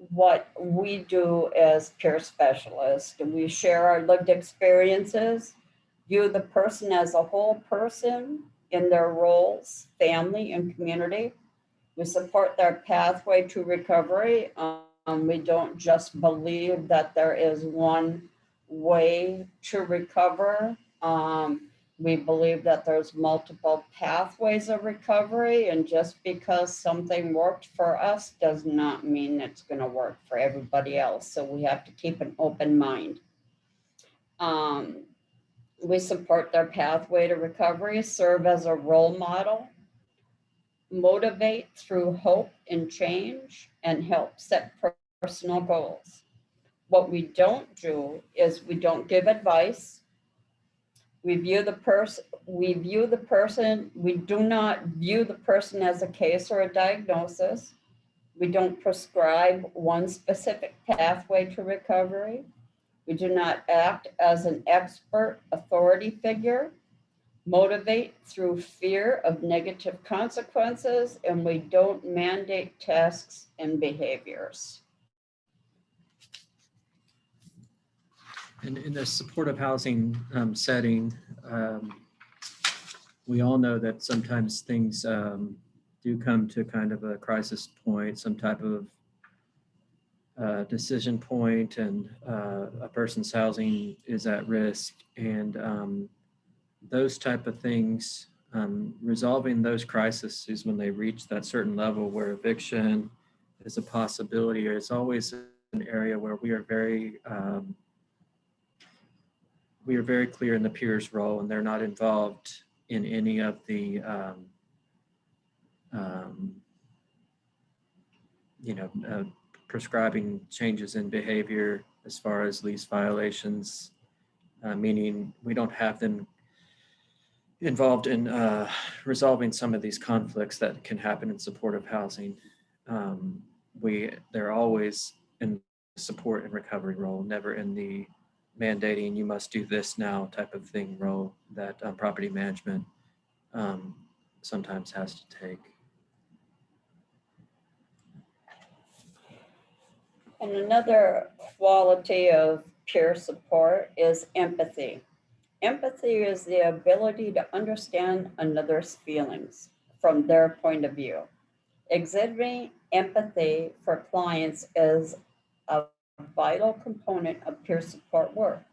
what we do as peer specialists. We share our lived experiences, view the person as a whole person in their roles, family, and community. We support their pathway to recovery. We don't just believe that there is one way to recover. We believe that there's multiple pathways of recovery, and just because something worked for us does not mean it's going to work for everybody else. So we have to keep an open mind. We support their pathway to recovery, serve as a role model, motivate through hope and change, and help set personal goals. What we don't do is we don't give advice. We do not view the person as a case or a diagnosis. We don't prescribe one specific pathway to recovery. We do not act as an expert authority figure, motivate through fear of negative consequences, and we don't mandate tasks and behaviors. and in the supportive housing setting, we all know that sometimes things do come to kind of a crisis point, some type of decision point, and a person's housing is at risk. And those type of things, resolving those crises is when they reach that certain level where eviction is a possibility. It's always an area where we are very clear in the peers' role, and they're not involved in any of the prescribing changes in behavior as far as lease violations, meaning we don't have them involved in resolving some of these conflicts that can happen in supportive housing. They're always in the support and recovery role, never in the mandating you must do this now type of thing role that property management sometimes has to take. And another quality of peer support is empathy. Empathy is the ability to understand another's feelings from their point of view. Exhibiting empathy for clients is a vital component of peer support work.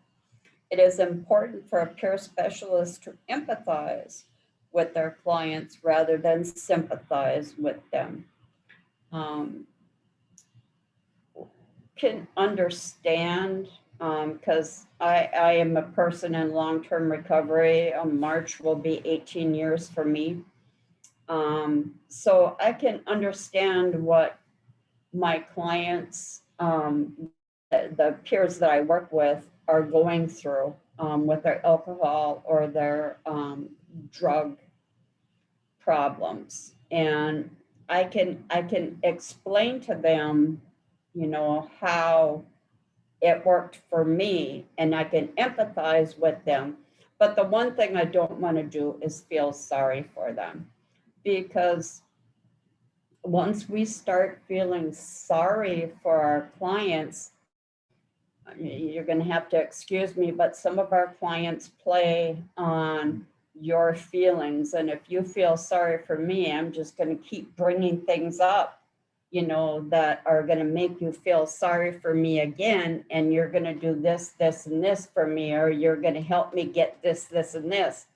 It is important for a peer specialist to empathize with their clients rather than sympathize with them. Can understand, because I am a person in long-term recovery. March will be 18 years for me. So I can understand what my clients, the peers that I work with are going through with their alcohol or their drug problems. And I can explain to them, you know, how it worked for me, and I can empathize with them. But the one thing I don't want to do is feel sorry for them, because once we start feeling sorry for our clients, you're going to have to excuse me, but some of our clients play on your feelings. And if you feel sorry for me, I'm just going to keep bringing things up, you know, that are going to make you feel sorry for me again. And you're going to do this, this, and this for me, or you're going to help me get this, this, and this.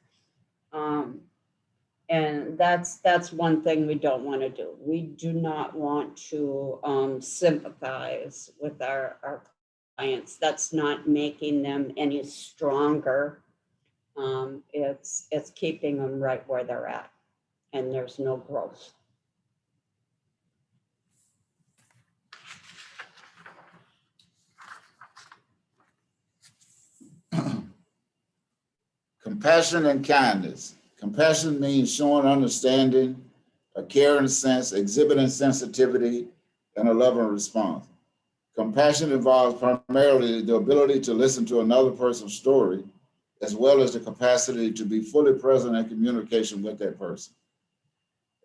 And that's one thing we don't want to do. We do not want to sympathize with our clients. That's not making them any stronger. It's keeping them right where they're at, and there's no growth. Compassion and kindness. Compassion means showing understanding, a caring sense, exhibiting sensitivity, and a loving response. Compassion involves primarily the ability to listen to another person's story, as well as the capacity to be fully present in communication with that person.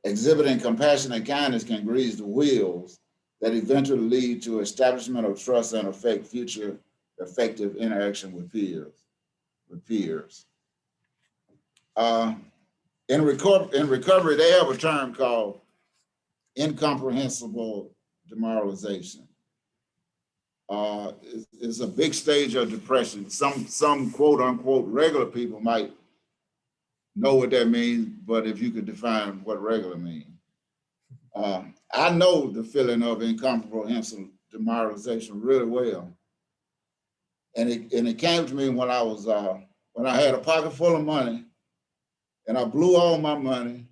Exhibiting compassion and kindness can grease the wheels that eventually lead to establishment of trust and affect future effective interaction with peers. In recovery, they have a term called incomprehensible demoralization. It's a big stage of depression. Some quote unquote regular people might know what that means, but if you could define what regular means. I know the feeling of incomprehensible demoralization really well. And it came to me when I had a pocket full of money and I blew all my money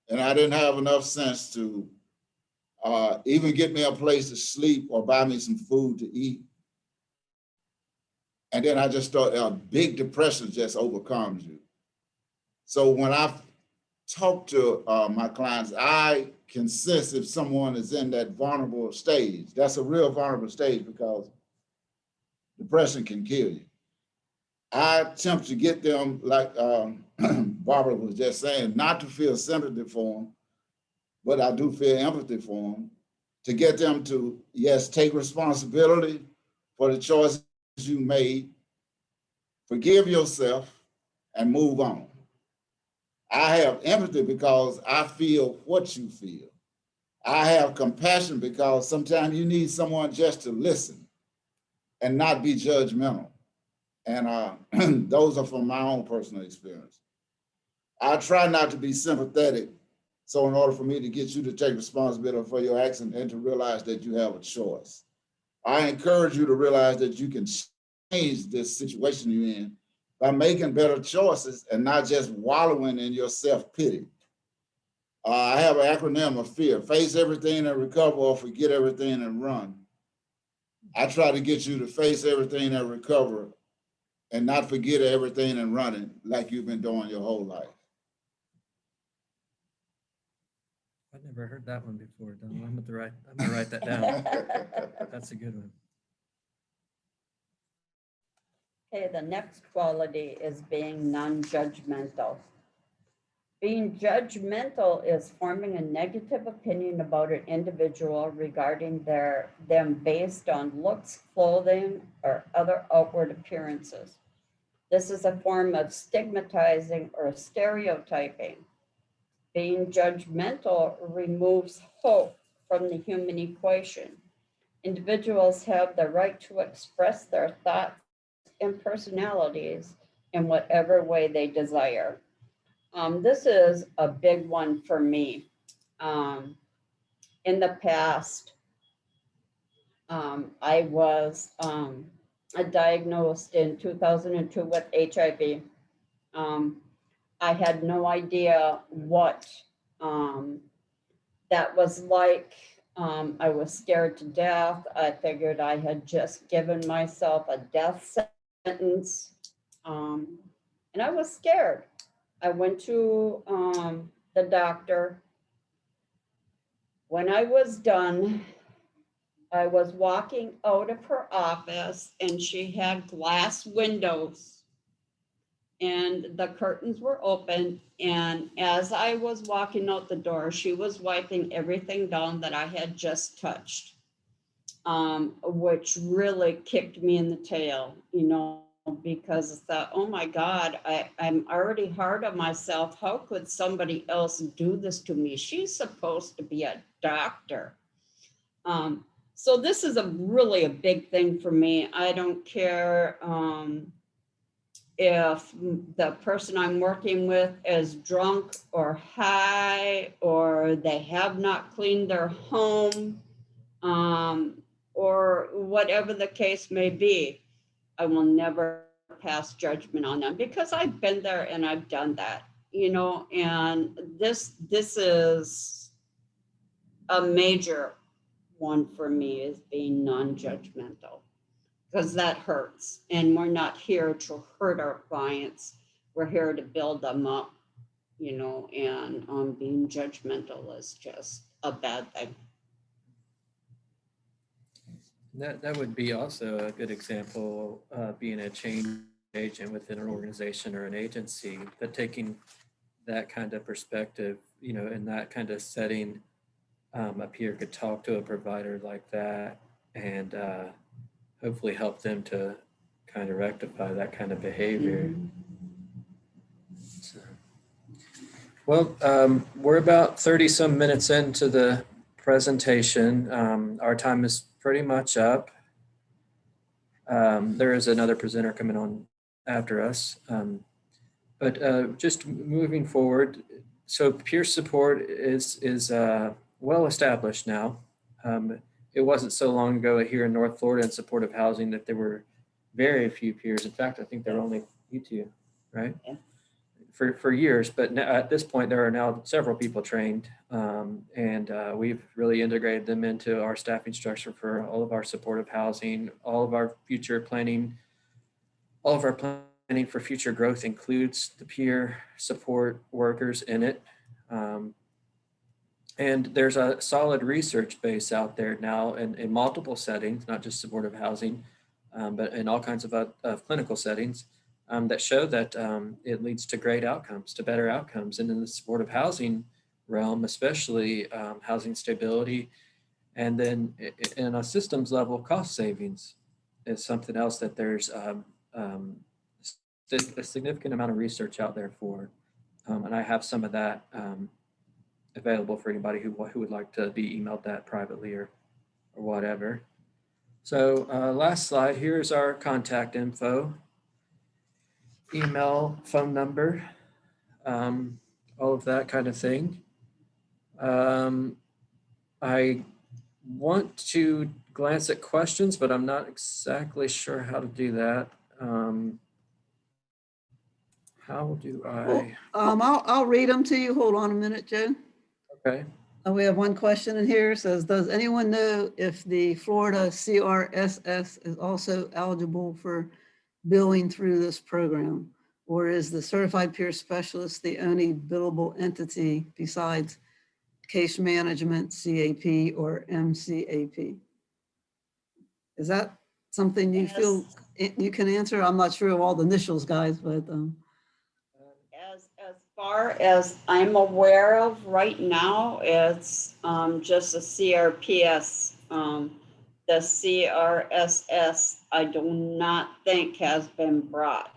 and I didn't have enough sense to even get me a place to sleep or buy me some food to eat. And then I just thought a big depression just overcomes you. So when I talk to my clients, I can sense if someone is in that vulnerable stage. That's a real vulnerable stage because depression can kill you. I attempt to get them, like Barbara was just saying, not to feel sympathy for them, but I do feel empathy for them, to get them to, yes, take responsibility for the choices you made, forgive yourself, and move on. I have empathy because I feel what you feel. I have compassion because sometimes you need someone just to listen and not be judgmental. And those are from my own personal experience. I try not to be sympathetic. So in order for me to get you to take responsibility for your actions and to realize that you have a choice, I encourage you to realize that you can change this situation you're in by making better choices and not just wallowing in your self-pity. I have an acronym of FEAR: face everything and recover, or forget everything and run. I try to get you to face everything and recover and not forget everything and running like you've been doing your whole life. I've never heard that one before, Don. I'm gonna write that down. That's a good one. Okay, the next quality is being non-judgmental. Being judgmental is forming a negative opinion about an individual regarding them based on looks, clothing, or other outward appearances. This is a form of stigmatizing or stereotyping. Being judgmental removes hope from the human equation. Individuals have the right to express their thoughts and personalities in whatever way they desire. This is a big one for me. In the past, I was diagnosed in 2002 with HIV. I had no idea what that was like. I was scared to death. I figured I had just given myself a death sentence. And I was scared. I went to the doctor. When I was done, I was walking out of her office and she had glass windows and the curtains were open. And as I was walking out the door, she was wiping everything down that I had just touched, which really kicked me in the tail, you know, because I thought, oh my God, I'm already hard on myself. How could somebody else do this to me? She's supposed to be a doctor. So this is really a big thing for me. I don't care if the person I'm working with is drunk or high, or they have not cleaned their home, or whatever the case may be. I will never pass judgment on them because I've been there and I've done that, you know, and this is a major one for me, is being non-judgmental, because that hurts. And we're not here to hurt our clients. We're here to build them up, you know, and being judgmental is just a bad thing. That would be also a good example, being a change agent within an organization or an agency, but taking that kind of perspective, you know, in that kind of setting, a peer could talk to a provider like that and hopefully help them to kind of rectify that kind of behavior. Mhm. So, well, we're about 30 some minutes into the presentation. Our time is pretty much up. There is another presenter coming on after us. But just moving forward, so peer support is well established now. It wasn't so long ago here in North Florida in supportive housing that there were very few peers. In fact, I think there were only you two, right? Yeah. For years, but now, at this point, there are now several people trained, and we've really integrated them into our staffing structure for all of our supportive housing, all of our future planning, all of our planning for future growth includes the peer support workers in it. And there's a solid research base out there now in multiple settings, not just supportive housing, but in all kinds of clinical settings, that show that it leads to great outcomes, to better outcomes. And in the supportive housing realm, especially housing stability, and then in a systems level, cost savings is something else that there's a significant amount of research out there for. And I have some of that available for anybody who would like to be emailed that privately or whatever. So last slide, here's our contact info, email, phone number, all of that kind of thing. I want to glance at questions, but I'm not exactly sure how to do that. How do I? I'll read them to you. Hold on a minute, Joe. Okay. We have one question in here. It says, does anyone know if the Florida CRSS is also eligible for billing through this program? Or is the certified peer specialist the only billable entity besides case management, CAP, or MCAP? Is that something you feel you can answer? I'm not sure of all the initials, guys, but As far as I'm aware of right now, it's just a CRPS. The CRSS, I do not think has been brought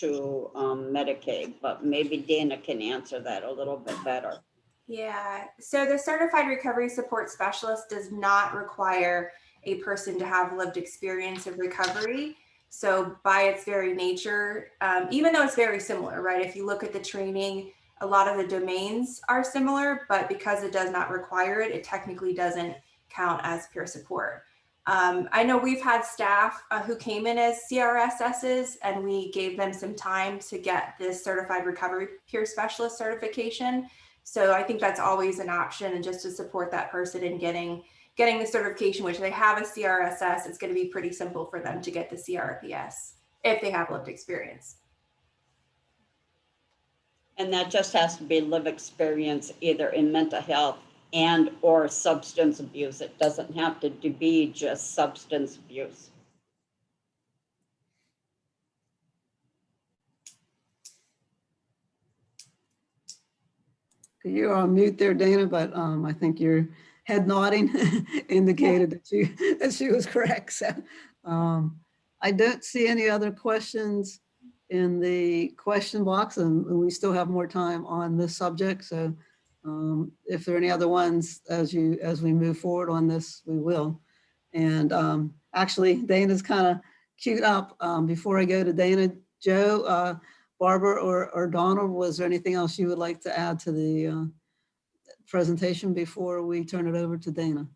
to Medicaid, but maybe Dana can answer that a little bit better. Yeah, so the Certified Recovery Support Specialist does not require a person to have lived experience of recovery. So by its very nature, even though it's very similar, right? If you look at the training, a lot of the domains are similar, but because it does not require it, it technically doesn't count as peer support. I know we've had staff who came in as CRSSs, and we gave them some time to get this certified recovery peer specialist certification. So I think that's always an option, and just to support that person in getting the certification, which they have a CRSS, it's going to be pretty simple for them to get the CRPS if they have lived experience. And that just has to be lived experience either in mental health and or substance abuse. It doesn't have to be just substance abuse. You're on mute there, Dana, but I think your head nodding indicated that she was correct. So I don't see any other questions in the question box, and we still have more time on this subject. So if there are any other ones as we move forward on this, we will. And actually, Dana's kind of queued up. Before I go to Dana, Joe, Barbara or Donald, was there anything else you would like to add to the presentation before we turn it over to Dana?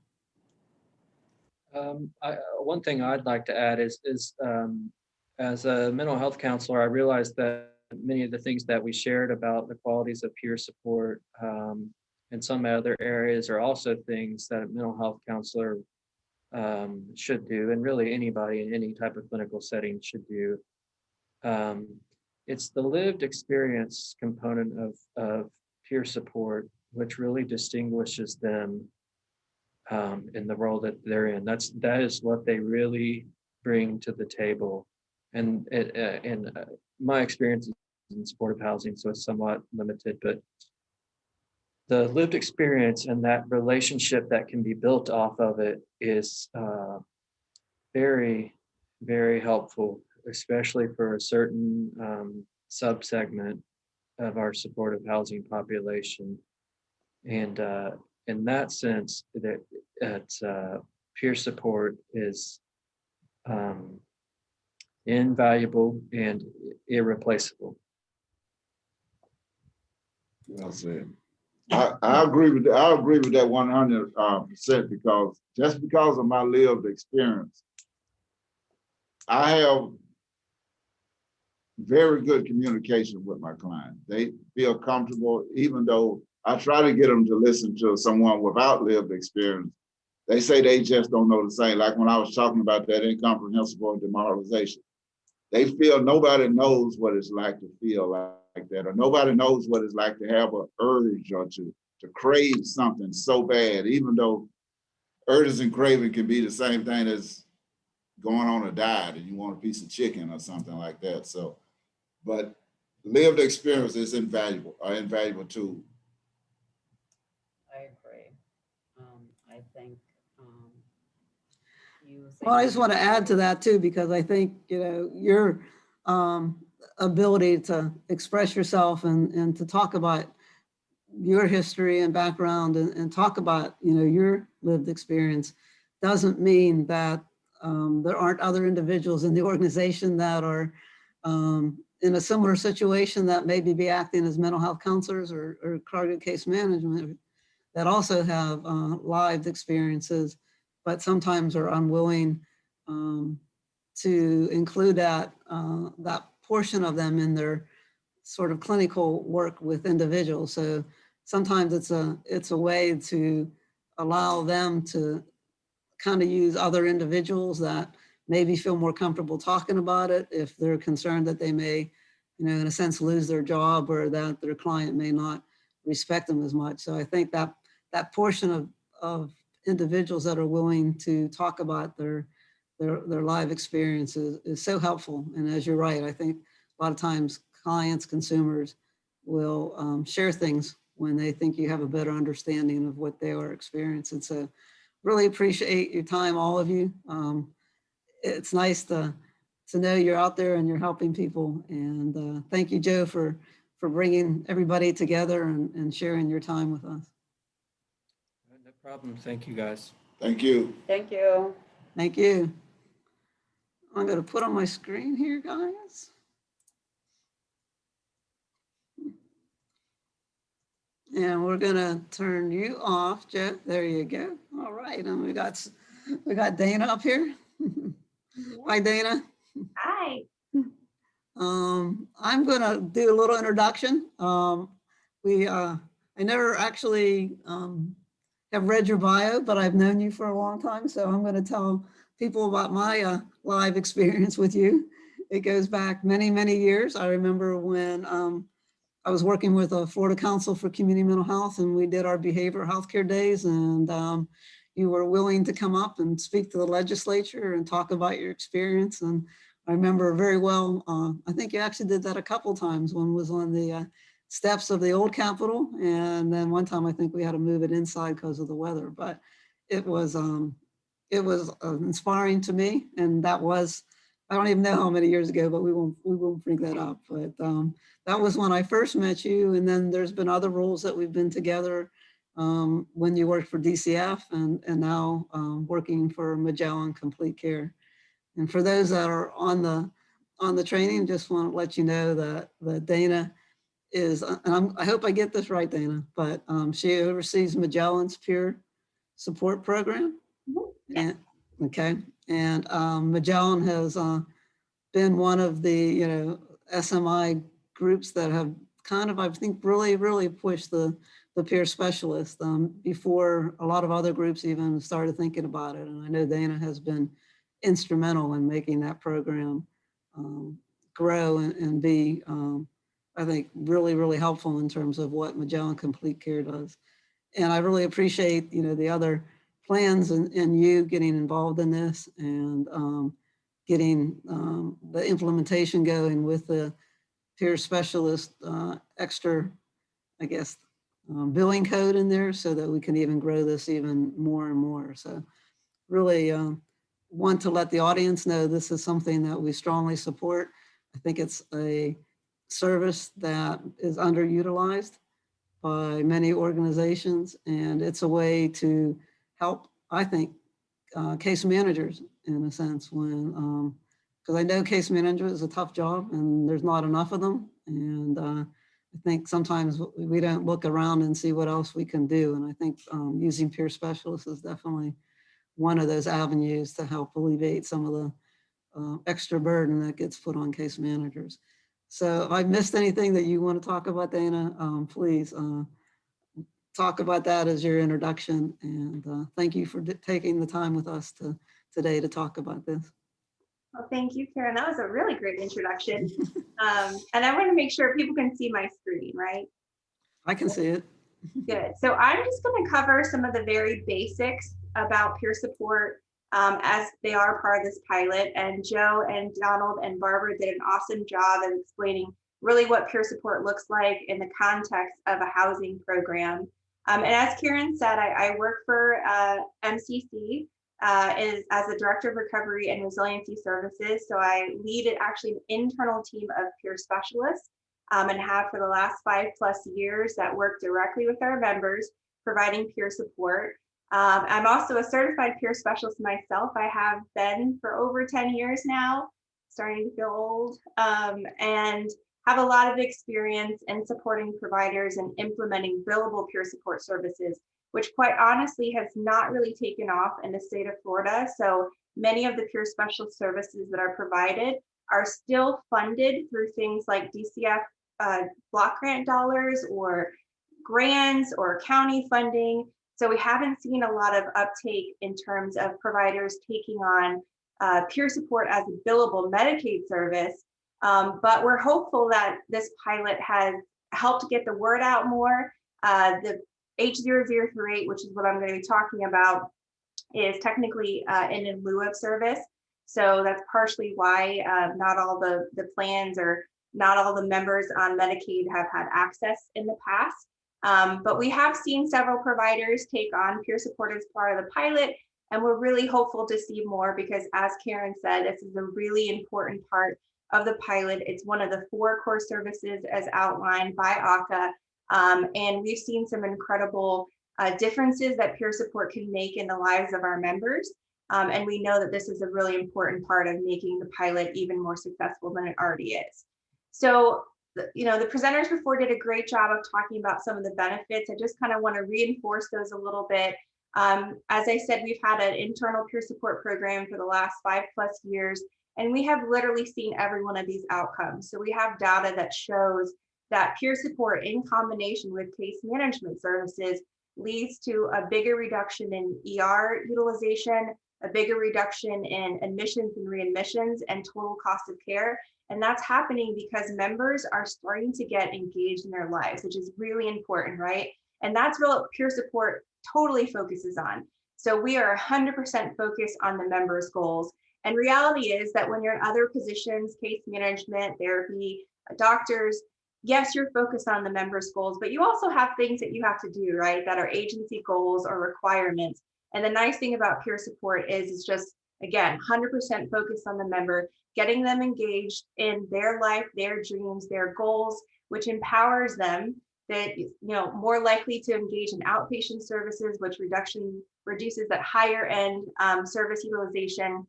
One thing I'd like to add is as a mental health counselor, I realized that many of the things that we shared about the qualities of peer support and some other areas are also things that a mental health counselor should do, and really anybody in any type of clinical setting should do. It's the lived experience component of peer support which really distinguishes them in the role that they're in. That is what they really bring to the table. And my experience is in supportive housing, so it's somewhat limited, but the lived experience and that relationship that can be built off of it is very, very helpful, especially for a certain subsegment of our supportive housing population. And in that sense, that peer support is invaluable and irreplaceable. Well said. I agree with that. I agree with that 100% because just because of my lived experience, I have very good communication with my clients. They feel comfortable, even though I try to get them to listen to someone without lived experience. They say they just don't know the same. Like when I was talking about that incomprehensible demoralization, they feel nobody knows what it's like to feel like that, or nobody knows what it's like to have an urge or to crave something so bad, even though urges and craving can be the same thing as going on a diet and you want a piece of chicken or something like that. So, but lived experience is invaluable tool. I agree. I think Well, I just want to add to that too, because I think, your ability to express yourself and to talk about your history and background and talk about, your lived experience doesn't mean that there aren't other individuals in the organization that are in a similar situation that maybe be acting as mental health counselors or target case management that also have lived experiences, but sometimes are unwilling to include that portion of them in their sort of clinical work with individuals. So sometimes it's a way to allow them to kind of use other individuals that maybe feel more comfortable talking about it if they're concerned that they may, in a sense, lose their job or that their client may not respect them as much. So I think that portion of individuals that are willing to talk about their live experiences is so helpful. And as you're right, I think a lot of times clients, consumers will share things when they think you have a better understanding of what they are experiencing. So really appreciate your time, all of you. It's nice to know you're out there and you're helping people. And thank you, Joe, for bringing everybody together and sharing your time with us. No problem. Thank you, guys. Thank you. Thank you. Thank you. I'm going to put on my screen here, guys. And we're going to turn you off, Joe. There you go. All right. And we got Dana up here. Hi, Dana. Hi. I'm going to do a little introduction. I never actually have read your bio, but I've known you for a long time. So I'm going to tell people about my live experience with you. It goes back many, many years. I remember when I was working with a Florida Council for Community Mental Health, and we did our behavioral healthcare days, and you were willing to come up and speak to the legislature and talk about your experience. And I remember very well, I think you actually did that a couple times. One was on the steps of the old Capitol, and then one time I think we had to move it inside because of the weather, but it was inspiring to me. And that was, I don't even know how many years ago, but we won't bring that up. But that was when I first met you. And then there's been other roles that we've been together when you worked for DCF and now working for Magellan Complete Care. And for those that are on the training, just want to let you know that Dana is, and I hope I get this right, Dana, but she oversees Magellan's peer support program. Yeah. And, okay. And Magellan has been one of the, SMI groups that have kind of, I think, really pushed the peer specialist before a lot of other groups even started thinking about it. And I know Dana has been instrumental in making that program grow and be, I think, really helpful in terms of what Magellan Complete Care does. And I really appreciate, the other plans and you getting involved in this and getting the implementation going with the peer specialist extra, I guess, billing code in there so that we can even grow this even more and more. So really want to let the audience know this is something that we strongly support. I think it's a service that is underutilized by many organizations, and it's a way to help, I think, case managers in a sense when, because I know case management is a tough job and there's not enough of them. And I think sometimes we don't look around and see what else we can do. And I think using peer specialists is definitely one of those avenues to help alleviate some of the extra burden that gets put on case managers. So if I missed anything that you want to talk about, Dana, please talk about that as your introduction. And thank you for taking the time with us today to talk about this. Well, thank you, Karen. That was a really great introduction. And I want to make sure people can see my screen, right? I can see it. Good. So I'm just going to cover some of the very basics about peer support as they are part of this pilot. And Joe and Donald and Barbara did an awesome job of explaining really what peer support looks like in the context of a housing program. And as Karen said, I work for MCC as the Director of Recovery and Resiliency Services. So I lead actually an internal team of peer specialists and have for the last 5+ years that work directly with our members, providing peer support. I'm also a certified peer specialist myself. I have been for over 10 years now, starting to feel old, and have a lot of experience in supporting providers and implementing billable peer support services, which quite honestly has not really taken off in the state of Florida. So many of the peer specialist services that are provided are still funded through things like DCF block grant dollars or grants or county funding. So we haven't seen a lot of uptake in terms of providers taking on peer support as a billable Medicaid service. But we're hopeful that this pilot has helped get the word out more. The H0038, which is what I'm going to be talking about, is technically in lieu of service. So that's partially why not all the plans or not all the members on Medicaid have had access in the past. But we have seen several providers take on peer support as part of the pilot, and we're really hopeful to see more because, as Karen said, this is a really important part of the pilot. It's one of the 4 core services as outlined by ACA. And we've seen some incredible differences that peer support can make in the lives of our members. And we know that this is a really important part of making the pilot even more successful than it already is. So, you know, the presenters before did a great job of talking about some of the benefits. I just kind of want to reinforce those a little bit. As I said, we've had an internal peer support program for the last 5+ years, and we have literally seen every one of these outcomes. So we have data that shows that peer support in combination with case management services leads to a bigger reduction in ER utilization, a bigger reduction in admissions and readmissions and total cost of care. And that's happening because members are starting to get engaged in their lives, which is really important, right? And that's what peer support totally focuses on. So we are 100% focused on the members' goals. And reality is that when you're in other positions, case management, therapy, doctors, yes, you're focused on the members' goals, but you also have things that you have to do, right? That are agency goals or requirements. And the nice thing about peer support is it's just, again, 100% focused on the member, getting them engaged in their life, their dreams, their goals, which empowers them that, you know, more likely to engage in outpatient services, which reduces that higher end service utilization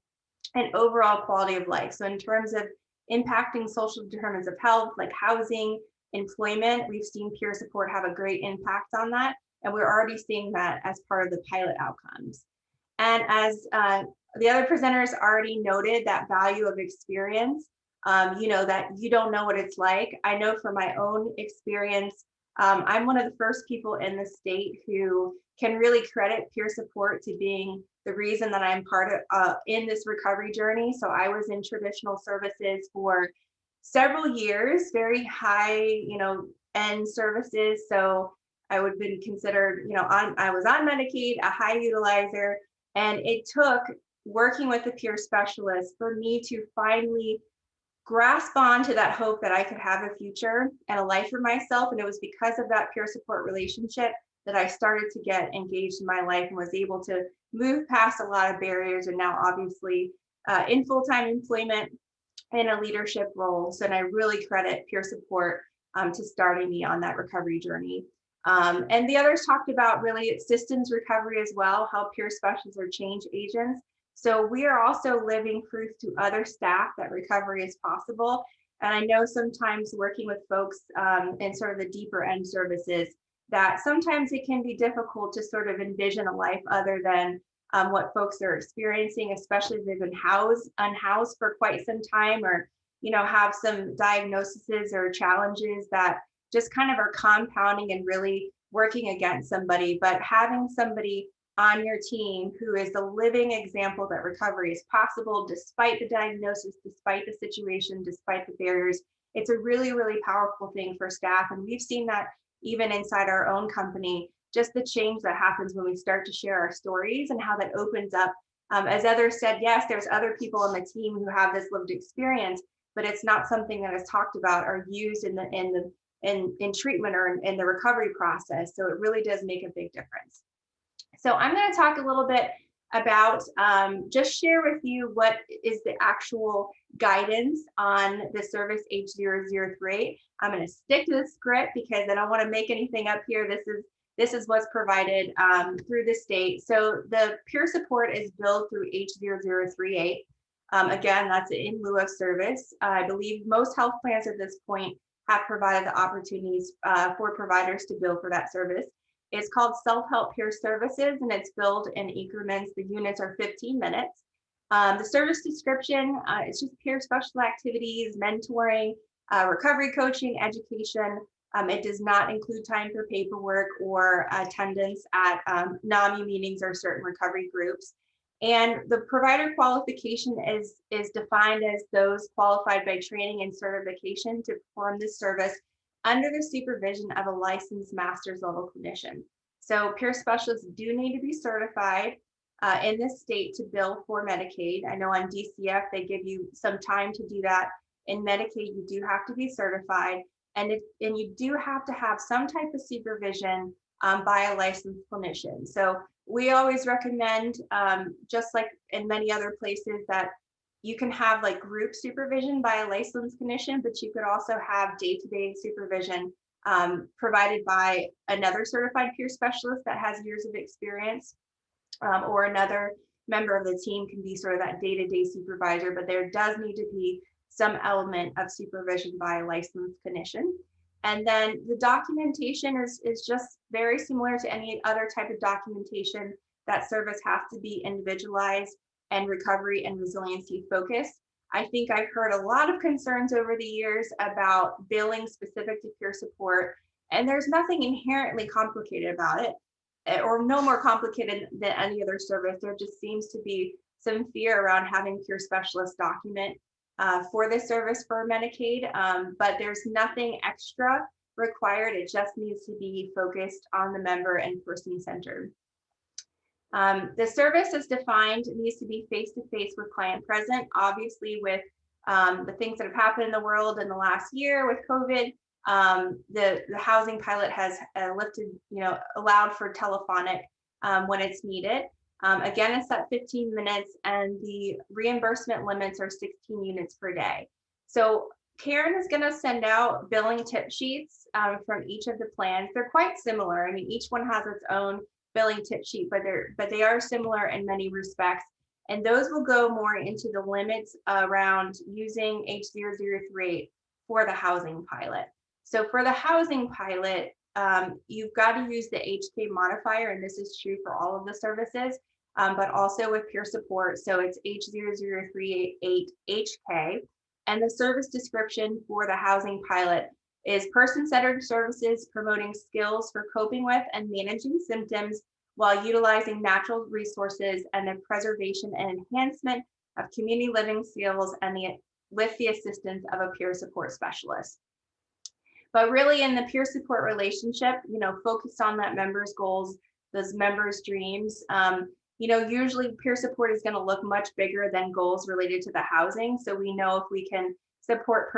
and overall quality of life. So in terms of impacting social determinants of health, like housing, employment, we've seen peer support have a great impact on that. And we're already seeing that as part of the pilot outcomes. And as the other presenters already noted, that value of experience, you know, that you don't know what it's like. I know from my own experience, I'm one of the first people in the state who can really credit peer support to being the reason that I'm part of in this recovery journey. So I was in traditional services for several years, very high, you know, end services. So I would have been considered, you know, I was on Medicaid, a high utilizer, and it took working with a peer specialist for me to finally grasp on to that hope that I could have a future and a life for myself. And it was because of that peer support relationship that I started to get engaged in my life and was able to move past a lot of barriers, and now obviously in full-time employment in a leadership role. So and I really credit peer support to starting me on that recovery journey. And the others talked about really systems recovery as well, how peer specialists are change agents. So we are also living proof to other staff that recovery is possible. And I know sometimes working with folks in sort of the deeper end services, that sometimes it can be difficult to sort of envision a life other than what folks are experiencing, especially if they've been unhoused for quite some time, or, you know, have some diagnoses or challenges that just kind of are compounding and really working against somebody. But having somebody on your team who is the living example that recovery is possible despite the diagnosis, despite the situation, despite the barriers, it's a really, really powerful thing for staff. And we've seen that even inside our own company, just the change that happens when we start to share our stories and how that opens up. As others said, yes, there's other people on the team who have this lived experience, but it's not something that is talked about or used in treatment or in the recovery process. So it really does make a big difference. So I'm going to talk a little bit about, just share with you what is the actual guidance on the service H003. I'm going to stick to the script because I don't want to make anything up here. This is what's provided through the state. So the peer support is billed through H0038. Again, that's in lieu of service. I believe most health plans at this point have provided the opportunities for providers to bill for that service. It's called self-help peer services, and it's billed in increments. The units are 15 minutes. The service description, it's just peer special activities, mentoring, recovery coaching, education. It does not include time for paperwork or attendance at NAMI meetings or certain recovery groups. And the provider qualification is defined as those qualified by training and certification to perform this service under the supervision of a licensed master's level clinician. So peer specialists do need to be certified in this state to bill for Medicaid. I know on DCF, they give you some time to do that. In Medicaid, you do have to be certified, and you do have to have some type of supervision by a licensed clinician. So we always recommend, just like in many other places, that you can have like group supervision by a licensed clinician, but you could also have day-to-day supervision provided by another certified peer specialist that has years of experience, or another member of the team can be sort of that day-to-day supervisor, but there does need to be some element of supervision by a licensed clinician. And then the documentation is just very similar to any other type of documentation. That service has to be individualized and recovery and resiliency focused. I think I've heard a lot of concerns over the years about billing specific to peer support, and there's nothing inherently complicated about it, or no more complicated than any other service. There just seems to be some fear around having peer specialists document for this service for Medicaid, but there's nothing extra required. It just needs to be focused on the member and person-centered. The service is defined, it needs to be face-to-face with client present. Obviously, with the things that have happened in the world in the last year with COVID, the housing pilot has allowed for telephonic when it's needed. Again, it's at 15 minutes and the reimbursement limits are 16 units per day. So Karen is going to send out billing tip sheets from each of the plans. They're quite similar. I mean, each one has its own billing tip sheet, but they are similar in many respects. And those will go more into the limits around using H0038 for the housing pilot. So for the housing pilot, you've got to use the HK modifier, and this is true for all of the services, but also with peer support. So it's H0038HK. And the service description for the housing pilot is person-centered services promoting skills for coping with and managing symptoms while utilizing natural resources and the preservation and enhancement of community living skills and with the assistance of a peer support specialist. But really in the peer support relationship, focus on that member's goals, those members' dreams. Usually peer support is going to look much bigger than goals related to the housing. So we know if we can support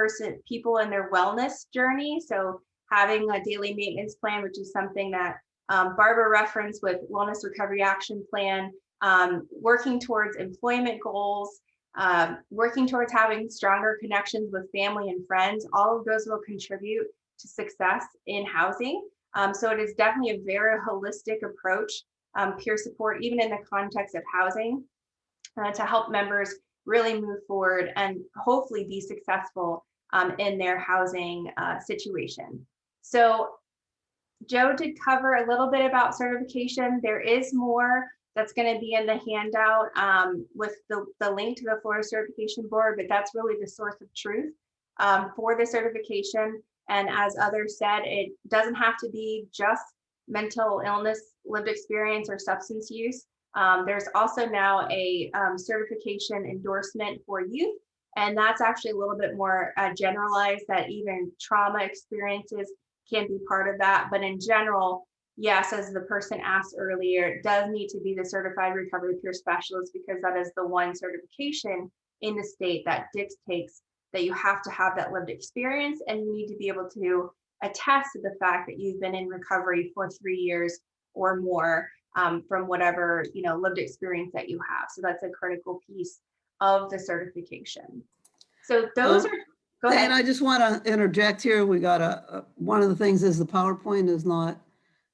people in their wellness journey. So having a daily maintenance plan, which is something that Barbara referenced with Wellness Recovery Action Plan, working towards employment goals, working towards having stronger connections with family and friends, all of those will contribute to success in housing. So it is definitely a very holistic approach, peer support, even in the context of housing, to help members really move forward and hopefully be successful in their housing situation. So Joe did cover a little bit about certification. There is more that's going to be in the handout with the link to the Florida Certification Board, but that's really the source of truth for the certification. And as others said, it doesn't have to be just mental illness, lived experience, or substance use. There's also now a certification endorsement for youth, and that's actually a little bit more generalized, that even trauma experiences can be part of that. But in general, yes, as the person asked earlier, it does need to be the Certified Recovery Peer Specialist, because that is the one certification in the state that dictates that you have to have that lived experience, and you need to be able to attest to the fact that you've been in recovery for 3 years or more from whatever lived experience that you have. So that's a critical piece of the certification. So those are, go ahead. And I just want to interject here. We got one of the things is the PowerPoint is not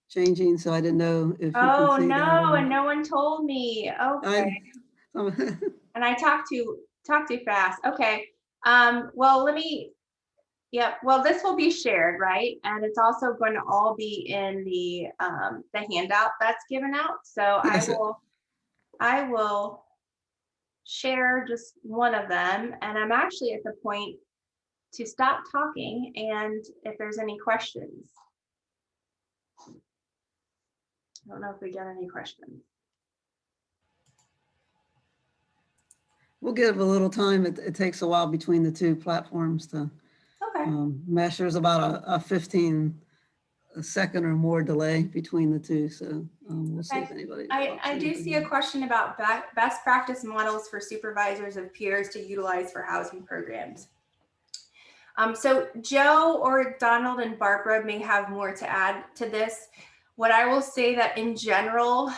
changing, so I didn't know if you oh could see no, that. and no one told me. Okay. And I talk too fast. Okay. Well, well, this will be shared, right? And it's also going to all be in the handout that's given out. So I will share just one of them, and I'm actually at the point to stop talking and if there's any questions. I don't know if we get any questions. We'll give a little time. It takes a while between the two platforms to mesh. There's about a 15-second or more delay between the two. So we'll see if anybody. I do see a question about best practice models for supervisors of peers to utilize for housing programs. So Joe or Donald and Barbara may have more to add to this. What I will say that in general,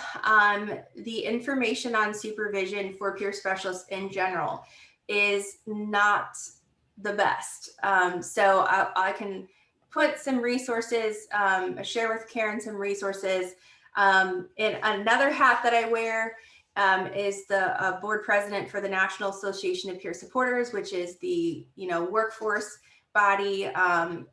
the information on supervision for peer specialists in general is not the best. So I can put some resources, share with Karen some resources. In another hat that I wear is the board president for the National Association of Peer Supporters, which is the workforce body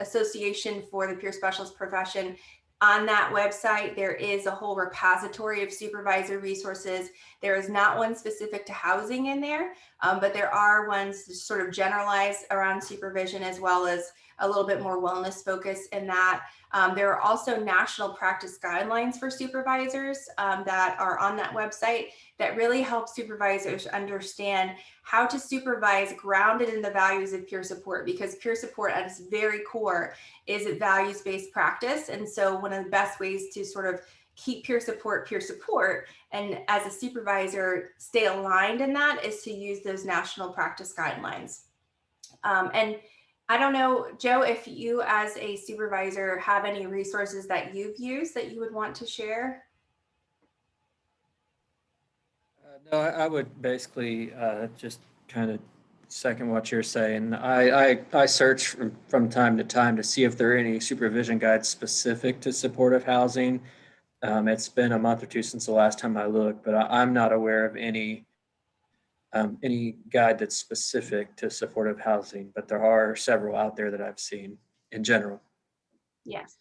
association for the peer specialist profession. On that website, there is a whole repository of supervisor resources. There is not one specific to housing in there, but there are ones sort of generalized around supervision, as well as a little bit more wellness focus in that. There are also national practice guidelines for supervisors that are on that website that really help supervisors understand how to supervise grounded in the values of peer support, because peer support at its very core is a values-based practice. And so one of the best ways to sort of keep peer support, and as a supervisor stay aligned in that is to use those national practice guidelines. And I don't know, Joe, if you as a supervisor have any resources that you've used that you would want to share? No, I would basically just kind of second what you're saying. I search from time to time to see if there are any supervision guides specific to supportive housing. It's been a month or two since the last time I looked, but I'm not aware of any guide that's specific to supportive housing, but there are several out there that I've seen in general. Yes.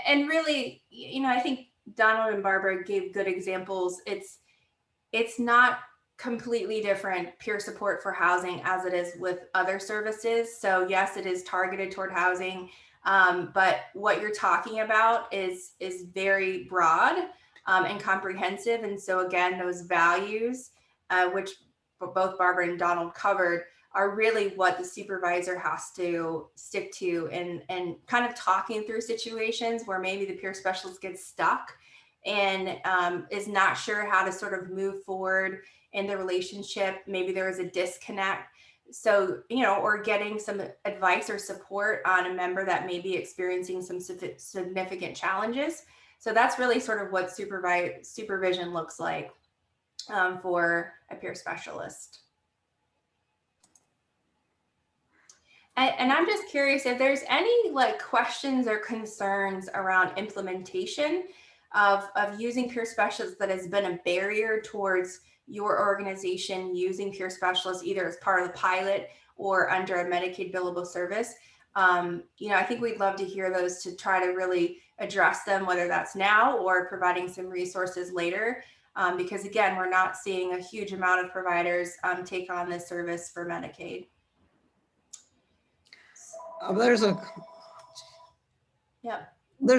And really, I think Donald and Barbara gave good examples. It's not completely different peer support for housing as it is with other services. So yes, it is targeted toward housing, but what you're talking about is very broad and comprehensive. And so again, those values, which both Barbara and Donald covered, are really what the supervisor has to stick to, and kind of talking through situations where maybe the peer specialist gets stuck and is not sure how to sort of move forward in the relationship. Maybe there is a disconnect. So, or getting some advice or support on a member that may be experiencing some significant challenges. So that's really sort of what supervision looks like for a peer specialist. And I'm just curious if there's any questions or concerns around implementation of using peer specialists that has been a barrier towards your organization using peer specialists, either as part of the pilot or under a Medicaid billable service. I think we'd love to hear those to try to really address them, whether that's now or providing some resources later. Because again, we're not seeing a huge amount of providers take on this service for Medicaid. There's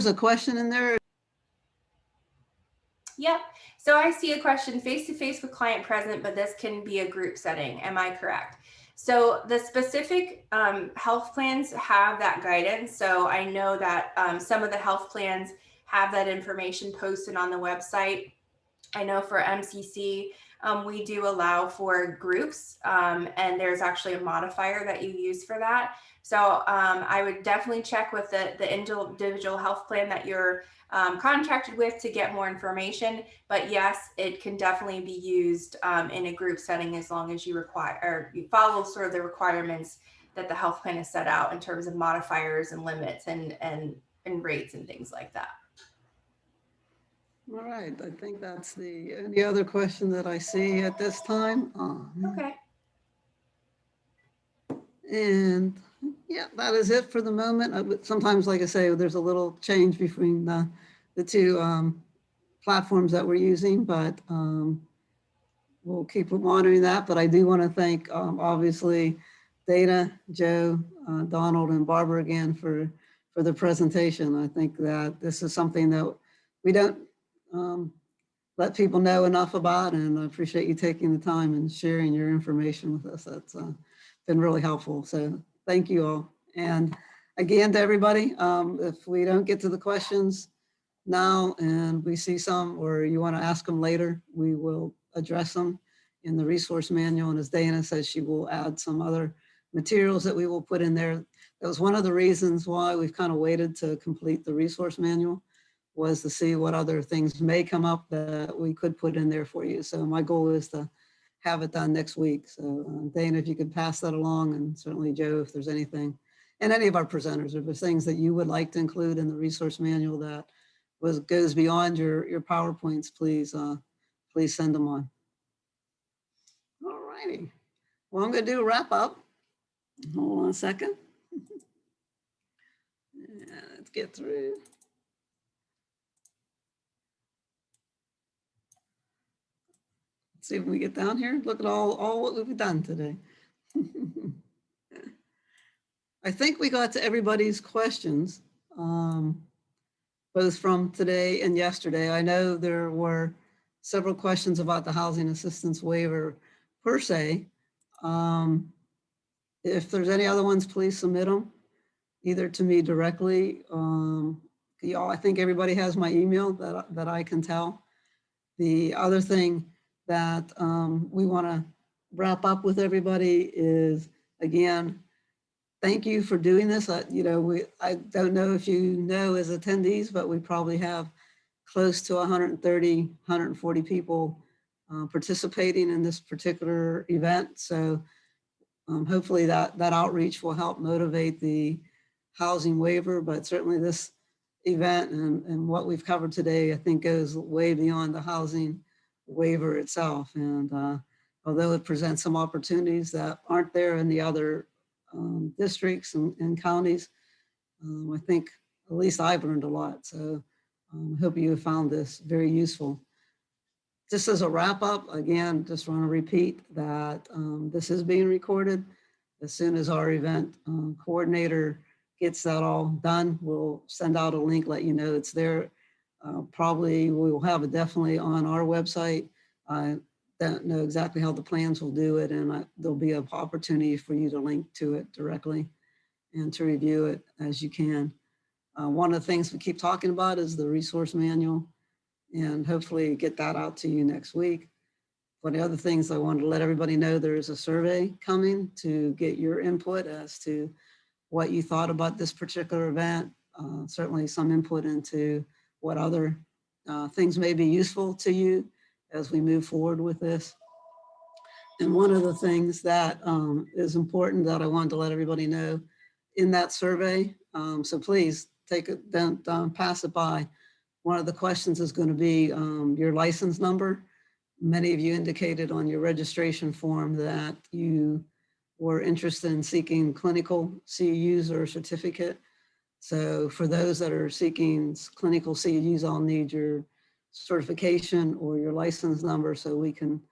a question in there. Yep. So I see a question: face-to-face with client present, but this can be a group setting. Am I correct? So the specific health plans have that guidance. So I know that some of the health plans have that information posted on the website. I know for MCC, we do allow for groups, and there's actually a modifier that you use for that. So I would definitely check with the individual health plan that you're contracted with to get more information. But yes, it can definitely be used in a group setting as long as you follow sort of the requirements that the health plan has set out in terms of modifiers and limits and rates and things like that. All right, I think that's the only other question that I see at this time. Okay. And yeah, that is it for the moment. Sometimes, like I say, there's a little change between the two platforms that we're using, but we'll keep monitoring that. But I do want to thank, obviously, Dana, Joe, Donald, and Barbara again for the presentation. I think that this is something that we don't let people know enough about, and I appreciate you taking the time and sharing your information with us. That's been really helpful. So thank you all. And again, to everybody, if we don't get to the questions now and we see some, or you want to ask them later, we will address them in the resource manual. And as Dana says, she will add some other materials that we will put in there. That was one of the reasons why we've kind of waited to complete the resource manual, was to see what other things may come up that we could put in there for you. So my goal is to have it done next week. So Dana, if you could pass that along, and certainly Joe, if there's anything, and any of our presenters, if there's things that you would like to include in the resource manual that goes beyond your PowerPoints, please please send them on. All righty. Well, I'm going to do a wrap up. Hold on a second. Yeah, let's get through. Let's see if we get down here. Look at all what we've done today. I think we got to everybody's questions, both from today and yesterday. I know there were several questions about the housing assistance waiver per se. If there's any other ones, please submit them either to me directly. Y'all, I think everybody has my email that I can tell. The other thing that we want to wrap up with everybody is, again, thank you for doing this. I don't know if you know as attendees, but we probably have close to 130, 140 people participating in this particular event. So hopefully that outreach will help motivate the housing waiver, but certainly this event and what we've covered today, I think goes way beyond the housing waiver itself. And although it presents some opportunities that aren't there in the other districts and counties, I think at least I've learned a lot. So I hope you have found this very useful. Just as a wrap up, again, just want to repeat that this is being recorded. As soon as our event coordinator gets that all done, we'll send out a link, let you know it's there. Probably we will have it definitely on our website. I don't know exactly how the plans will do it, and there'll be an opportunity for you to link to it directly and to review it as you can. One of the things we keep talking about is the resource manual, and hopefully get that out to you next week. One of the other things I wanted to let everybody know, there is a survey coming to get your input as to what you thought about this particular event. Certainly some input into what other things may be useful to you as we move forward with this. And one of the things that is important that I wanted to let everybody know in that survey, so please take it, don't pass it by. One of the questions is going to be your license number. Many of you indicated on your registration form that you were interested in seeking clinical CEUs or certificate. So for those that are seeking clinical CEUs, I'll need your certification or your license number so we can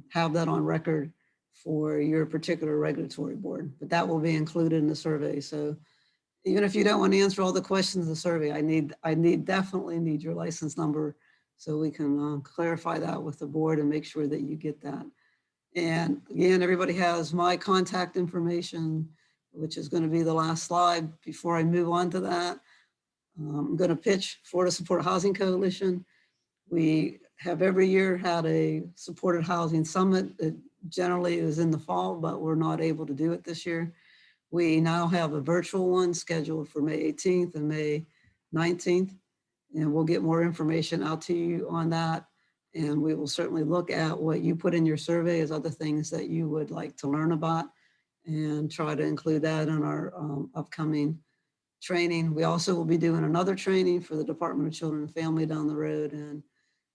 have that on record for your particular regulatory board. But that will be included in the survey. So even if you don't want to answer all the questions in the survey, I definitely need your license number so we can clarify that with the board and make sure that you get that. And again, everybody has my contact information, which is going to be the last slide. Before I move on to that, I'm going to pitch Florida Supported Housing Coalition. We have every year had a supported housing summit. It generally is in the fall, but we're not able to do it this year. We now have a virtual one scheduled for May 18th and May 19th, and we'll get more information out to you on that. And we will certainly look at what you put in your survey as other things that you would like to learn about and try to include that in our upcoming training. We also will be doing another training for the Department of Children and Family down the road, and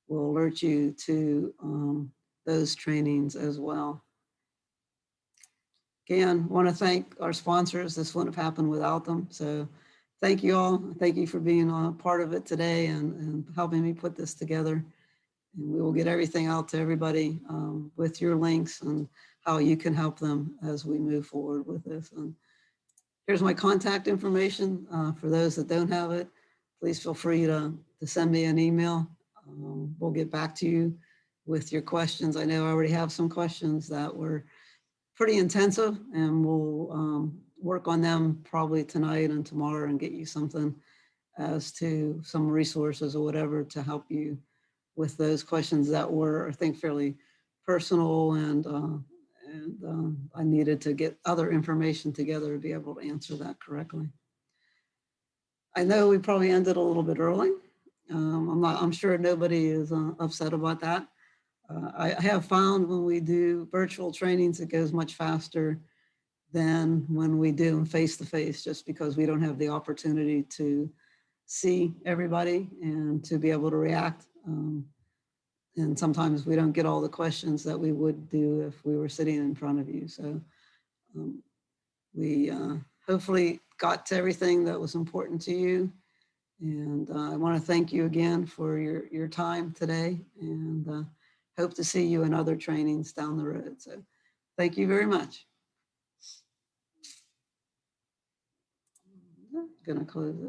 we'll alert you to those trainings as well. Again, want to thank our sponsors. This wouldn't have happened without them. So thank you all. Thank you for being a part of it today and helping me put this together. And we will get everything out to everybody with your links and how you can help them as we move forward with this. And here's my contact information. For those that don't have it, please feel free to send me an email. We'll get back to you with your questions. I know I already have some questions that were pretty intensive, and we'll work on them probably tonight and tomorrow and get you something as to some resources or whatever to help you with those questions that were, I think, fairly personal, and I needed to get other information together to be able to answer that correctly. I know we probably ended a little bit early. I'm sure nobody is upset about that. I have found when we do virtual trainings, it goes much faster than when we do them face-to-face, just because we don't have the opportunity to see everybody and to be able to react And sometimes we don't get all the questions that we would do if we were sitting in front of you. So we hopefully got to everything that was important to you. And I want to thank you again for your time today, and hope to see you in other trainings down the road. So thank you very much. Gonna close it.